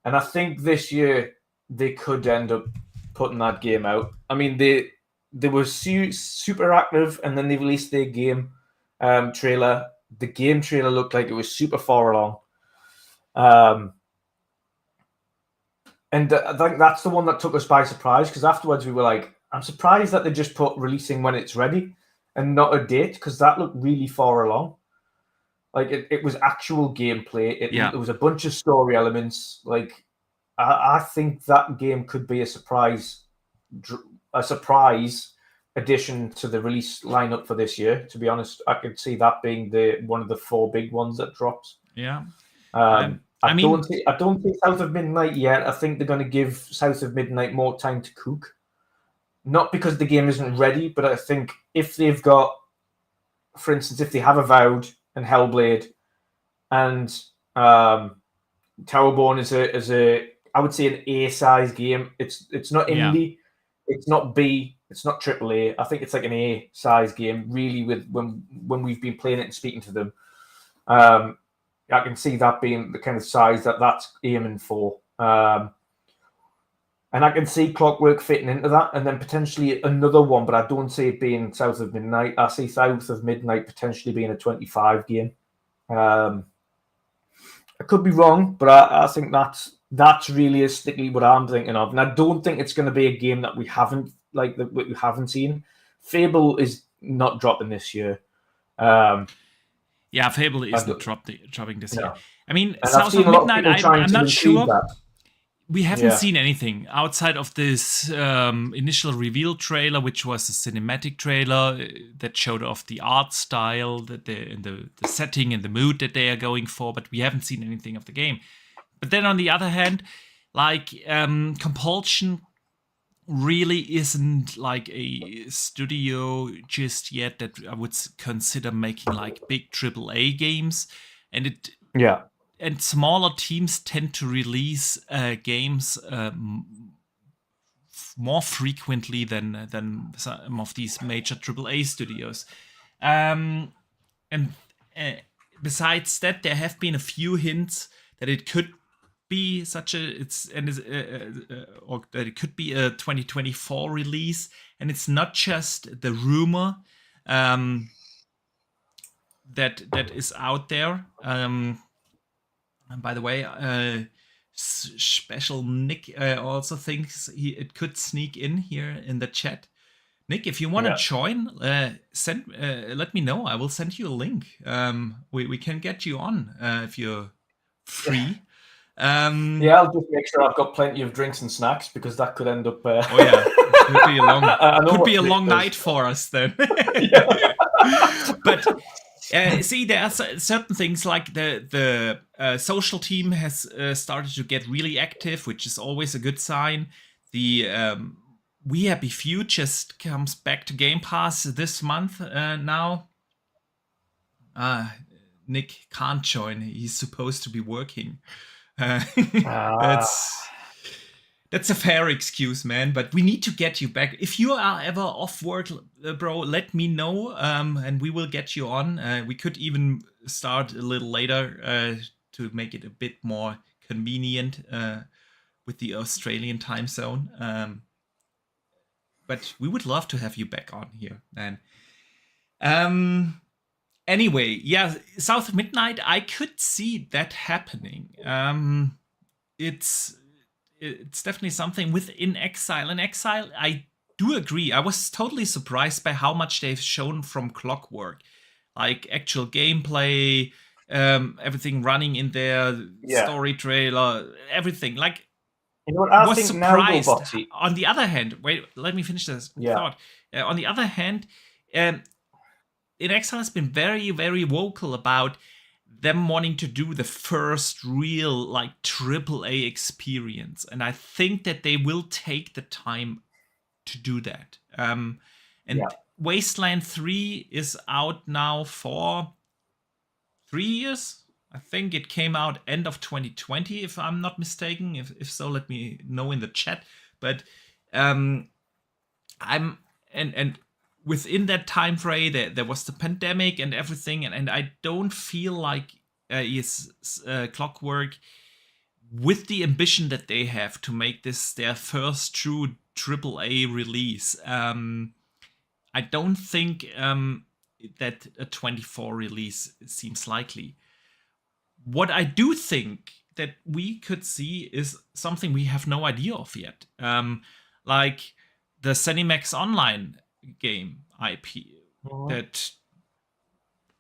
and I think this year they could end up putting that game out. I mean, they were super active, and then they released their game trailer. The game trailer looked like it was super far along. And I think that's the one that took us by surprise, because afterwards we were like, I'm surprised that they just put releasing when it's ready and not a date, because that looked really far along. Like it was actual gameplay. It was a bunch of story elements. Like I think that game could be a surprise addition to the release lineup for this year. To be honest, I could see that being the one of the 4 big ones that drops. Yeah. I don't think South of Midnight yet. I think they're going to give South of Midnight more time to cook. Not because the game isn't ready, but I think if they've got, for instance, if they have Avowed and Hellblade, and Towerborn is a I would say an A size game. It's not indie, it's not B, it's not AAA. I think it's like an A size game. Really, with when we've been playing it and speaking to them, I can see that being the kind of size that's aiming for. And I can see Clockwork fitting into that, and then potentially another one, but I don't see it being South of Midnight. I see South of Midnight potentially being a 25 game. I could be wrong, but I think that's realistically what I'm thinking of, and I don't think it's going to be a game that we haven't seen. Fable is not dropping this year. Fable isn't dropping this year. I mean, and South of Midnight, I'm not sure. That. We haven't seen anything outside of this initial reveal trailer, which was a cinematic trailer that showed off the art style, the setting and the mood that they are going for, but we haven't seen anything of the game. But then on the other hand, like Compulsion really isn't like a studio just yet that I would consider making like big AAA games, and and smaller teams tend to release games more frequently than some of these major AAA studios. And besides that, there have been a few hints that it could be or that it could be a 2024 release, and it's not just the rumor that is out there. And by the way, Special Nick also thinks it could sneak in here in the chat. Nick, if you want to join, let me know. I will send you a link. We can get you on if you're free. I'll just make sure I've got plenty of drinks and snacks, because that could end up. It could be a long night for us then. But. See, there are certain things like the social team has started to get really active, which is always a good sign. The We Happy Few just comes back to Game Pass this month now. Nick can't join. He's supposed to be working. That's a fair excuse, man, but we need to get you back. If you are ever off work, bro, let me know, and we will get you on. We could even start a little later to make it a bit more convenient with the Australian time zone. But we would love to have you back on here, man. Anyway, South of Midnight, I could see that happening. It's definitely something within Exile. In Exile, I do agree. I was totally surprised by how much they've shown from Clockwork. Like actual gameplay, everything running in their story trailer, everything. Like, you know what I was think surprised. Now, on the other hand, wait, let me finish this thought. On the other hand, In Exile has been very, very vocal about them wanting to do the first real like AAA experience, and I think that they will take the time to do that. Wasteland 3 is out now for 3 years. I think it came out end of 2020, if I'm not mistaken. If so, let me know in the chat. But within that time frame, there was the pandemic and everything, and I don't feel like Clockwork, with the ambition that they have to make this their first true AAA release, I don't think that a 24 release seems likely. What I do think that we could see is something we have no idea of yet, like the ZeniMax Online game IP that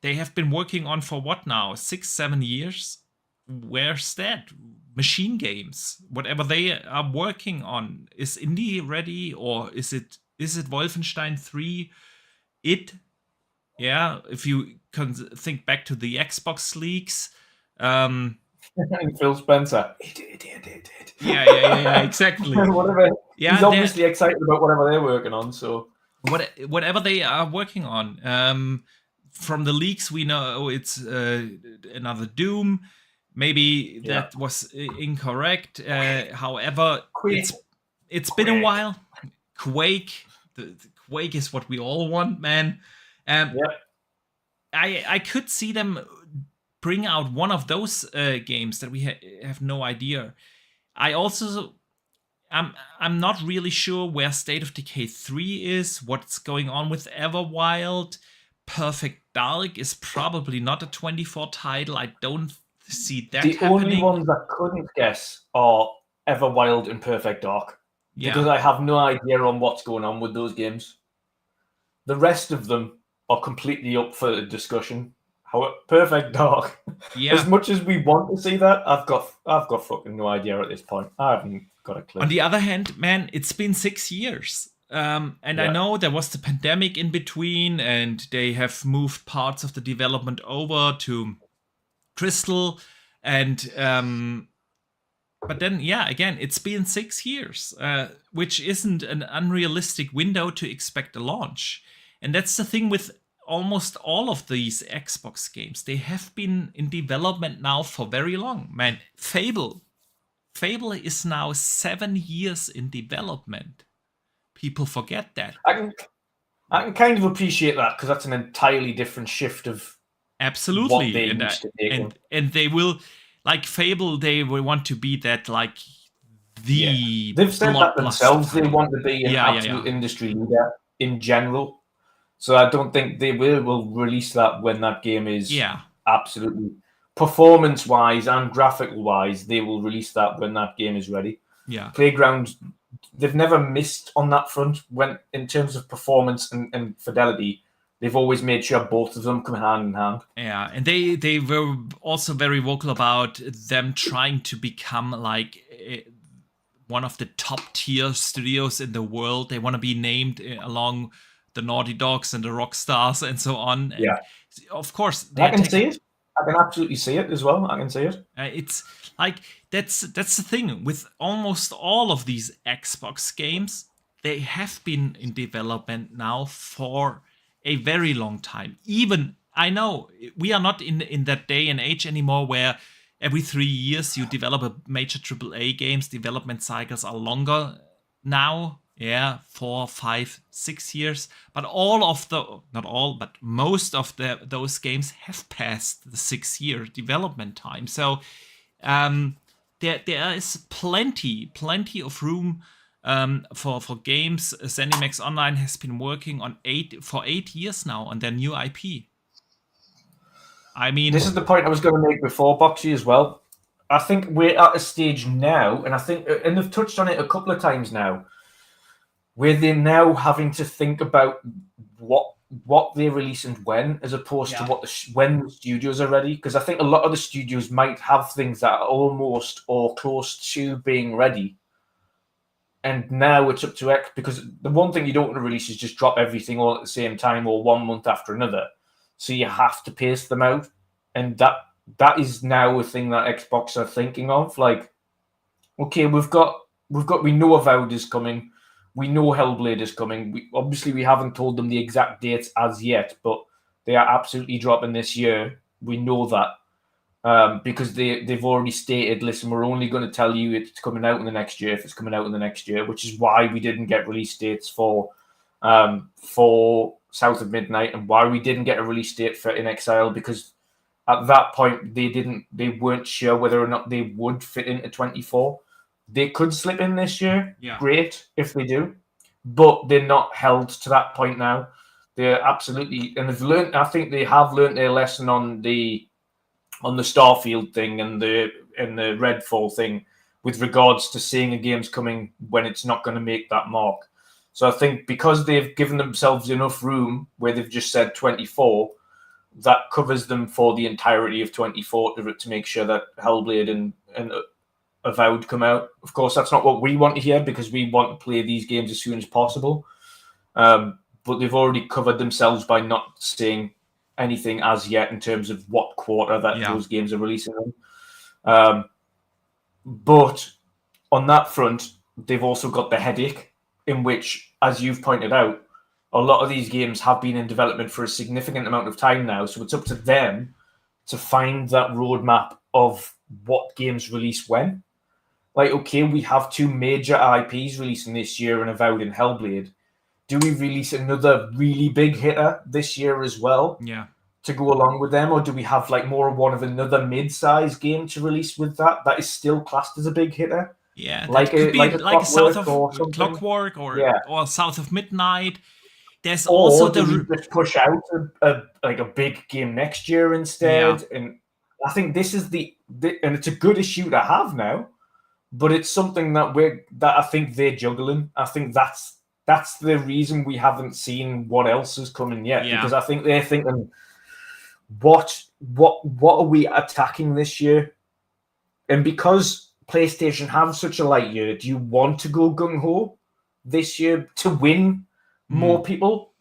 they have been working on for what now, 6-7 years. Where's that? Machine Games, whatever they are working on, is indie ready, or is it Wolfenstein 3? If you can think back to the Xbox leaks, Phil Spencer. It. Yeah, exactly. Whatever. Yeah, he's obviously excited about whatever they're working on. So whatever they are working on. From the leaks, we know it's another Doom. Maybe that was incorrect. However, it's been a while. Quake. The Quake is what we all want, man. I could see them bring out one of those games that we have no idea. I'm not really sure where State of Decay 3 is, what's going on with Everwild. Perfect Dark is probably not a 24 title. I don't see that happening. Only ones I couldn't guess are Everwild and Perfect Dark. Because I have no idea on what's going on with those games. The rest of them are completely up for discussion. However, Perfect Dark. As much as we want to see that, I've got fucking no idea at this point. I haven't got a clue. On the other hand, man, it's been 6 years. I know there was the pandemic in between, and they have moved parts of the development over to Crystal, and but then, again, it's been 6 years, which isn't an unrealistic window to expect a launch. And that's the thing with almost all of these Xbox games. They have been in development now for very long. Man, Fable is now 7 years in development. People forget that. I can kind of appreciate that, because that's an entirely different shift of absolutely what they used to do. And they will, like Fable, they will want to be that, like, they've said that themselves. They want to be an absolute industry leader in general. So I don't think they will release that when that game is absolutely performance-wise and graphical-wise. They will release that when that game is ready. Yeah, Playground, they've never missed on that front. When in terms of performance and fidelity, they've always made sure both of them come hand in hand. Yeah, and they were also very vocal about them trying to become like one of the top tier studios in the world. They want to be named along the Naughty Dogs and the Rockstars and so on. And of course, I can see it. I can absolutely see it as well. I can see it. It's like that's the thing with almost all of these Xbox games. They have been in development now for a very long time. Even, I know we are not in that day and age anymore where every 3 years you develop a major AAA games. Development cycles are longer now. 4, 5, 6 years. But not all, but most of those games have passed the 6-year development time. So there is plenty of room for games. ZeniMax Online has been working on 8 years now on their new IP. I mean, this is the point I was going to make before, Boxy, as well. I think we're at a stage now, and they've touched on it a couple of times now, where they're now having to think about what they release and when, as opposed to when the studios are ready. Because I think a lot of the studios might have things that are almost or close to being ready. And now it's up to X, because the one thing you don't want to release is just drop everything all at the same time or 1 month after another. So you have to pace them out. And that is now a thing that Xbox are thinking of. Like, okay, we know Avowed is coming. We know Hellblade is coming. We haven't told them the exact dates as yet, but they are absolutely dropping this year. We know that because they've already stated, listen, we're only going to tell you it's coming out in the next year if it's coming out in the next year, which is why we didn't get release dates for South of Midnight, and why we didn't get a release date for In Exile, because at that point they weren't sure whether or not they would fit into 24. They could slip in this year. Great if they do, but they're not held to that point now. They're absolutely, and they've learned. I think they have learned their lesson on the Starfield thing and the Redfall thing, with regards to seeing a game's coming when it's not going to make that mark. So I think because they've given themselves enough room, where they've just said 24, that covers them for the entirety of 24 to make sure that Hellblade and Avowed come out. Of course, that's not what we want to hear because we want to play these games as soon as possible. But they've already covered themselves by not saying anything as yet in terms of what quarter that those games are releasing them. But on that front, they've also got the headache in which, as you've pointed out, a lot of these games have been in development for a significant amount of time now. So it's up to them to find that roadmap of what games release when. Like, okay, we have 2 major IPs releasing this year in Avowed and Hellblade. Do we release another really big hitter this year as well? Yeah. To go along with them, or do we have like more one of another mid-sized game to release with that is still classed as a big hitter? Yeah, like could be like a South of Clockwork or South of Midnight. There's or also do we just push out a big game next year instead? Yeah. And I think this is and it's a good issue to have now, but it's something that I think they're juggling. I think that's the reason we haven't seen what else is coming yet, because I think they're thinking, what are we attacking this year? And because PlayStation have such a light year, do you want to go gung-ho this year to win more people?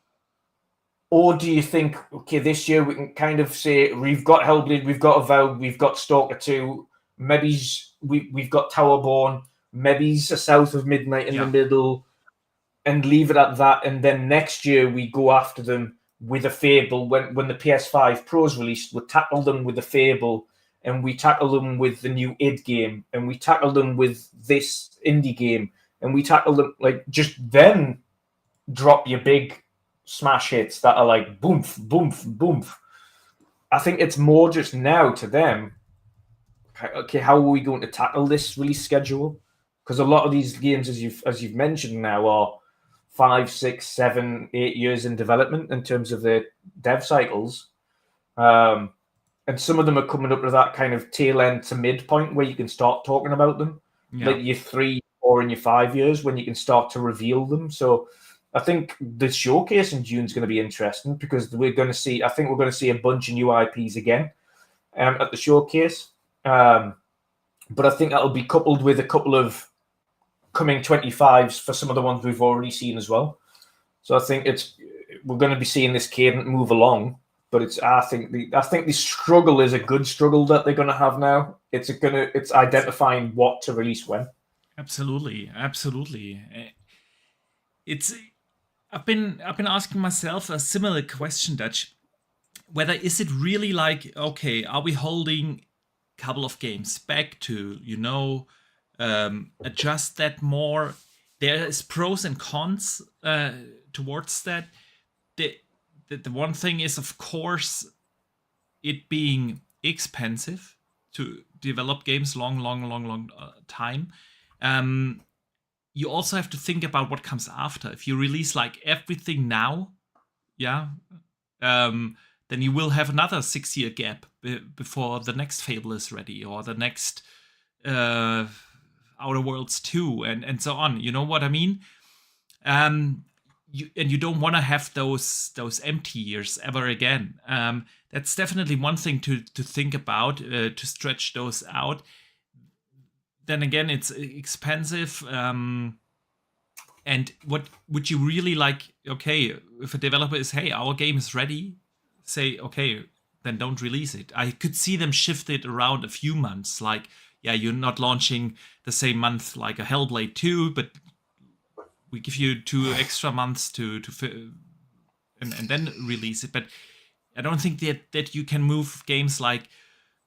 Or do you think, okay, this year we can kind of say we've got Hellblade, we've got Avowed, we've got Stalker 2, maybe we've got Towerborn, maybe a South of Midnight in the middle, and leave it at that, and then next year we go after them with a Fable. When the PS5 Pro's released, we tackle them with a Fable, and we tackle them with the new id game, and we tackle them with this indie game, and we tackle them, like, just then drop your big smash hits that are like boomf, boomf, boomf. I think it's more just now to them, okay, how are we going to tackle this release schedule? Because a lot of these games, as you've mentioned now, are 5, 6, 7, 8 years in development in terms of their dev cycles. And some of them are coming up to that kind of tail end to midpoint where you can start talking about them. Like your 3, 4, and your 5 years when you can start to reveal them. So I think the showcase in June is going to be interesting because we're going to see a bunch of new IPs again at the showcase. But I think that'll be coupled with a couple of coming 25s for some of the ones we've already seen as well. So I think we're going to be seeing this cadence move along. But I think the struggle is a good struggle that they're going to have now. It's identifying what to release when. Absolutely. I've been asking myself a similar question, Dutch. Whether is it really like, okay, are we holding a couple of games back to adjust that more? There is pros and cons towards that. The one thing is, of course, it being expensive to develop games long time. You also have to think about what comes after. If you release like everything now, then you will have another 6-year gap before the next Fable is ready or the next Outer Worlds 2 and so on. You know what I mean? You don't want to have those empty years ever again. That's definitely one thing to think about, to stretch those out. Then again, it's expensive. And what would you really like? Okay, if a developer is, hey, our game is ready, say, okay, then don't release it. I could see them shift it around a few months. Like, you're not launching the same month like a Hellblade 2, but we give you 2 extra months to and then release it. But I don't think that you can move games like,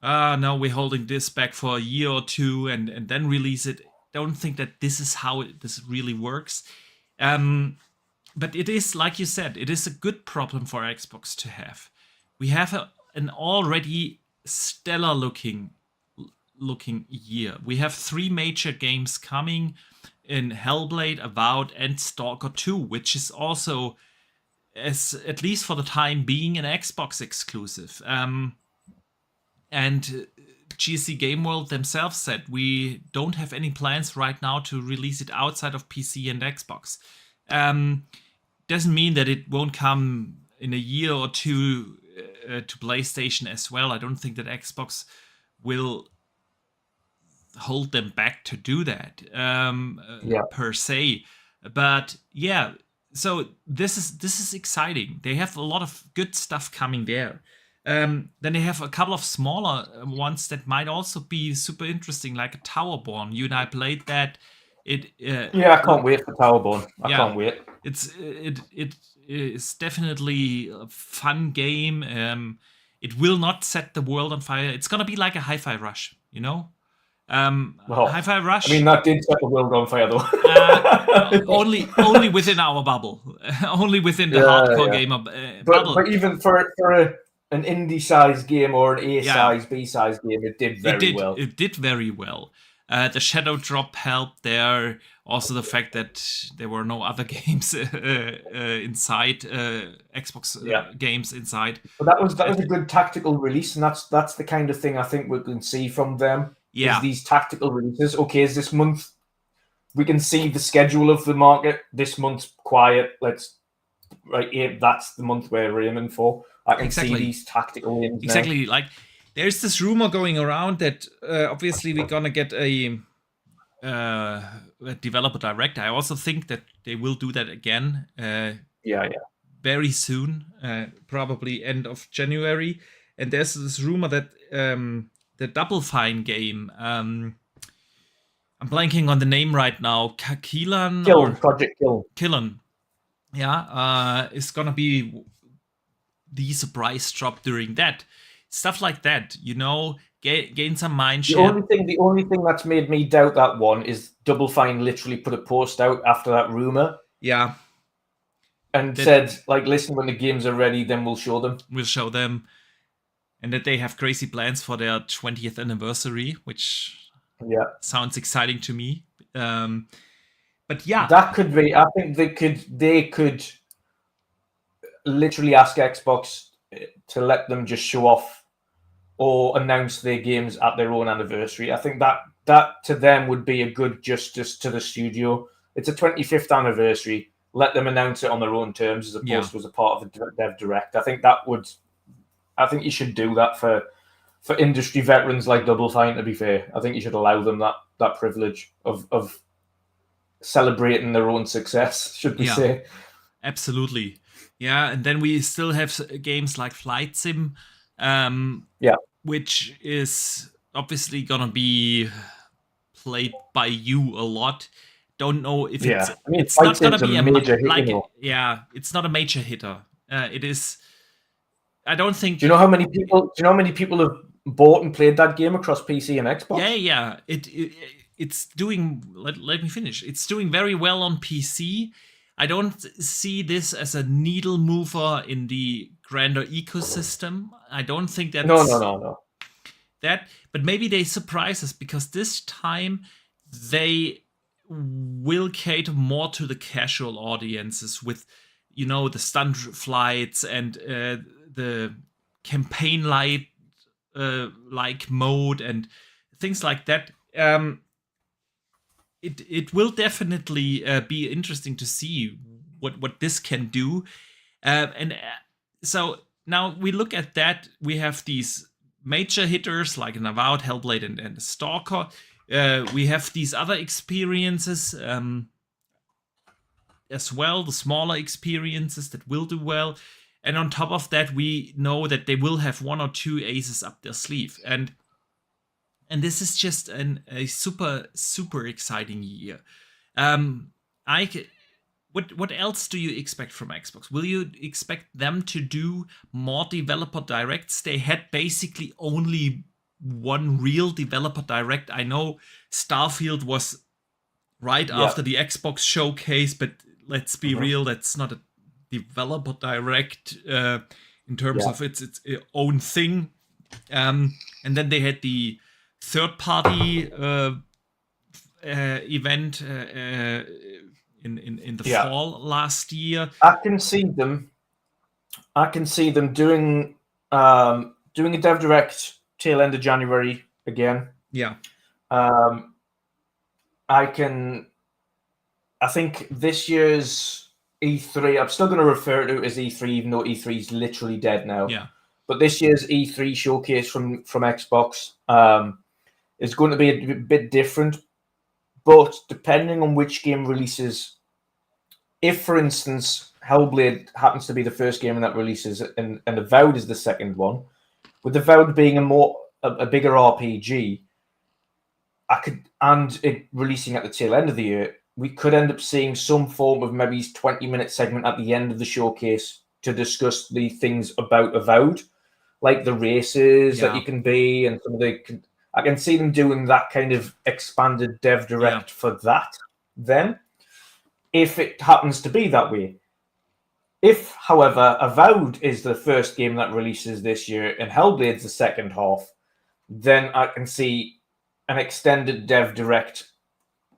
no, we're holding this back for a year or 2 and then release it. I don't think that this is how this really works. But it is, like you said, it is a good problem for Xbox to have. We have an already stellar looking year. We have 3 major games coming in Hellblade, Avowed, and Stalker 2, which is also, at least for the time being, an Xbox exclusive. And GSC Game World themselves said we don't have any plans right now to release it outside of PC and Xbox. Doesn't mean that it won't come in a year or 2 to PlayStation as well. I don't think that Xbox will hold them back to do that Yeah. per se. But yeah, so this is exciting. They have a lot of good stuff coming there. Then they have a couple of smaller ones that might also be super interesting, like a Towerborn. You and I played that. Yeah, I can't wait for Towerborn. I can't wait. It is definitely a fun game. It will not set the world on fire. It's gonna be like a Hi-Fi Rush, you know. Well, Hi-Fi Rush. I mean, that did set the world on fire, though. only within our bubble, only within the hardcore gamer bubble. But even for an indie-sized game or an A-sized, B-sized game, it did very well. It did very well. The Shadow Drop helped there. Also, the fact that there were no other games inside Xbox games inside. But that was a good tactical release, and that's the kind of thing I think we can see from them. Yeah, is these tactical releases. Okay, is this month? We can see the schedule of the market. This month's quiet. That's the month we're aiming for. I can see these tactical games. Exactly. Now. Like there's this rumor going around that obviously we're gonna get a developer direct. I also think that they will do that again. Very soon, probably end of January. And there's this rumor that the Double Fine game. I'm blanking on the name right now. Project Killen. Yeah, is gonna be the surprise drop during that. Stuff like that, you know, gain some mind share. The only thing that's made me doubt that one is Double Fine literally put a post out after that rumor. Yeah. And said, like, listen, when the games are ready, then we'll show them. We'll show them. And that they have crazy plans for their 20th anniversary, which sounds exciting to me. But yeah, that could be. I think they could literally ask Xbox to let them just show off or announce their games at their own anniversary. I think that to them would be a good justice to the studio. It's a 25th anniversary. Let them announce it on their own terms as opposed to as a part of the Dev Direct. I think you should do that for industry veterans like Double Fine, to be fair. I think you should allow them that privilege of celebrating their own success, should we say. Absolutely. Yeah, and then we still have games like Flight Sim, which is obviously going to be played by you a lot. Don't know if it's not going to be a major hit. It's not a major hitter. It is. I don't think. Do you know how many people have bought and played that game across PC and Xbox? Yeah. It's doing. Let me finish. It's doing very well on PC. I don't see this as a needle mover in the grander ecosystem. I don't think that's no. But maybe they surprise us because this time they will cater more to the casual audiences with, you know, the stunt flights and the campaign like mode and things like that. It will definitely be interesting to see what this can do. So now we look at that. We have these major hitters like an Avowed, Hellblade, and Stalker. We have these other experiences as well, the smaller experiences that will do well. And on top of that, we know that they will have one or two aces up their sleeve. And this is just a super, super exciting year. What else do you expect from Xbox? Will you expect them to do more developer directs? They had basically only one real developer direct. I know Starfield was right after the Xbox showcase, but let's be real, that's not a developer direct in terms of its own thing. And then they had the third-party event in the fall last year. I can see them doing a Dev Direct tail end of January again. Yeah. I think this year's E3, I'm still going to refer to it as E3, even though E3 is literally dead now. Yeah. But this year's E3 showcase from Xbox, is going to be a bit different. But depending on which game releases, if, for instance, Hellblade happens to be the first game that releases and Avowed is the second one, with Avowed being a bigger RPG, and it releasing at the tail end of the year, we could end up seeing some form of maybe 20-minute segment at the end of the showcase to discuss the things about Avowed, like the races that you can be and some of the. I can see them doing that kind of expanded dev direct for that. Then, if it happens to be that way. If, however, Avowed is the first game that releases this year and Hellblade's the second half, then I can see an extended dev direct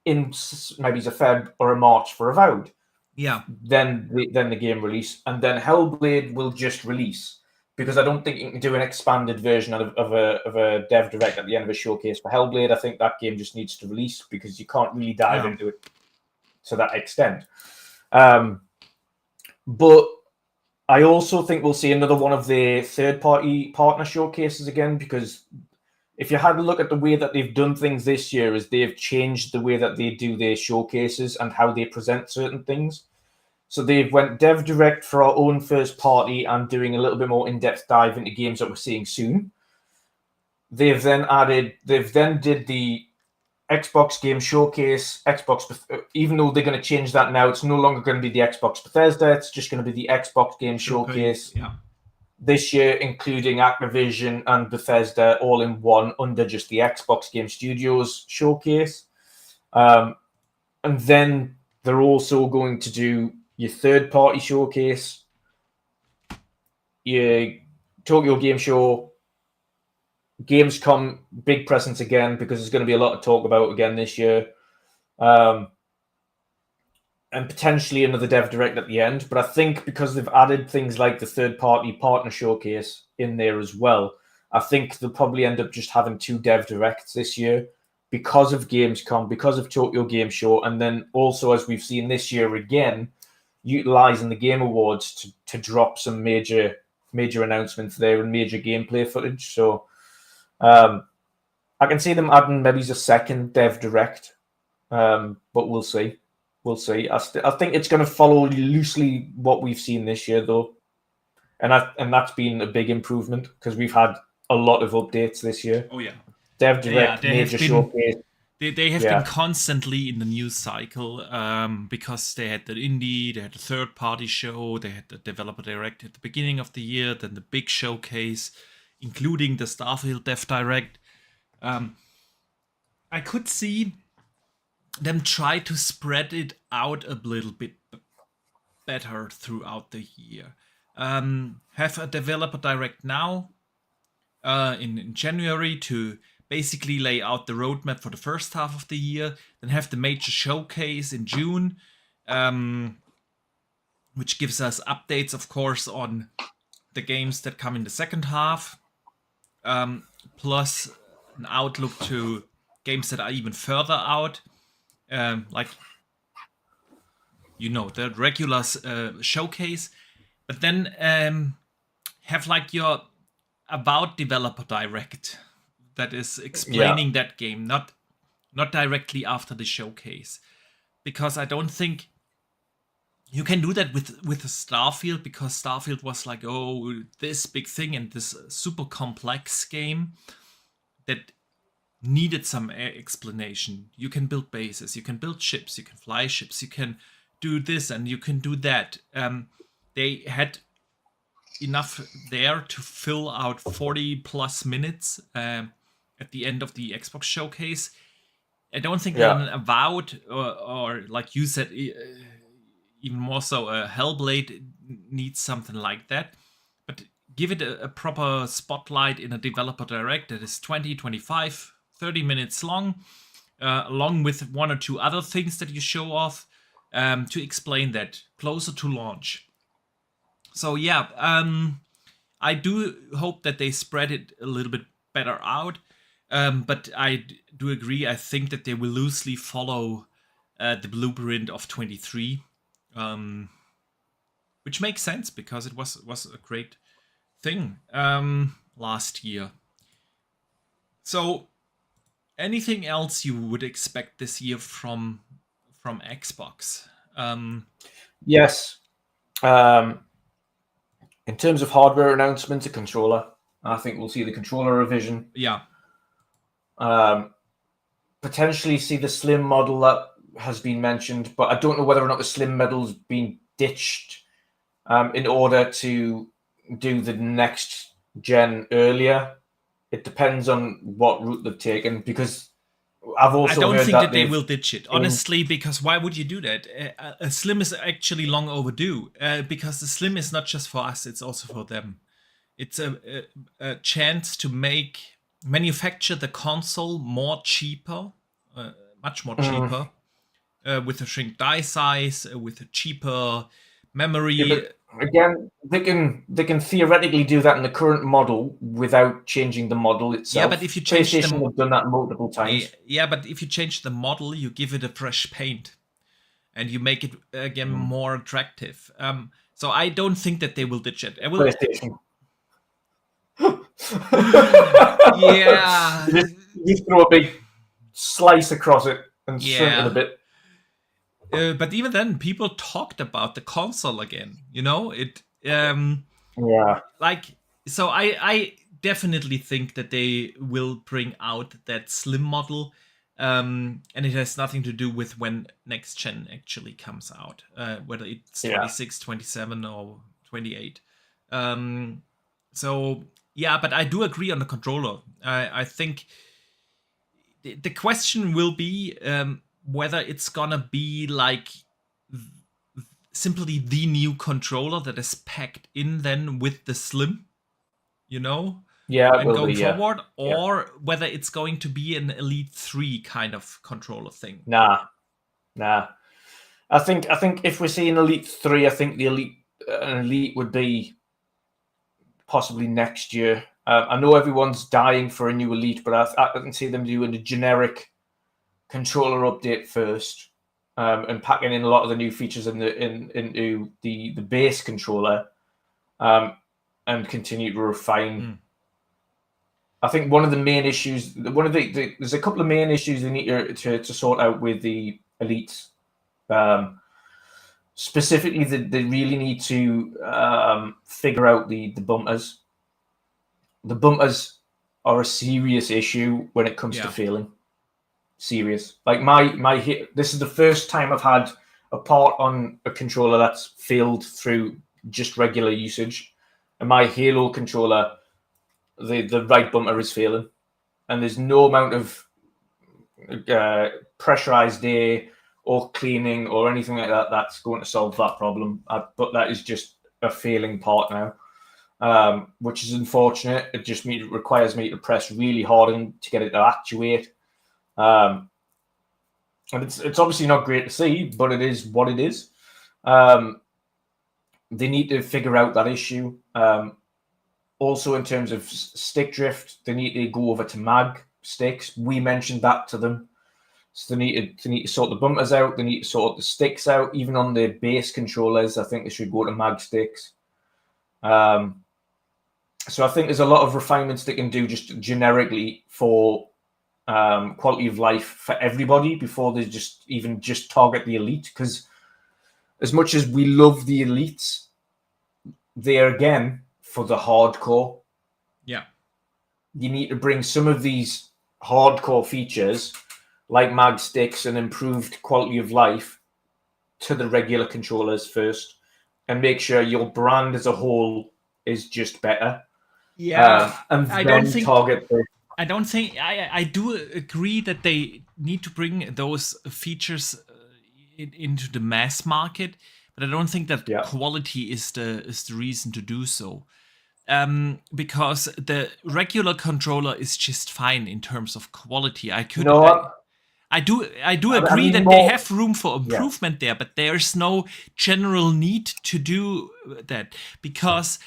in maybe a Feb or a March for Avowed. Yeah. Then the game release, and then Hellblade will just release, because I don't think you can do an expanded version of a dev direct at the end of a showcase for Hellblade. I think that game just needs to release because you can't really dive into it to that extent. But I also think we'll see another one of the third-party partner showcases again, because if you had a look at the way that they've done things this year, is they've changed the way that they do their showcases and how they present certain things. So they've went dev direct for our own first party and doing a little bit more in-depth dive into games that we're seeing soon. They've then did the Xbox Game Showcase, even though they're going to change that now, it's no longer going to be the Xbox Bethesda, it's just going to be the Xbox Game Showcase. This year, including Activision and Bethesda all in one under just the Xbox Game Studios Showcase. And then they're also going to do your third-party showcase, your Tokyo Game Show, Gamescom, big presence again, because there's going to be a lot to talk about again this year. And potentially another dev direct at the end. But I think because they've added things like the third-party partner showcase in there as well, I think they'll probably end up just having 2 dev directs this year because of Gamescom, because of Tokyo Game Show, and then also, as we've seen this year again, utilizing the Game Awards to drop some major announcements there and major gameplay footage. So I can see them adding maybe a second dev direct, but we'll see. We'll see. I think it's going to follow loosely what we've seen this year, though, and that's been a big improvement because we've had a lot of updates this year. Oh yeah, dev direct, major showcase. They have been constantly in the news cycle because they had the indie, they had the third-party show, they had the developer direct at the beginning of the year, then the big showcase, including the Starfield Dev Direct. I could see them try to spread it out a little bit better throughout the year. Have a developer direct now in January to basically lay out the roadmap for the first half of the year, then have the major showcase in June, which gives us updates, of course, on the games that come in the second half, plus an outlook to games that are even further out, like, the regular showcase, but then have like your About developer direct that is explaining that game, not directly after the showcase, because I don't think you can do that with Starfield, because Starfield was like, this big thing and this super complex game that needed some explanation. You can build bases, you can build ships, you can fly ships, you can do this and you can do that. They had enough there to fill out 40 plus minutes at the end of the Xbox showcase. I don't think that an Avowed or like you said, even more so, Hellblade needs something like that. But give it a proper spotlight in a developer direct that is 20, 25, 30 minutes long, along with 1 or 2 other things that you show off to explain that closer to launch. So I do hope that they spread it a little bit better out. But I do agree. I think that they will loosely follow the blueprint of 23, which makes sense because it was a great thing last year. So Anything else you would expect this year from Xbox? Yes. In terms of hardware announcements, a controller. I think we'll see the controller revision. Yeah. Potentially see the slim model that has been mentioned, but I don't know whether or not the slim model's been ditched in order to do the next gen earlier. It depends on what route they've taken, because I've also I don't heard think that they they've will ditch it, honestly, because why would you do that? A Slim is actually long overdue, because the Slim is not just for us, it's also for them. It's a chance to manufacture the console more cheaper, much more cheaper, with a shrink die size, with a cheaper memory. Yeah, but again, they can theoretically do that in the current model without changing the model itself. Yeah, but if you change PlayStation have done that multiple times. Yeah, but if you change the model, you give it a fresh paint, and you make it again more attractive. So I don't think that they will ditch it. PlayStation. Yeah, you throw a big slice across it and shrink it a bit. But even then, people talked about the console again. Like, so I definitely think that they will bring out that slim model, and it has nothing to do with when next gen actually comes out, whether it's 26, 27, or 28. So yeah, but I do agree on the controller. I think the question will be whether it's gonna be like simply the new controller that is packed in then with the slim, and going forward, or whether it's going to be an Elite 3 kind of controller thing. Nah. I think if we're seeing Elite 3, I think the Elite would be possibly next year. I know everyone's dying for a new Elite, but I can see them doing a generic controller update first, and packing in a lot of the new features into the base controller, and continue to refine. I think one of the main issues, there's a couple of main issues they need to sort out with the Elites. Specifically, they really need to figure out the bumpers. The bumpers are a serious issue when it comes to failing. Serious. Like this is the first time I've had a part on a controller that's failed through just regular usage. And my Halo controller, the right bumper is failing, and there's no amount of pressurized air or cleaning or anything like that that's going to solve that problem. But that is just a failing part now, which is unfortunate. It just requires me to press really hard to get it to actuate. And it's obviously not great to see, but it is what it is. They need to figure out that issue. Also, in terms of stick drift, they need to go over to mag sticks. We mentioned that to them. So they need to sort the bumpers out. They need to sort the sticks out. Even on the base controllers, I think they should go to mag sticks. So I think there's a lot of refinements they can do just generically for quality of life for everybody before they just target the Elite. Because as much as we love the Elites, they're again for the hardcore. Yeah. You need to bring some of these hardcore features like mag sticks and improved quality of life to the regular controllers first, and make sure your brand as a whole is just better. Yeah. And I don't think target the... I do agree that they need to bring those features into the mass market, but I don't think that quality is the reason to do so. Because the regular controller is just fine in terms of quality. I do agree that they have room for improvement there, but there's no general need to do that, because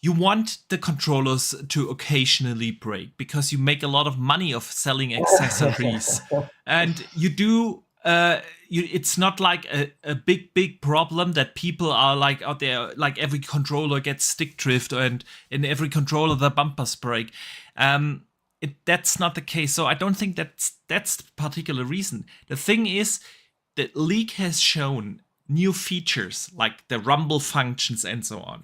you want the controllers to occasionally break, because you make a lot of money of selling accessories. And you do it's not like a big problem that people are like out there, like every controller gets stick drift and in every controller the bumpers break. that's not the case. So I don't think that's the particular reason. The thing is that League has shown new features like the rumble functions and so on,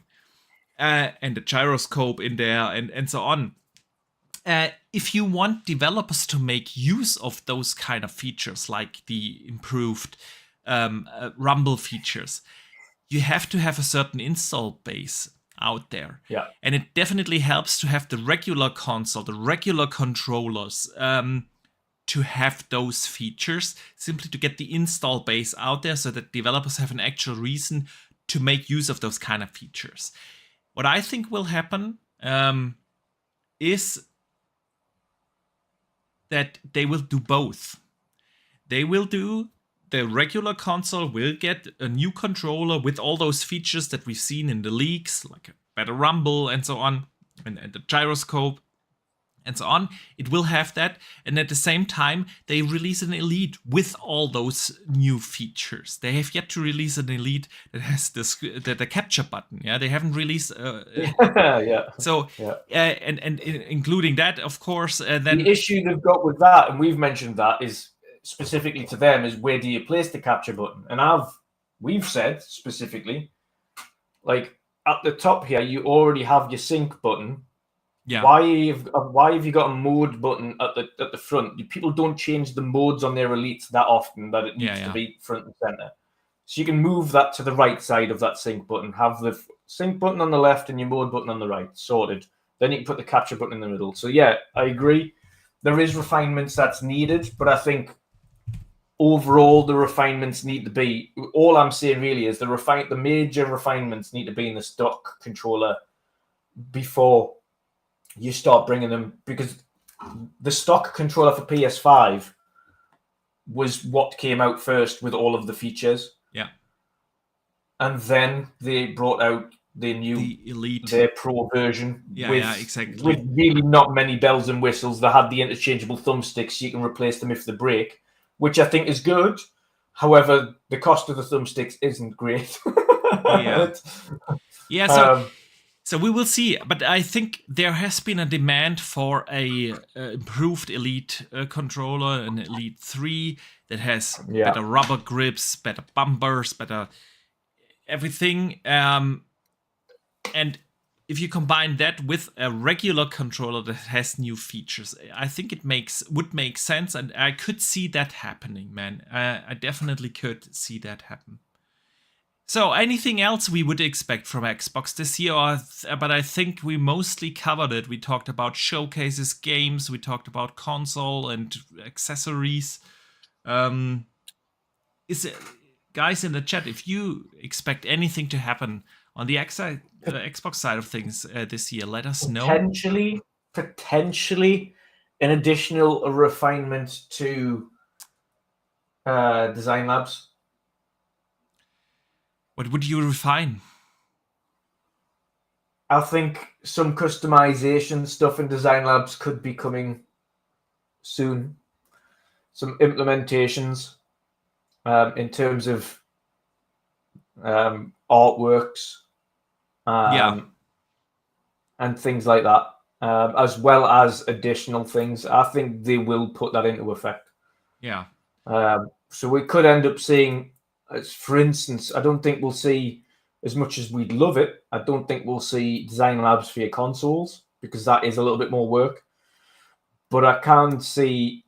and the gyroscope in there and so on. If you want developers to make use of those kind of features, like the improved rumble features, you have to have a certain install base out there. Yeah. And it definitely helps to have the regular console, the regular controllers, to have those features, simply to get the install base out there so that developers have an actual reason to make use of those kind of features. What I think will happen is that they will do both. They will do the regular console will get a new controller with all those features that we've seen in the leaks, like a better rumble and so on, and the gyroscope and so on. It will have that, and at the same time, they release an Elite with all those new features. They have yet to release an Elite that has the capture button. Yeah, they haven't released. Yeah. So, Yeah. And including that, of course. Then the issue they've got with that, and we've mentioned that, is specifically to them, is where do you place the capture button? And we've said specifically, like at the top here, you already have your sync button. Yeah. Why have you got a mode button at the front? People don't change the modes on their Elites that often that it needs to be front and center. So you can move that to the right side of that sync button. Have the sync button on the left and your mode button on the right. Sorted. Then you can put the capture button in the middle. So yeah, I agree. There is refinements that's needed, but I think overall the refinements need to be. All I'm saying really is the major refinements need to be in the stock controller before you start bringing them, because the stock controller for PS5 was what came out first with all of the features. Yeah. And then they brought out the Elite, their Pro version exactly. with really not many bells and whistles. They had the interchangeable thumbsticks, so you can replace them if they break, which I think is good. However, the cost of the thumbsticks isn't great. So we will see, but I think there has been a demand for a improved Elite controller, an Elite 3 that has better rubber grips, better bumpers, better everything. And if you combine that with a regular controller that has new features, I think it would make sense, and I could see that happening, man. I definitely could see that happen. So anything else we would expect from Xbox this year? But I think we mostly covered it. We talked about showcases, games. We talked about console and accessories. Guys in the chat, if you expect anything to happen on the Xbox side of things this year, let us know. Potentially an additional refinement to Design Labs. What would you refine? I think some customization stuff in Design Labs could be coming soon. Some implementations in terms of artworks and things like that, as well as additional things. I think they will put that into effect. Yeah. So we could end up seeing, for instance, I don't think we'll see, as much as we'd love it, I don't think we'll see Design Labs for your consoles, because that is a little bit more work. But I can see,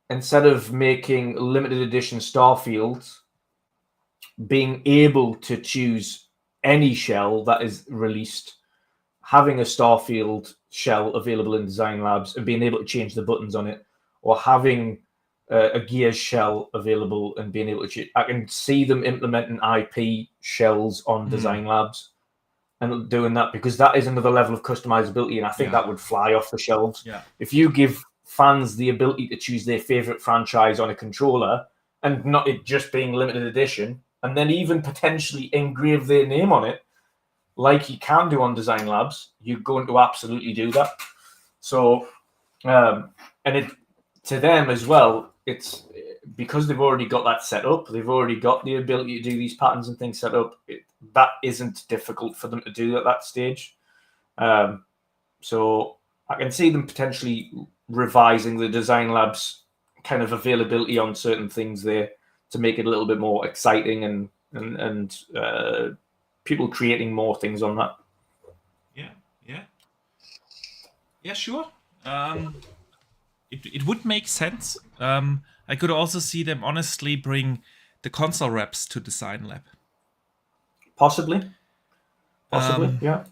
instead of making limited edition Starfield, being able to choose any shell that is released, having a Starfield shell available in Design Labs and being able to change the buttons on it, or having a Gears shell available and being able to I can see them implementing IP shells on Design Labs and doing that, because that is another level of customizability, and I think that would fly off the shelves. Yeah. If you give fans the ability to choose their favorite franchise on a controller, and not it just being limited edition, and then even potentially engrave their name on it, like you can do on Design Labs, you're going to absolutely do that. So, and it, to them as well, it's because they've already got that set up. They've already got the ability to do these patterns and things set up. That isn't difficult for them to do at that stage. So I can see them potentially revising the Design Lab's kind of availability on certain things there to make it a little bit more exciting and people creating more things on that. Yeah, sure. It would make sense. I could also see them honestly bring the console reps to Design Lab. Possibly, yeah.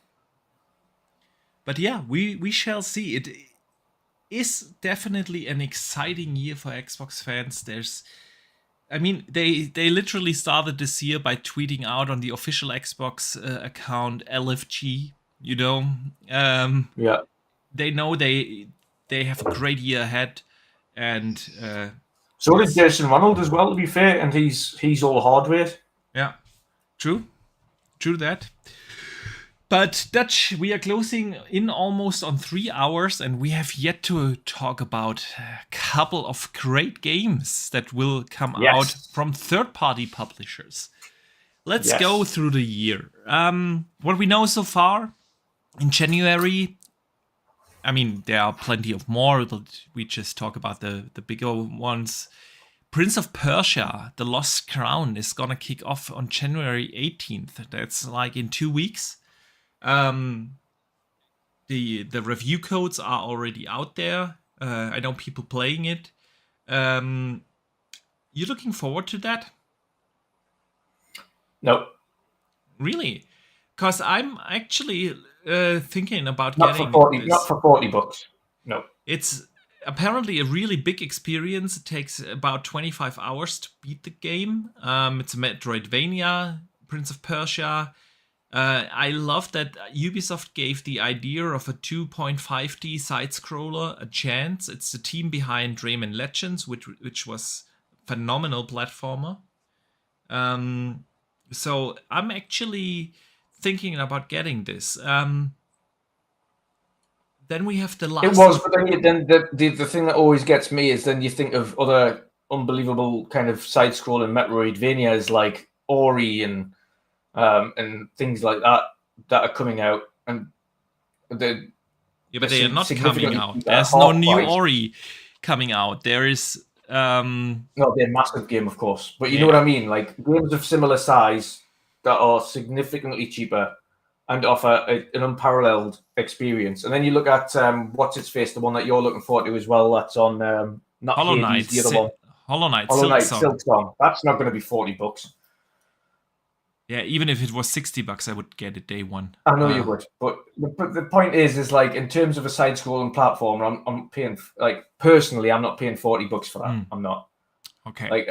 But yeah, we shall see. It is definitely an exciting year for Xbox fans. They literally started this year by tweeting out on the official Xbox account LFG. Yeah. They know they have a great year ahead, and so did Jason Ronald as well. To be fair, and he's all hardware. Yeah, true that. But Dutch, we are closing in almost on 3 hours, and we have yet to talk about a couple of great games that will come out from third-party publishers. Let's go through the year. What we know so far, in January, there are plenty of more, but we just talk about the bigger ones. Prince of Persia, The Lost Crown, is gonna kick off on January 18th. That's like in 2 weeks. The review codes are already out there. I know people playing it. You looking forward to that? No. Really? Because I'm actually thinking about not getting for 40, this. Not for $40. No. It's apparently a really big experience. It takes about 25 hours to beat the game. It's a Metroidvania, Prince of Persia. I love that Ubisoft gave the idea of a 2.5D side-scroller a chance. It's the team behind Rayman Legends, which was a phenomenal platformer. So I'm actually thinking about getting this. Then we have the last. It was, but then the thing that always gets me is then you think of other unbelievable kind of side-scrolling Metroidvanias like Ori and things like that are coming out, and but they are not coming out. There's no new Ori coming out. There is no, they're a massive game, of course, but you know what I mean. Like games of similar size that are significantly cheaper and offer an unparalleled experience. And then you look at what's its face, the one that you're looking forward to as well. That's on not Hollow Hades, Knight, the other one. Hollow Knight, Silksong. That's not going to be $40. Yeah, even if it was $60, I would get it day one. I know you would, but the point is like in terms of a side-scrolling platform, I'm paying personally, I'm not paying $40 for that. I'm not. Okay. Like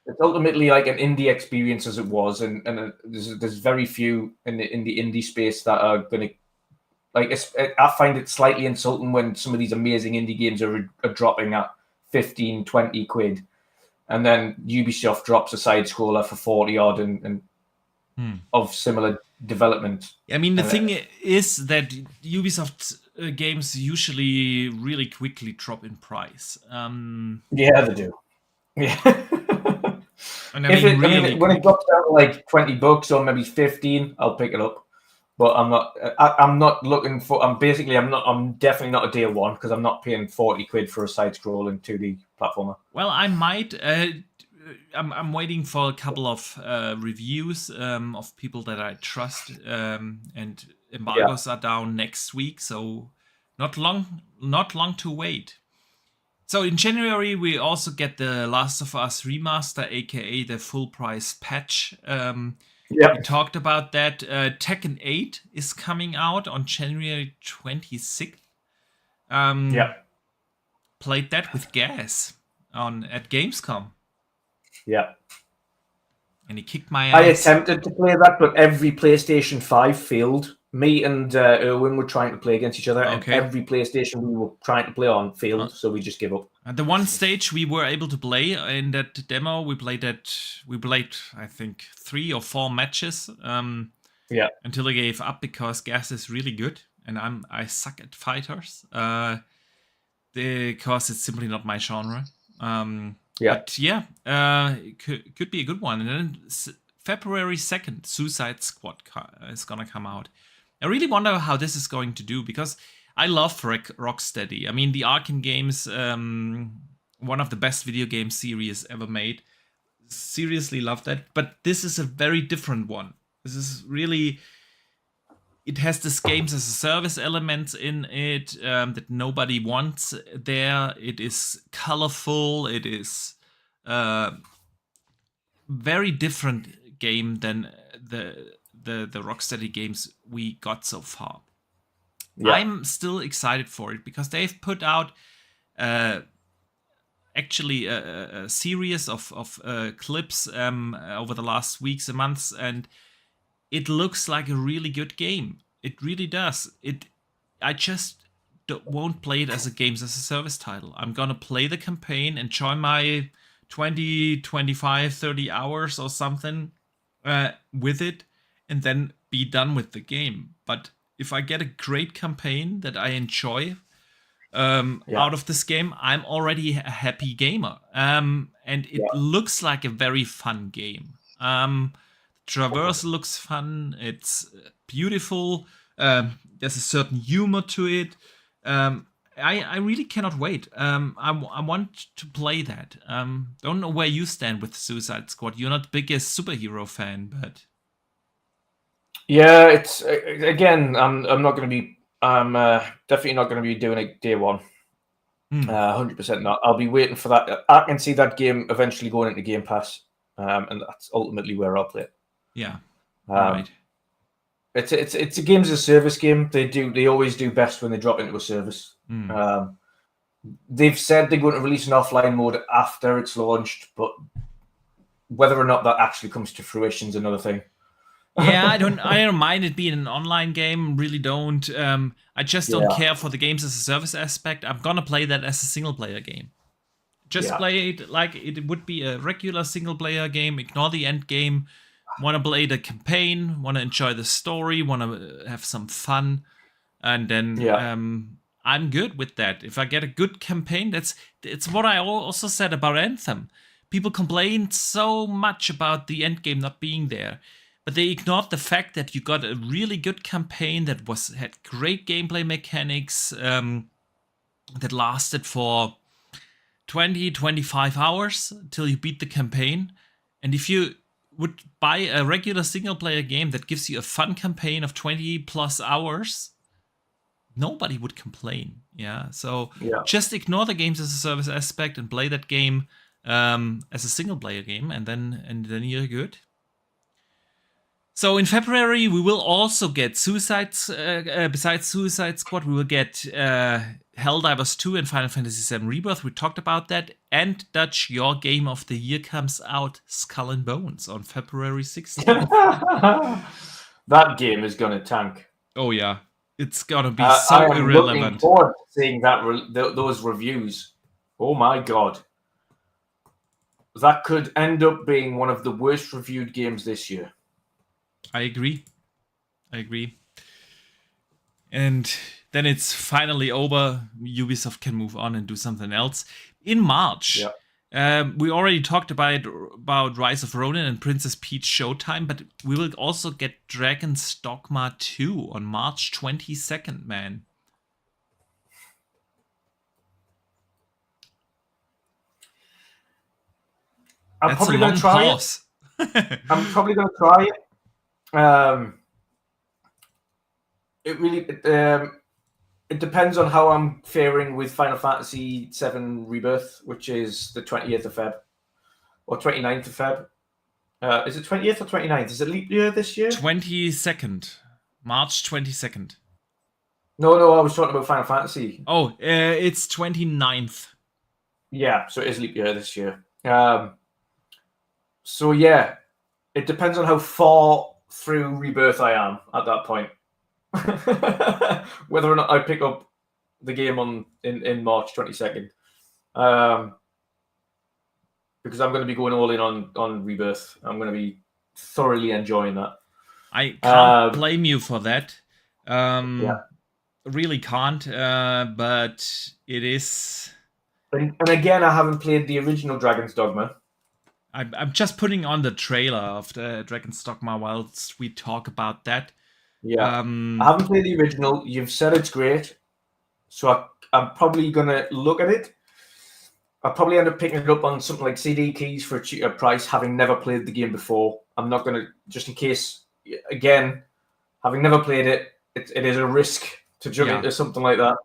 it's ultimately like an indie experience as it was, and there's very few in the indie space that are going to I find it slightly insulting when some of these amazing indie games are dropping at 15, 20 quid, and then Ubisoft drops a side-scroller for 40 odd and of similar development. The thing is that Ubisoft games usually really quickly drop in price. Yeah, they do. Yeah. And when it drops down to like $20 or maybe 15, I'll pick it up. But I'm not looking for. I'm definitely not a day one because I'm not paying 40 quid for a side-scrolling 2D platformer. Well, I might. I'm waiting for a couple of reviews of people that I trust, and embargoes are down next week, so not long to wait. So in January we also get the Last of Us remaster, aka the full price patch. We talked about that. Tekken 8 is coming out on January 26th. Played that with Gas at Gamescom. Yeah. And he kicked my ass. I attempted to play that, but every PlayStation 5 failed. Me and Erwin were trying to play against each other, and every PlayStation we were trying to play on failed, so we just give up. At the one stage we were able to play in that demo, we played I think 3 or 4 matches. Until I gave up because Gas is really good, and I suck at fighters. Because it's simply not my genre. But it could be a good one. And then February 2nd, Suicide Squad is gonna come out. I really wonder how this is going to do, because I love Rocksteady. I mean, the Arkham games, one of the best video game series ever made. Seriously love that. But this is a very different one. This is really, it has this games as a service elements in it that nobody wants there. It is colorful. It is very different game than the Rocksteady games we got so far. Yeah. I'm still excited for it because they've put out actually a series of clips over the last weeks and months, and it looks like a really good game. It really does. I just won't play it as a games as a service title. I'm gonna play the campaign, enjoy my 20, 25, 30 hours or something with it, and then be done with the game. But if I get a great campaign that I enjoy out of this game, I'm already a happy gamer. And it looks like a very fun game. Traverse looks fun. It's beautiful. There's a certain humor to it. I really cannot wait. I want to play that. Don't know where you stand with Suicide Squad. You're not the biggest superhero fan, but yeah, it's again. I'm not going to be. I'm definitely not going to be doing it day one. 100% not. I'll be waiting for that. I can see that game eventually going into Game Pass, and that's ultimately where I'll play it. Yeah, right. It's a games as a service game. They always do best when they drop into a service. They've said they're going to release an offline mode after it's launched, but whether or not that actually comes to fruition is another thing. Yeah, I don't mind it being an online game. Really don't. I just don't care for the games as a service aspect. I'm gonna play that as a single player game. Just play it like it would be a regular single player game. Ignore the end game. Want to play the campaign. Want to enjoy the story. Want to have some fun, and then I'm good with that. If I get a good campaign, it's what I also said about Anthem. People complained so much about the end game not being there. But they ignored the fact that you got a really good campaign that had great gameplay mechanics that lasted for 20, 25 hours till you beat the campaign. And if you would buy a regular single-player game that gives you a fun campaign of 20 plus hours, nobody would complain. Yeah, so just ignore the games as a service aspect and play that game as a single-player game, and then you're good. So in February, we will also get besides Suicide Squad, we will get Helldivers 2 and Final Fantasy VII Rebirth. We talked about that. And Dutch, your game of the year comes out, Skull and Bones, on February 16th. That game is going to tank. Oh, yeah. It's going to be so irrelevant. I'm looking forward to seeing those reviews. Oh, my God. That could end up being one of the worst reviewed games this year. I agree. And then it's finally over. Ubisoft can move on and do something else. In March, we already talked about Rise of Ronin and Princess Peach Showtime, but we will also get Dragon's Dogma 2 on March 22nd, man. I'm probably going to try it. It depends on how I'm faring with Final Fantasy VII Rebirth, which is the 20th of Feb or 29th of Feb. Is it 20th or 29th? Is it leap year this year? 22nd, March 22nd. No, I was talking about Final Fantasy. Oh, it's 29th. Yeah, so it is leap year this year. So yeah, it depends on how far through Rebirth I am at that point. Whether or not I pick up the game in March 22nd. Because I'm going to be going all in on Rebirth. I'm going to be thoroughly enjoying that. I can't blame you for that. Really can't, but it is... And again, I haven't played the original Dragon's Dogma. I'm just putting on the trailer of the Dragon's Dogma whilst we talk about that. Yeah, I haven't played the original. You've said it's great. So I'm probably going to look at it. I'll probably end up picking it up on something like CD Keys for a cheaper price, having never played the game before. I'm not going to, just in case, again, having never played it, it is a risk to jump into something like that.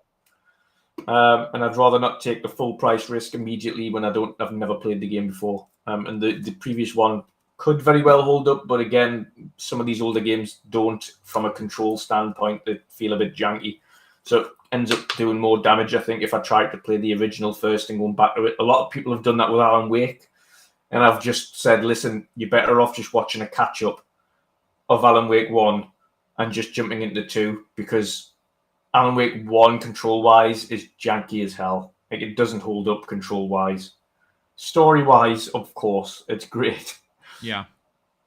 And I'd rather not take the full price risk immediately when I've never played the game before. And the previous one could very well hold up, but again, some of these older games don't, from a control standpoint. They feel a bit janky. So it ends up doing more damage, I think, if I tried to play the original first and going back to it. A lot of people have done that with Alan Wake. And I've just said, listen, you're better off just watching a catch-up of Alan Wake 1 and just jumping into 2, because Alan Wake 1, control-wise, is janky as hell. Like, it doesn't hold up control-wise. Story-wise, of course, it's great. Yeah.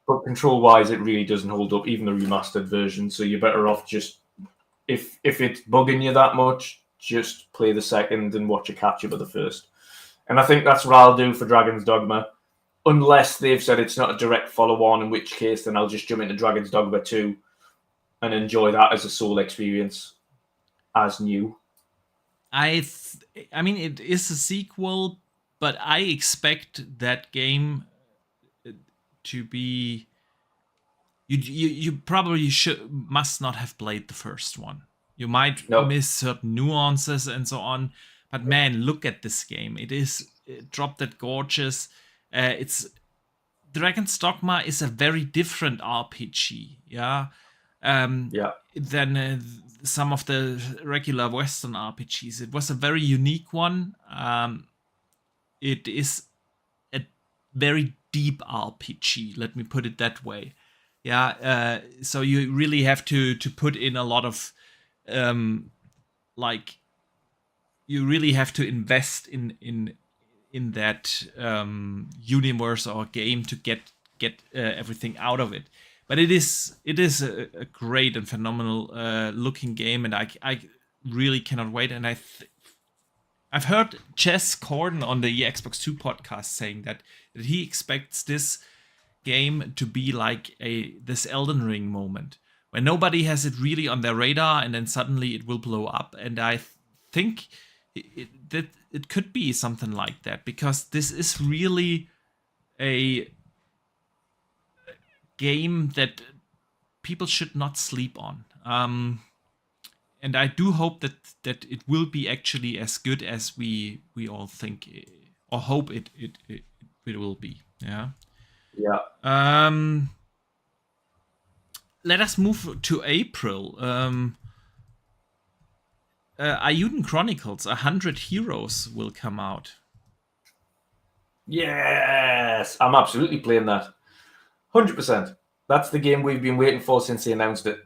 But control-wise, it really doesn't hold up, even the remastered version. So you're better off just, if it's bugging you that much, just play the second and watch a catch-up of the first. And I think that's what I'll do for Dragon's Dogma. Unless they've said it's not a direct follow-on, in which case then I'll just jump into Dragon's Dogma 2 and enjoy that as a sole experience as new. I mean, it is a sequel, but I expect that game to be... You probably must not have played the first one. You might miss certain nuances and so on. But man, look at this game. It drop dead gorgeous. It's Dragon's Dogma is a very different RPG, than some of the regular Western RPGs. It was a very unique one. It is a very deep RPG, let me put it that way. So you really have to put in a lot of you really have to invest in that universe or game to get everything out of it. But it is a great and phenomenal looking game, and I really cannot wait. And I've heard Jess Corden on the Xbox 2 podcast saying that he expects this game to be like this Elden Ring moment, where nobody has it really on their radar, and then suddenly it will blow up. And I think that it could be something like that, because this is really a game that people should not sleep on. And I do hope that it will be actually as good as we all think or hope it will be. Yeah. Let us move to April. Ayuden Chronicles: 100 Heroes will come out. Yes, I'm absolutely playing that. 100%. That's the game we've been waiting for since they announced it.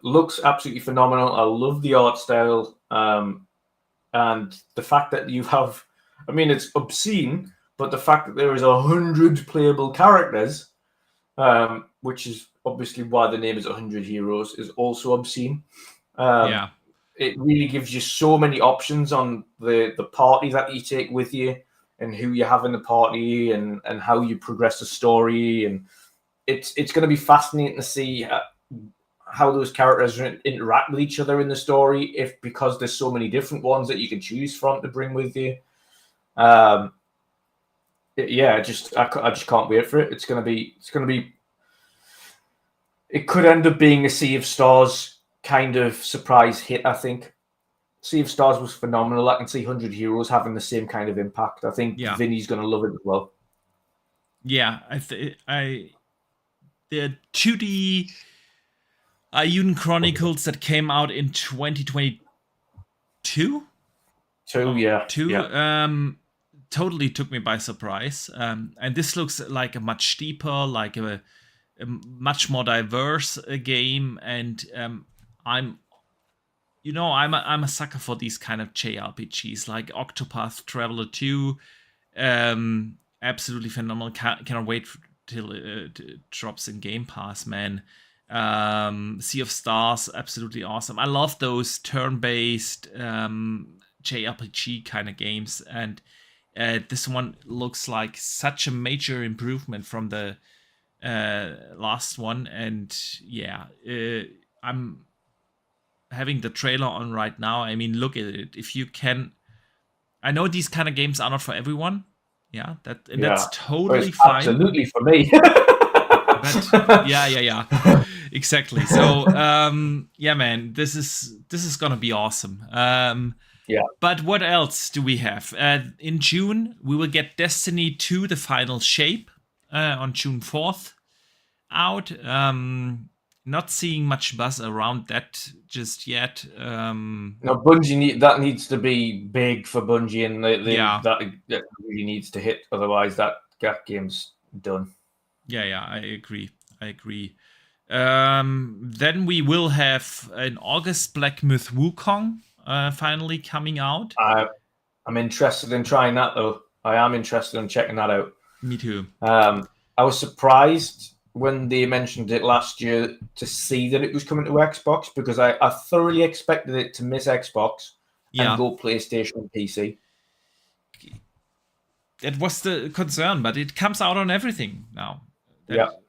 Looks absolutely phenomenal. I love the art style. And the fact that you have, I mean, it's obscene, but the fact that there is 100 playable characters, which is obviously why the name is 100 Heroes, is also obscene. It really gives you so many options on the party that you take with you, and who you have in the party, and how you progress the story. And it's going to be fascinating to see how those characters interact with each other in the story, because there's so many different ones that you can choose from to bring with you. I just can't wait for it. It's going to be. It could end up being a Sea of Stars kind of surprise hit, I think. Sea of Stars was phenomenal. I can see 100 Heroes having the same kind of impact. I think Vinny's going to love it as well. Yeah, the 2D Ayuden Chronicles that came out in 2022? Totally took me by surprise. And this looks like a much deeper, like a much more diverse game. And I'm a sucker for these kind of JRPGs, like Octopath Traveler 2. Absolutely phenomenal. Cannot wait till it drops in Game Pass, man. Sea of Stars, absolutely awesome. I love those turn-based JRPG kind of games, and this one looks like such a major improvement from the last one. And I'm having the trailer on right now. I mean, look at it. If you can, I know these kind of games are not for everyone. Yeah, that's But totally it's fine. absolutely for me. But yeah, exactly. So yeah, man, this is gonna be awesome. Yeah. But what else do we have? In June, we will get Destiny 2: The Final Shape on June 4th out. Not seeing much buzz around that just yet. No, Bungie that needs to be big for Bungie, and that really needs to hit. Otherwise, that game's done. Yeah, I agree. Then we will have in August Black Myth Wukong finally coming out. I'm interested in trying that though. I am interested in checking that out. Me too. I was surprised when they mentioned it last year to see that it was coming to Xbox, because I thoroughly expected it to miss Xbox and go PlayStation and PC. That was the concern, but it comes out on everything now.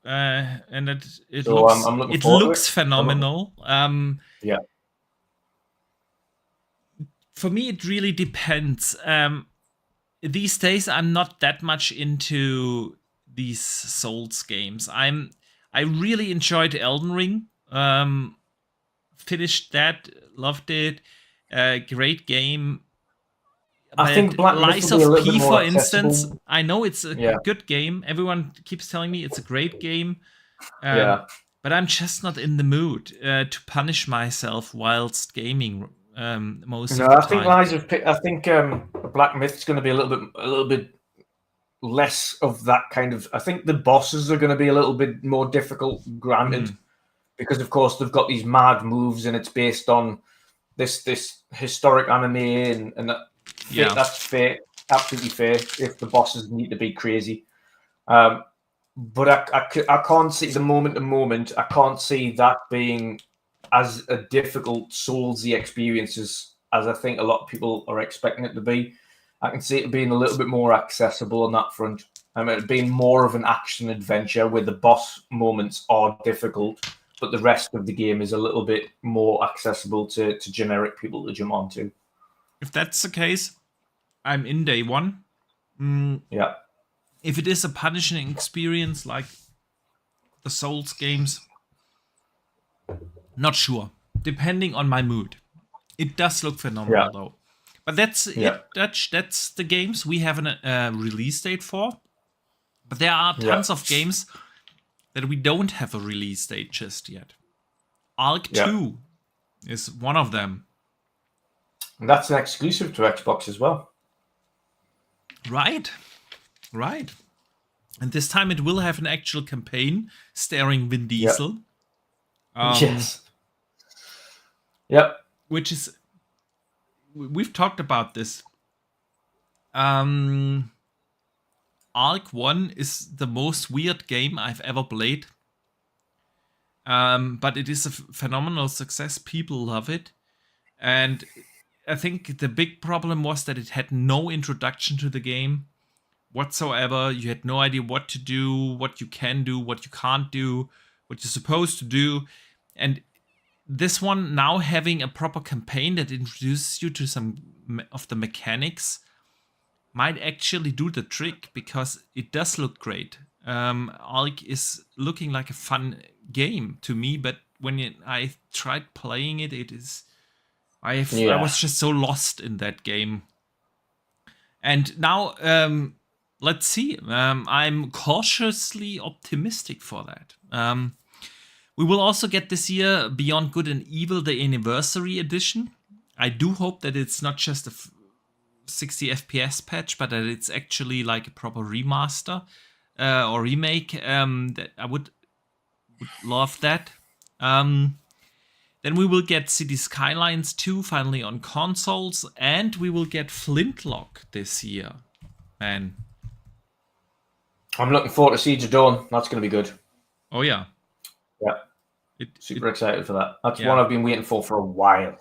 And it looks phenomenal. Yeah. For me, it really depends. These days, I'm not that much into these Souls games. I really enjoyed Elden Ring. Finished that, loved it. Great game. I think Black Lies Myth of will be a little P, bit more for accessible. instance, I know it's a good game. Everyone keeps telling me it's a great game. But I'm just not in the mood to punish myself whilst gaming most of the time. I think Black Myth's going to be a little bit less of that kind of. I think the bosses are going to be a little bit more difficult, granted, because of course they've got these mad moves, and it's based on this historic anime, and that's fair, absolutely fair. If the bosses need to be crazy, but I can't see the moment to moment. I can't see that being as a difficult Soulsy experience as I think a lot of people are expecting it to be. I can see it being a little bit more accessible on that front. I mean, it being more of an action adventure where the boss moments are difficult, but the rest of the game is a little bit more accessible to generic people to jump onto. If that's the case, I'm in day one. Yeah. If it is a punishing experience like the Souls games, not sure. Depending on my mood. It does look phenomenal though. But that's it. That's the games we have a release date for. But there are tons of games that we don't have a release date just yet. Ark 2 is one of them. And that's an exclusive to Xbox as well. Right. And this time it will have an actual campaign starring Vin Diesel. Yes. Yep. Which is... We've talked about this. Ark 1 is the most weird game I've ever played. But it is a phenomenal success. People love it. And I think the big problem was that it had no introduction to the game whatsoever. You had no idea what to do, what you can do, what you can't do, what you're supposed to do. And this one now having a proper campaign that introduces you to some of the mechanics might actually do the trick, because it does look great. Ark is looking like a fun game to me, but when I tried playing it, I was just so lost in that game. And now, let's see. I'm cautiously optimistic for that. We will also get this year Beyond Good and Evil, the Anniversary Edition. I do hope that it's not just a 60 FPS patch, but that it's actually like a proper remaster or remake. That I would love that. Then we will get City Skylines 2 finally on consoles, and we will get Flintlock this year. Man, I'm looking forward to Siege of Dawn. That's going to be good. Oh yeah. Yeah. Super excited for that. That's one I've been waiting for a while.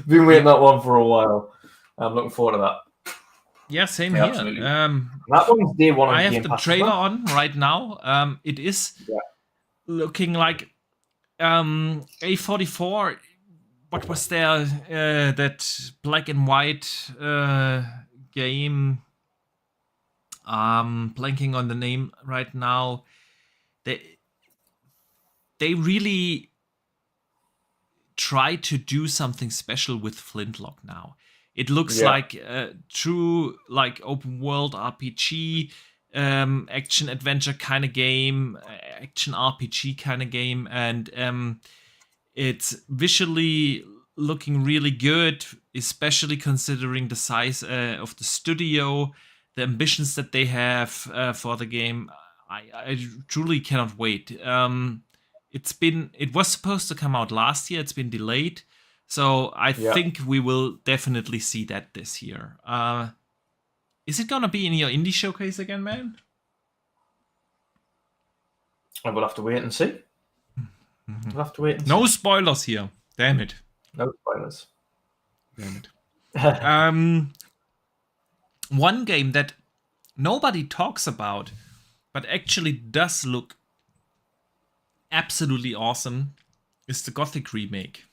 Been waiting that one for a while. I'm looking forward to that. Yeah, same here. Absolutely. That one's day one. I have the trailer on right now. It is looking like A44. What was there? That black and white game. Blanking on the name right now. They really try to do something special with Flintlock now. It looks like a true like open world RPG, action adventure kind of game, action RPG kind of game, and it's visually looking really good, especially considering the size of the studio, the ambitions that they have for the game. I truly cannot wait. It was supposed to come out last year. It's been delayed, so I think we will definitely see that this year. Is it gonna be in your indie showcase again, man? I will have to wait and see. We'll have to wait. No spoilers here. Damn it. No spoilers. Damn it. One game that nobody talks about, but actually does look absolutely awesome, is the Gothic remake.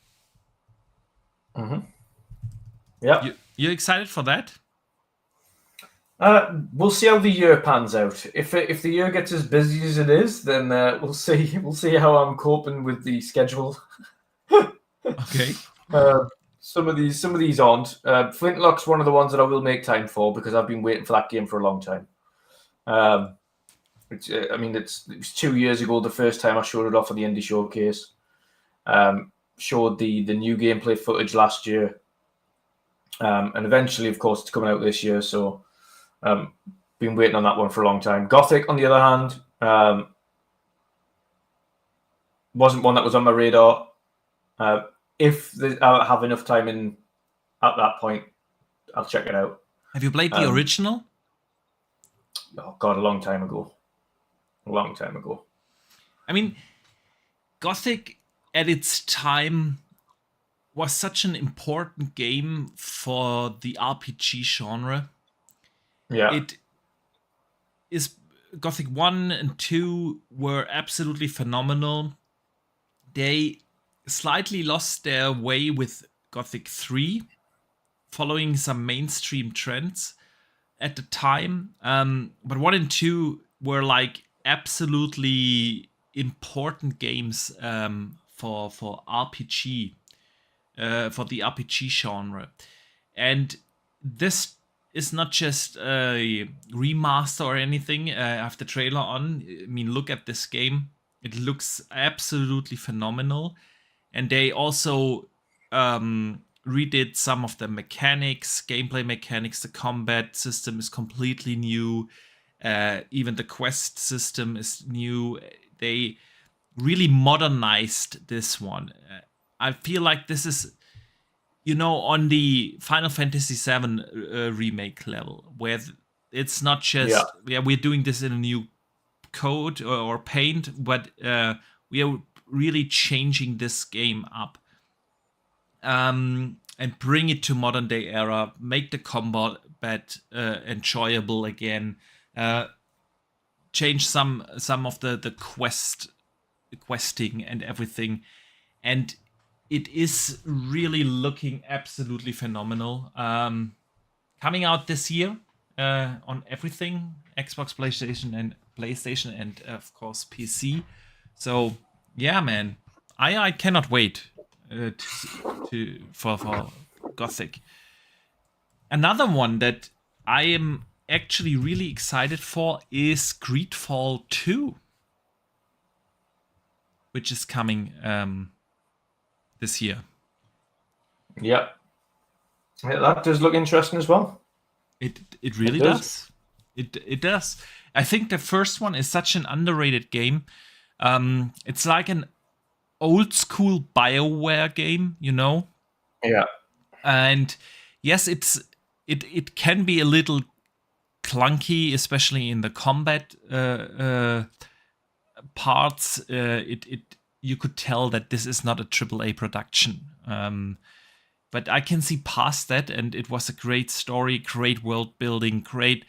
Yeah. You excited for that? We'll see how the year pans out. If the year gets as busy as it is, then we'll see. We'll see how I'm coping with the schedule. Okay. Some of these aren't. Flintlock's one of the ones that I will make time for because I've been waiting for that game for a long time. It was 2 years ago the first time I showed it off at the indie showcase. Showed the new gameplay footage last year, and eventually, of course, it's coming out this year. So. Been waiting on that one for a long time. Gothic, on the other hand, wasn't one that was on my radar. If I have enough time at that point, I'll check it out. Have you played the original? Oh God, a long time ago. I mean, Gothic at its time was such an important game for the RPG genre. Yeah. It is Gothic 1 and 2 were absolutely phenomenal. They slightly lost their way with Gothic 3, following some mainstream trends at the time. But 1 and 2 were like absolutely important games for RPG, for the RPG genre. And this is not just a remaster or anything. I have the trailer on. I mean, look at this game. It looks absolutely phenomenal. And they also redid some of the mechanics, gameplay mechanics. The combat system is completely new. Even the quest system is new. They really modernized this one. I feel like this is, on the Final Fantasy VII remake level, where it's not just, we're doing this in a new code or paint, but we are really changing this game up and bring it to modern day era, make the combat enjoyable again, change some of the questing and everything, and it is really looking absolutely phenomenal. Coming out this year on everything, Xbox, PlayStation, and of course PC. So yeah, man, I cannot wait for Gothic. Another one that I am actually really excited for is Greedfall 2, which is coming this year. Yeah, that does look interesting as well. It really does. It does. I think the first one is such an underrated game. It's like an old school BioWare game, Yeah. And yes, it can be a little clunky, especially in the combat parts. You could tell that this is not a AAA production. But I can see past that, and it was a great story, great world building, great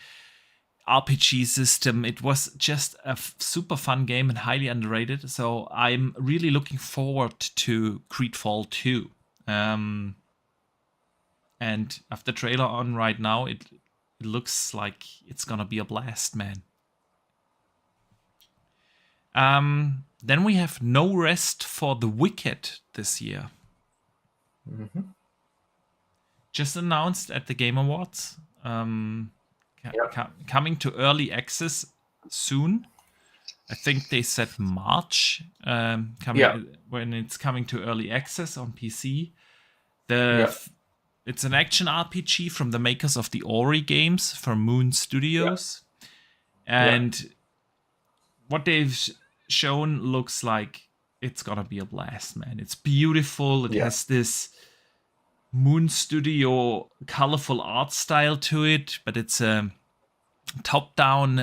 RPG system. It was just a super fun game and highly underrated. So I'm really looking forward to Creedfall 2. And after trailer on right now, it looks like it's gonna be a blast, man. Then we have no rest for The Wicked this year. Mm-hmm. Just announced at the Game Awards. Coming to early access soon. I think they said March. When it's coming to early access on PC. It's an action RPG from the makers of the Ori games from Moon Studios, and what they've shown looks like it's gonna be a blast, man. It's beautiful. It has this Moon Studio colorful art style to it, but it's a top-down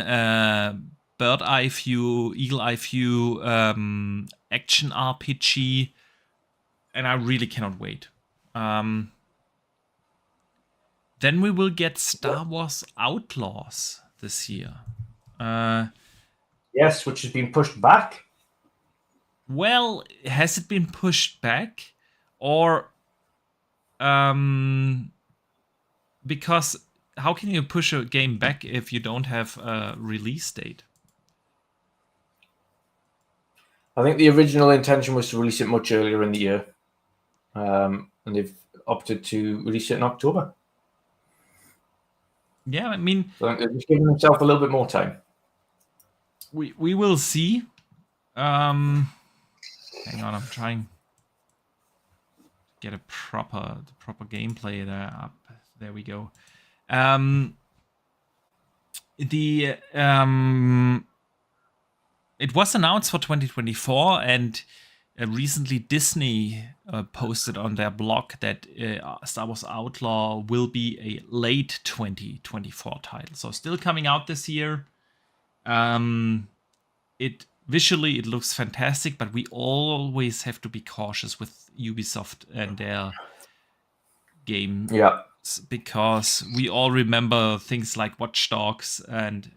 bird eye view, eagle eye view action RPG, and I really cannot wait. Then we will get Star Wars Outlaws this year. Yes, which has been pushed back. Well, has it been pushed back? Or because how can you push a game back if you don't have a release date? I think the original intention was to release it much earlier in the year. And they've opted to release it in October. Yeah, I mean, so they're just giving themselves a little bit more time. We will see. Hang on, I'm trying to get the proper gameplay there up. There we go. It was announced for 2024, and recently Disney posted on their blog that Star Wars Outlaw will be a late 2024 title. So still coming out this year. Visually it looks fantastic, but we always have to be cautious with Ubisoft and their game. Yeah. Because we all remember things like Watch Dogs, and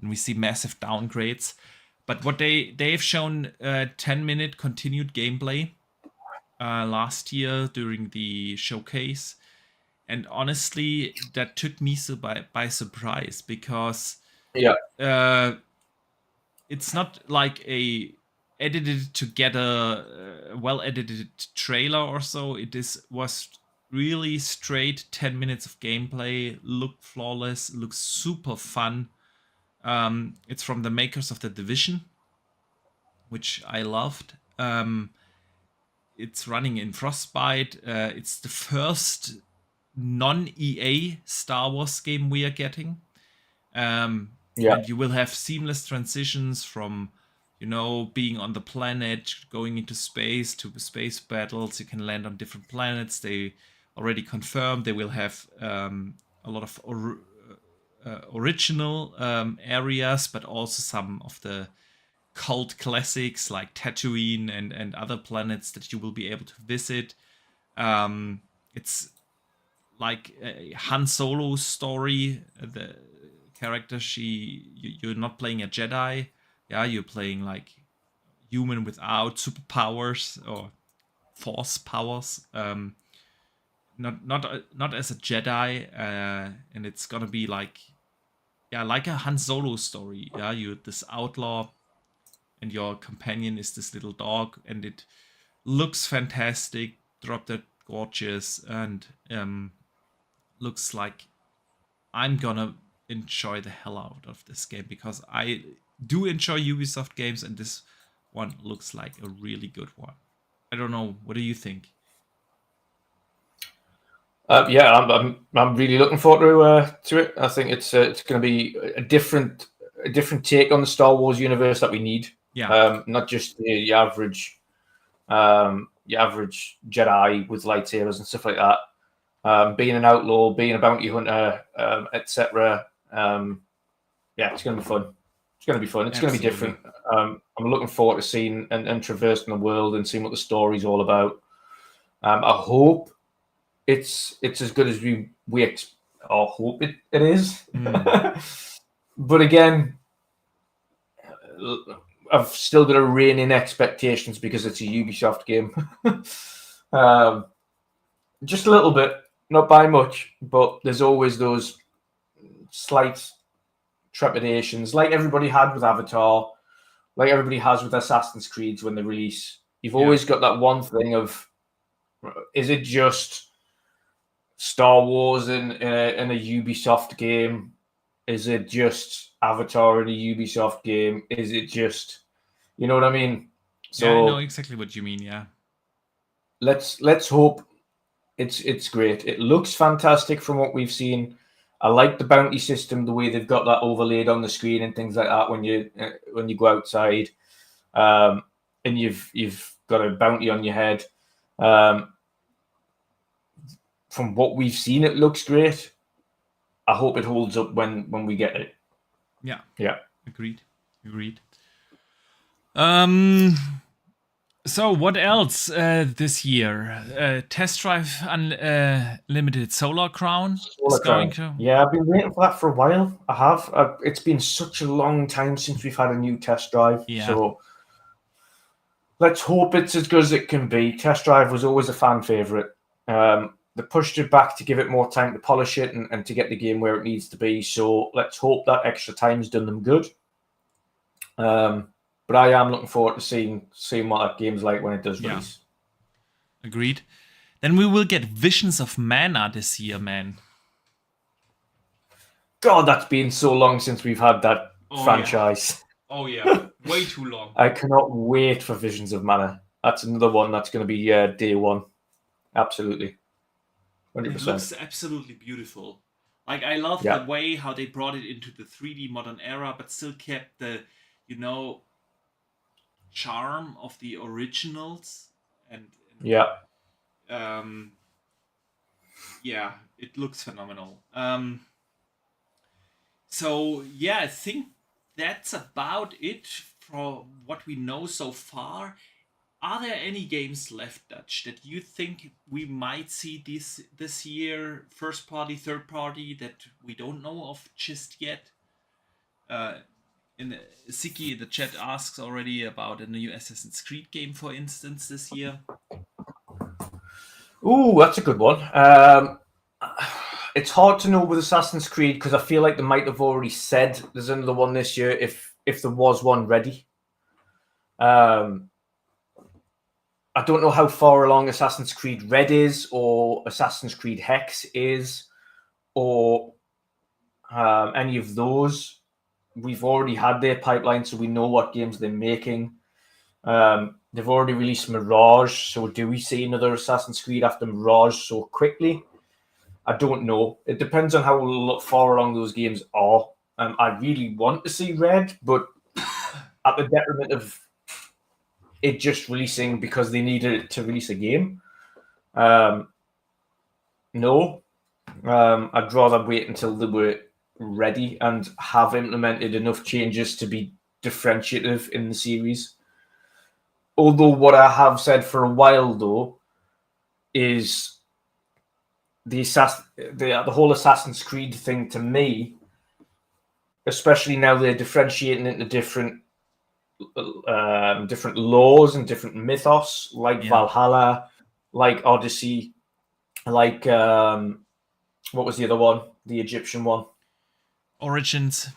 we see massive downgrades. But what they've shown 10-minute continued gameplay last year during the showcase, and honestly, that took me by surprise, because it's not like a edited together, well edited trailer or so. Was really straight 10 minutes of gameplay, looked flawless, looks super fun. It's from the makers of The Division, which I loved. It's running in Frostbite. It's the first non-EA Star Wars game we are getting. And you will have seamless transitions from, being on the planet, going into space, to space battles. You can land on different planets. They already confirmed they will have a lot of original areas, but also some of the cult classics like Tatooine and other planets that you will be able to visit. It's like a Han Solo story. The character, you're not playing a Jedi. Yeah, you're playing like human without superpowers or force powers. Not as a Jedi, and it's gonna be like a Han Solo story. Yeah, you're this outlaw, and your companion is this little dog, and it looks fantastic, drop dead gorgeous, and looks like I'm gonna enjoy the hell out of this game, because I do enjoy Ubisoft games, and this one looks like a really good one. I don't know. What do you think? I'm really looking forward to it. I think it's going to be a different take on the Star Wars universe that we need. Yeah. Not just the average Jedi with lightsabers and stuff like that. Being an outlaw, being a bounty hunter, etc. It's going to be fun. It's going to be fun. It's going to be different. I'm looking forward to seeing and traversing the world and seeing what the story's all about. I hope it's as good as we hope it is. But again, I've still got to rein in expectations because it's a Ubisoft game. Just a little bit, not by much, but there's always those slight trepidations, like everybody had with Avatar, like everybody has with Assassin's Creed when they release. You've always got that one thing of, is it just Star Wars in a Ubisoft game? Is it just Avatar in a Ubisoft game? Is it just, you know what I mean? So yeah, I know exactly what you mean. Yeah. Let's hope it's great. It looks fantastic from what we've seen. I like the bounty system, the way they've got that overlaid on the screen and things like that when you go outside, and you've got a bounty on your head. From what we've seen, it looks great. I hope it holds up when we get it. Yeah. Yeah. Agreed. So what else this year? Test Drive Unlimited Solar Crown is going to. Yeah, I've been waiting for that for a while. I have. It's been such a long time since we've had a new test drive. Yeah. So let's hope it's as good as it can be. Test Drive was always a fan favorite. They pushed it back to give it more time to polish it and to get the game where it needs to be. So let's hope that extra time's done them good. But I am looking forward to seeing what that game's like when it does release. Agreed. Then we will get Visions of Mana this year, man. God, that's been so long since we've had that franchise. Oh yeah, way too long. I cannot wait for Visions of Mana. That's another one that's going to be day one. Absolutely. 100%. It looks absolutely beautiful. Like, I love the way how they brought it into the 3D modern era, but still kept the, charm of the originals. And it looks phenomenal. So yeah, I think that's about it for what we know so far. Are there any games left, Dutch, that you think we might see this year, first party, third party, that we don't know of just yet? Siki in the chat asks already about a new Assassin's Creed game, for instance, this year. Ooh, that's a good one. It's hard to know with Assassin's Creed because I feel like they might have already said there's another one this year if there was one ready. I don't know how far along Assassin's Creed Red is or Assassin's Creed Hex is or any of those. We've already had their pipeline, so we know what games they're making. They've already released Mirage, so do we see another Assassin's Creed after Mirage so quickly? I don't know. It depends on how far along those games are. I really want to see Red, but at the detriment of it just releasing because they needed to release a game. No. I'd rather wait until they were ready and have implemented enough changes to be differentiative in the series. Although what I have said for a while, though, is the whole Assassin's Creed thing to me, especially now they're differentiating into different laws and different mythos, like Valhalla, like Odyssey, like what was the other one? The Egyptian one. Origins,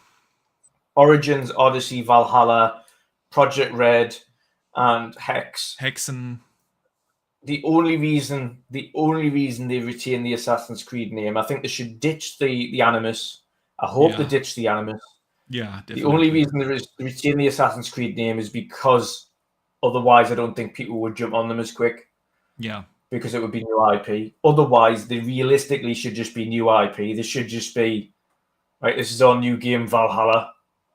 Odyssey, Valhalla, Project Red, and Hexen. The only reason they retain the Assassin's Creed name, I think they should ditch the Animus. I hope they ditch the Animus. Yeah, definitely. The only reason they retain the Assassin's Creed name is because otherwise I don't think people would jump on them as quick. Yeah. Because it would be new IP. Otherwise, they realistically should just be new IP. They should just be, right, this is our new game, Valhalla.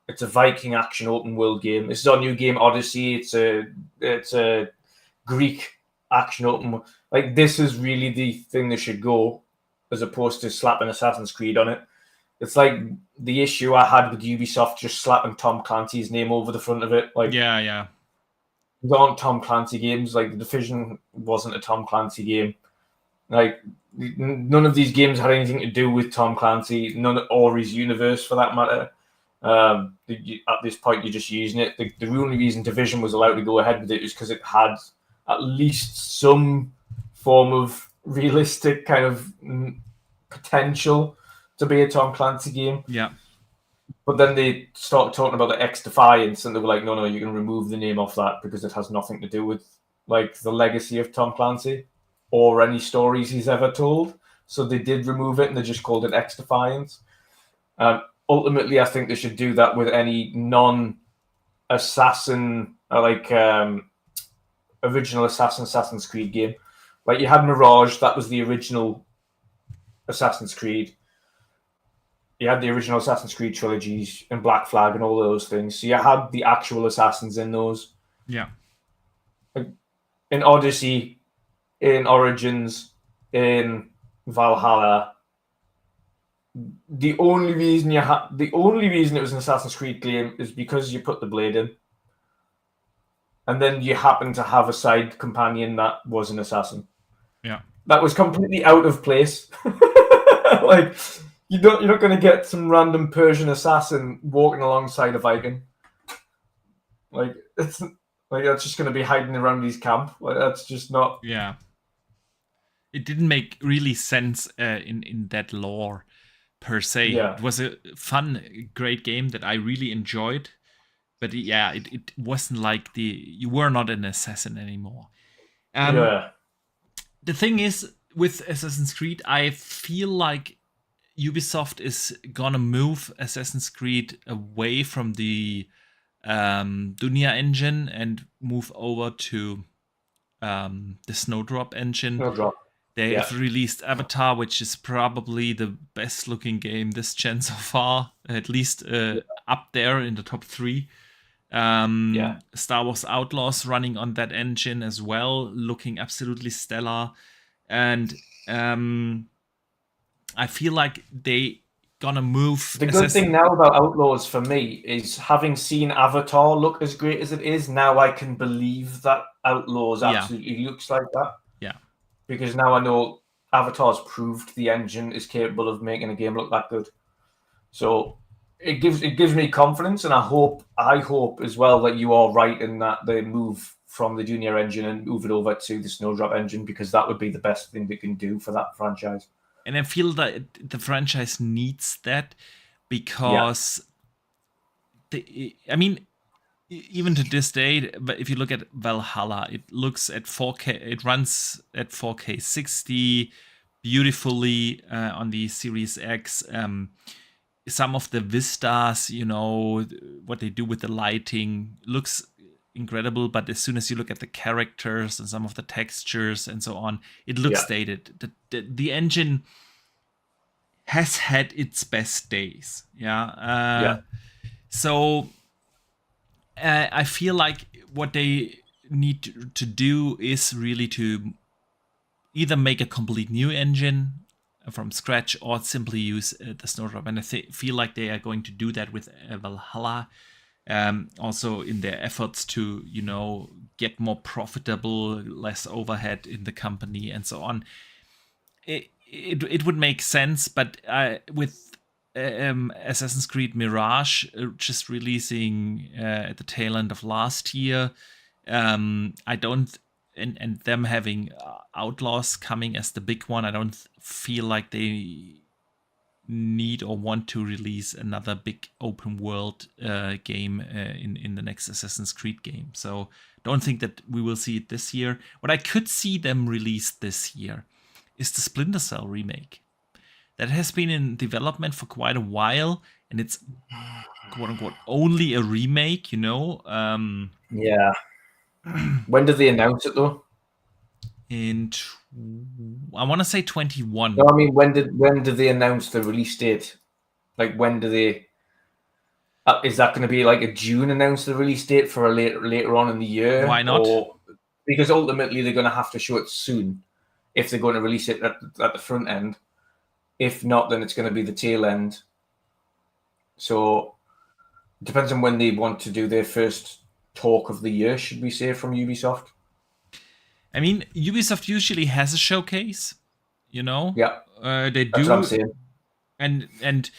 It's a Viking action open world game. This is our new game, Odyssey. It's a Greek action open. Like, this is really the thing that should go, as opposed to slapping Assassin's Creed on it. It's like the issue I had with Ubisoft just slapping Tom Clancy's name over the front of it. Like, yeah. These aren't Tom Clancy games. Like, The Division wasn't a Tom Clancy game. Like, none of these games had anything to do with Tom Clancy, none or his universe for that matter. At this point, you're just using it. The only reason Division was allowed to go ahead with it is because it had at least some form of realistic kind of potential to be a Tom Clancy game. Yeah. But then they started talking about the X Defiance, and they were like, no, you can remove the name off that because it has nothing to do with like the legacy of Tom Clancy or any stories he's ever told. So they did remove it, and they just called it X Defiance. Ultimately, I think they should do that with any non-assassin, original Assassin's Creed game. Like you had Mirage, that was the original Assassin's Creed. You had the original Assassin's Creed trilogies and Black Flag and all those things. So you had the actual assassins in those. Yeah. In Odyssey, in Origins, in Valhalla. The only reason it was an Assassin's Creed game is because you put the blade in, and then you happen to have a side companion that was an assassin. Yeah, that was completely out of place. Like you're not going to get some random Persian assassin walking alongside a Viking. Like it's like that's just going to be hiding around his camp. Like that's just not. Yeah. It didn't make really sense in that lore. Per se. Yeah. It was a fun, great game that I really enjoyed. But yeah, it wasn't like you were not an assassin anymore. Yeah. The thing is, with Assassin's Creed, I feel like Ubisoft is gonna move Assassin's Creed away from the Dunia engine and move over to the Snowdrop engine. Snowdrop. They've released Avatar, which is probably the best looking game this gen so far, at least up there in the top 3. Star Wars Outlaws running on that engine as well, looking absolutely stellar. And I feel like they gonna move. The good thing now about Outlaws for me is having seen Avatar look as great as it is, now I can believe that Outlaws absolutely looks like that. Yeah. Because now I know Avatar's proved the engine is capable of making a game look that good. So it gives me confidence, and I hope as well that you are right in that they move from the Junior engine and move it over to the Snowdrop engine, because that would be the best thing they can do for that franchise. And I feel that the franchise needs that because I mean, even to this day, but if you look at Valhalla, it looks at 4K. It runs at 4K 60 beautifully on the Series X. Some of the vistas, what they do with the lighting looks incredible. But as soon as you look at the characters and some of the textures and so on, it looks dated. The engine has had its best days. So I feel like what they need to do is really to either make a complete new engine from scratch or simply use the Snowdrop. And I feel like they are going to do that with Valhalla. Also in their efforts to, get more profitable, less overhead in the company and so on. It would make sense, but with Assassin's Creed Mirage just releasing at the tail end of last year, I don't, and them having Outlaws coming as the big one, I don't feel like they need or want to release another big open world game in the next Assassin's Creed game. So don't think that we will see it this year. What I could see them release this year is the Splinter Cell remake. That has been in development for quite a while, and it's quote unquote only a remake, Yeah. When did they announce it though? I want to say 21. No, I mean when did they announce the release date? Like when do they? Is that going to be like a June announce the release date for a later on in the year? Why not? Because ultimately they're going to have to show it soon if they're going to release it at the front end. If not, then it's going to be the tail end. So it depends on when they want to do their first talk of the year, should we say, from Ubisoft. I mean, Ubisoft usually has a showcase, Yeah. they do. That's what I'm saying. And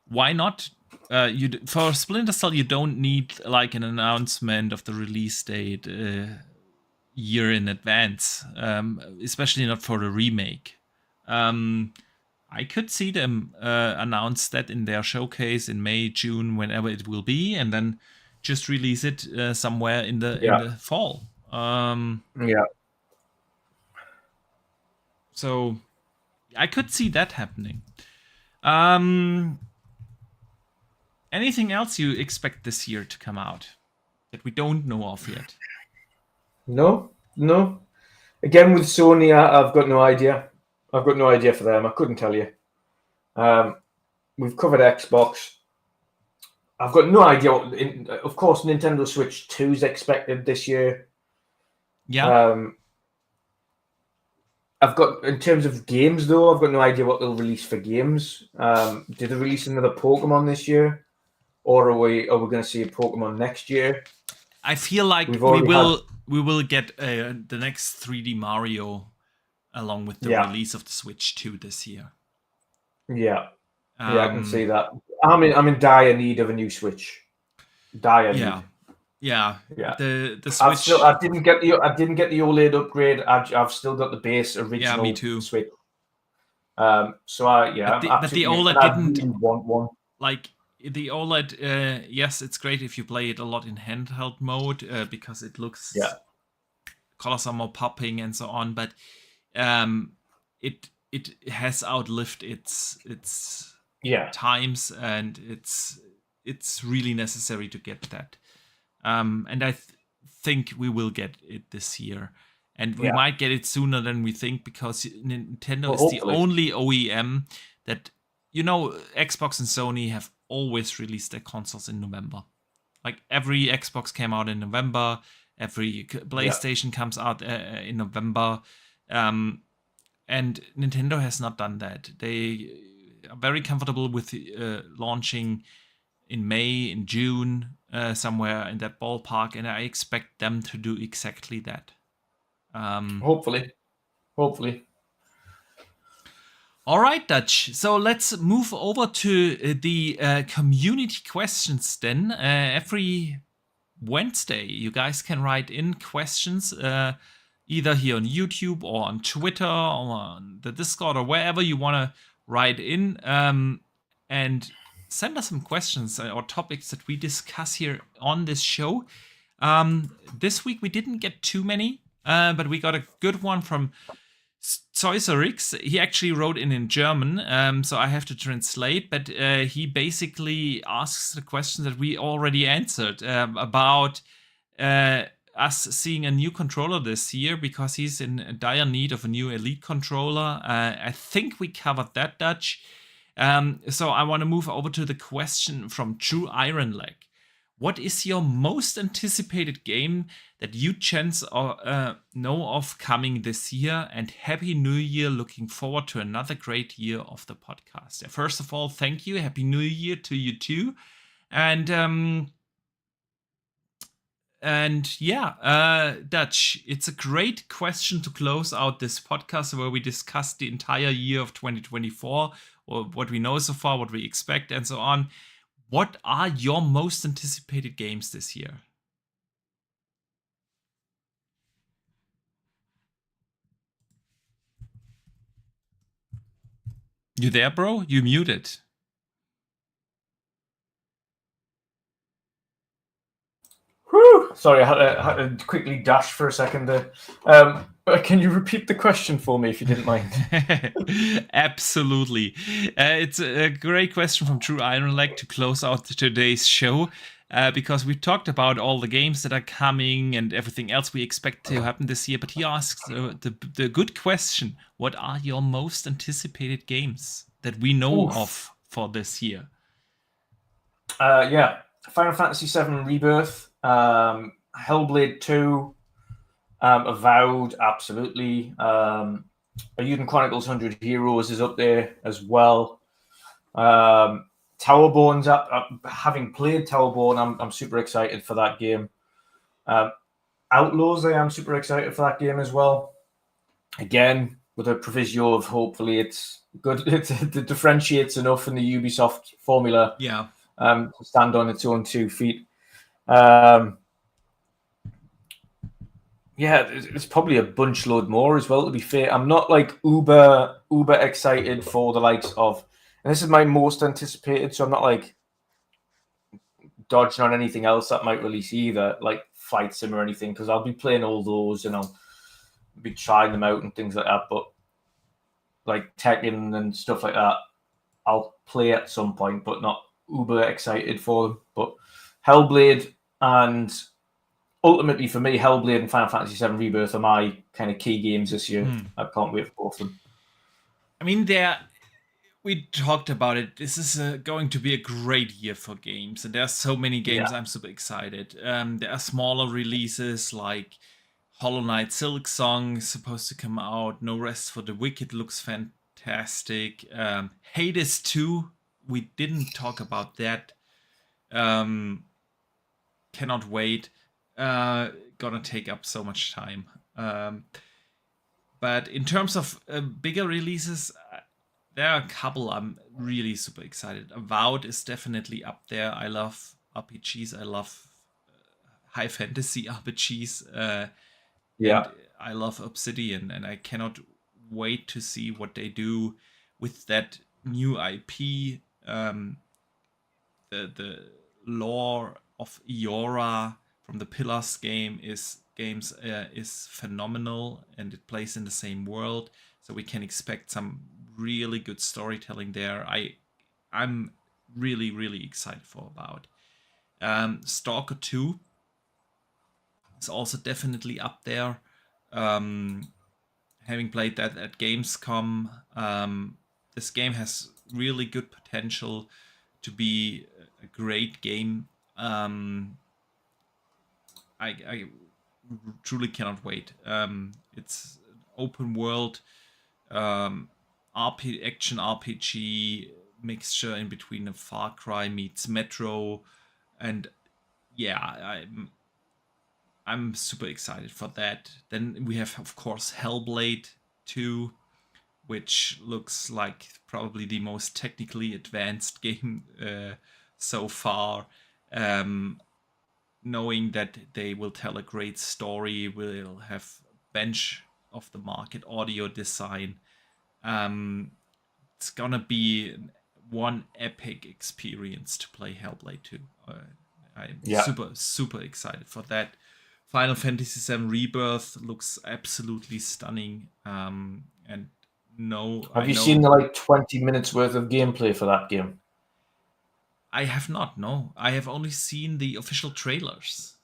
why not for Splinter Cell, you don't need like an announcement of the release date year in advance, especially not for the remake. I could see them announce that in their showcase in May, June, whenever it will be, and then just release it somewhere in the fall. So I could see that happening. Anything else you expect this year to come out that we don't know of yet? No. Again, with Sony, I've got no idea. I've got no idea for them. I couldn't tell you. We've covered Xbox. I've got no idea. Of course, Nintendo Switch 2 is expected this year. Yeah. I've got, in terms of games, though, I've got no idea what they'll release for games. Did they release another Pokemon this year, or are we going to see a Pokemon next year? I feel like we will get the next 3D Mario along with the release of the Switch 2 this year. Yeah, I can see that. I'm in dire need of a new Switch. Dire need. Yeah. The Switch. I didn't get the OLED upgrade. I've still got the base original. Yeah, me too. Switch. The OLED didn't really want one. Like the OLED. Yes, it's great if you play it a lot in handheld mode because it looks. Yeah. Colors are more popping and so on, but it has outlived its times, and it's really necessary to get that. And I think we will get it this year. And we might get it sooner than we think because Nintendo is the only OEM that, Xbox and Sony have always released their consoles in November. Like every Xbox came out in November, every PlayStation comes out in November. And Nintendo has not done that. They are very comfortable with launching in May, in June, somewhere in that ballpark, and I expect them to do exactly that. Hopefully. All right, Dutch. So let's move over to the community questions then. Every Wednesday, you guys can write in questions either here on YouTube or on Twitter or on the Discord or wherever you want to write in and send us some questions or topics that we discuss here on this show. This week we didn't get too many, but we got a good one from Zeusarix. He actually wrote in German, so I have to translate, but he basically asks the questions that we already answered about us seeing a new controller this year because he's in dire need of a new Elite controller. I think we covered that, Dutch. So I want to move over to the question from True Iron Leg. What is your most anticipated game that you chance or know of coming this year? And Happy New Year. Looking forward to another great year of the podcast. First of all, thank you. Happy New Year to you too. And Dutch, it's a great question to close out this podcast where we discuss the entire year of 2024 or what we know so far, what we expect, and so on. What are your most anticipated games this year? You there, bro? You muted. Whew. Sorry, I had to quickly dash for a second there. Can you repeat the question for me if you didn't mind? Absolutely. It's a great question from True Iron Leg to close out today's show because we talked about all the games that are coming and everything else we expect to happen this year. But he asks the good question: what are your most anticipated games that we know of for this year? Final Fantasy VII Rebirth, Hellblade 2, Avowed, absolutely. Eiyuden Chronicles 100 Heroes is up there as well. Towerborn's up. Having played Towerborn, I'm super excited for that game. Outlaws, I am super excited for that game as well. Again, with a proviso of hopefully it's good. It differentiates enough in the Ubisoft formula. Yeah. to stand on its own 2 feet. Yeah, it's probably a bunch load more as well, to be fair. I'm not like uber excited for the likes of, and this is my most anticipated, so I'm not like dodging on anything else that might release either, like Flight Sim or anything, because I'll be playing all those and I'll be trying them out and things like that. But like Tekken and stuff like that, I'll play at some point, but not uber excited for them. But Hellblade and ultimately for me, Hellblade and Final Fantasy VII Rebirth are my kind of key games this year. I can't wait for both of them. I mean, we talked about it. This is going to be a great year for games, and there are so many games. I'm super excited. There are smaller releases like Hollow Knight Silksong is supposed to come out. No Rest for the Wicked looks fantastic. Hades 2, we didn't talk about that. Cannot wait. Gonna take up so much time. But in terms of bigger releases, there are a couple I'm really super excited. Avowed is definitely up there. I love RPGs. I love high fantasy RPGs. And I love Obsidian, and I cannot wait to see what they do with that new IP. The lore of Iora from the Pillars games is phenomenal, and it plays in the same world, so we can expect some really good storytelling there. I'm really excited for about. Stalker 2 is also definitely up there. Having played that at Gamescom, this game has really good potential to be a great game. I truly cannot wait. It's an open world action RPG mixture in between a Far Cry meets Metro, and yeah, I'm super excited for that. Then we have, of course, Hellblade 2, which looks like probably the most technically advanced game so far. Knowing that they will tell a great story, will have bench of the market audio design. It's gonna be one epic experience to play Hellblade 2. I'm super excited for that. Final Fantasy VII Rebirth looks absolutely stunning. And have you seen the like 20 minutes worth of gameplay for that game? I have not. No, I have only seen the official trailers.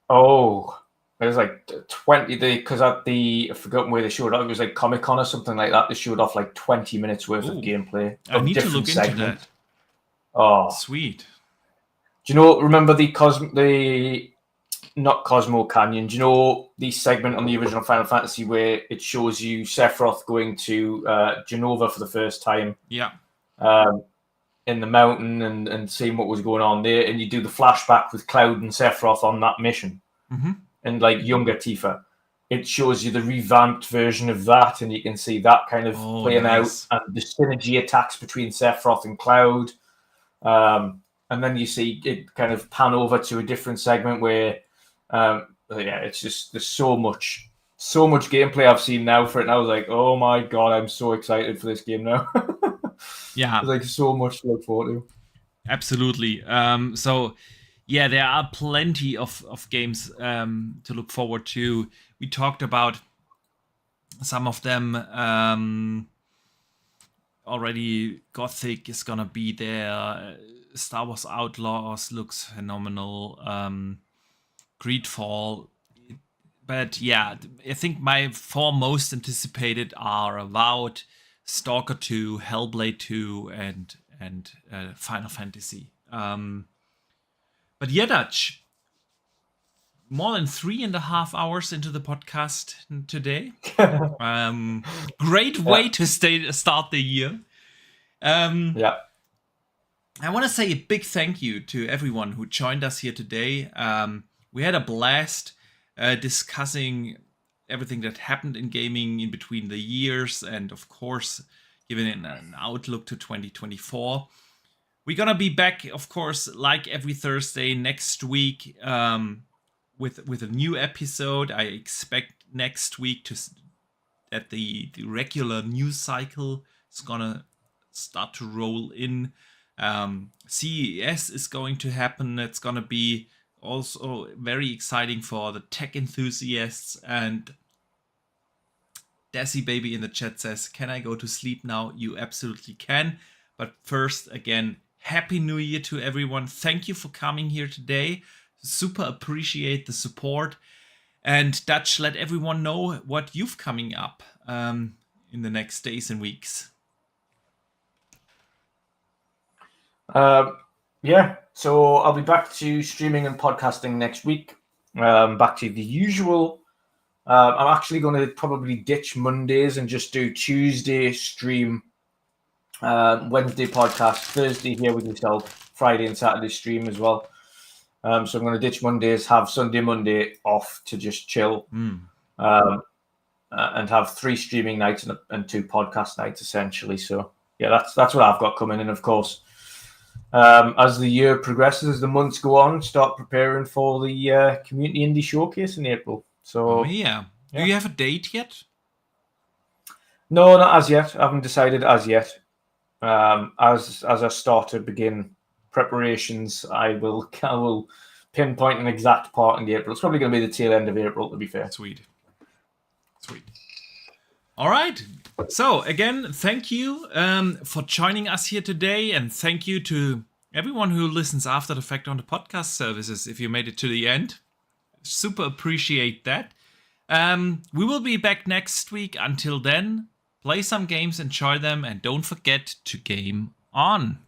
Oh, it was like 20. Because at the I've forgotten where they showed it. It was like Comic-Con or something like that. They showed off like 20 minutes worth of gameplay. I need to look into that. Oh, sweet. Do you know? Remember not Cosmo Canyon. Do you know the segment on the original Final Fantasy where it shows you Sephiroth going to Genova for the first time? Yeah. In the mountain and seeing what was going on there, and you do the flashback with Cloud and Sephiroth on that mission, and like younger Tifa. It shows you the revamped version of that, and you can see that kind of playing out, and the synergy attacks between Sephiroth and Cloud. And then you see it kind of pan over to a different segment where, it's just there's so much gameplay I've seen now for it. And I was like, oh my god, I'm so excited for this game now. Yeah, there's like so much to look forward to. Absolutely. So, yeah, there are plenty of games to look forward to. We talked about some of them already. Gothic is gonna be there. Star Wars Outlaws looks phenomenal. Greedfall. But yeah, I think my four most anticipated are Avowed, Stalker 2, Hellblade 2, and Final Fantasy. But yeah, Dutch, more than 3.5 hours into the podcast today. Great way to start the year. I want to say a big thank you to everyone who joined us here today. We had a blast discussing everything that happened in gaming in between the years, and of course, giving an outlook to 2024. We're gonna be back, of course, like every Thursday next week with a new episode. I expect next week that the regular news cycle is gonna start to roll in. CES is going to happen. It's gonna be also very exciting for the tech enthusiasts. And Desi Baby in the chat says, "Can I go to sleep now?" You absolutely can. But first, again, Happy New Year to everyone. Thank you for coming here today. Super appreciate the support. And Dutch, let everyone know what you've coming up in the next days and weeks. So I'll be back to streaming and podcasting next week. Back to the usual. I'm actually going to probably ditch Mondays and just do Tuesday stream, Wednesday podcast, Thursday here with yourself, Friday and Saturday stream as well. So I'm going to ditch Mondays, have Sunday, Monday off to just chill, and have 3 streaming nights and 2 podcast nights essentially. So yeah, that's what I've got coming in. Of course, as the year progresses, as the months go on, start preparing for the Community Indie Showcase in April. So do you have a date yet? No, not as yet. I haven't decided as yet. As I start to begin preparations, I will pinpoint an exact part in the April. It's probably going to be the tail end of April, to be fair. Sweet. All right. So again, thank you for joining us here today, and thank you to everyone who listens after the fact on the podcast services. If you made it to the end, super appreciate that. We will be back next week. Until then, play some games, enjoy them, and don't forget to game on.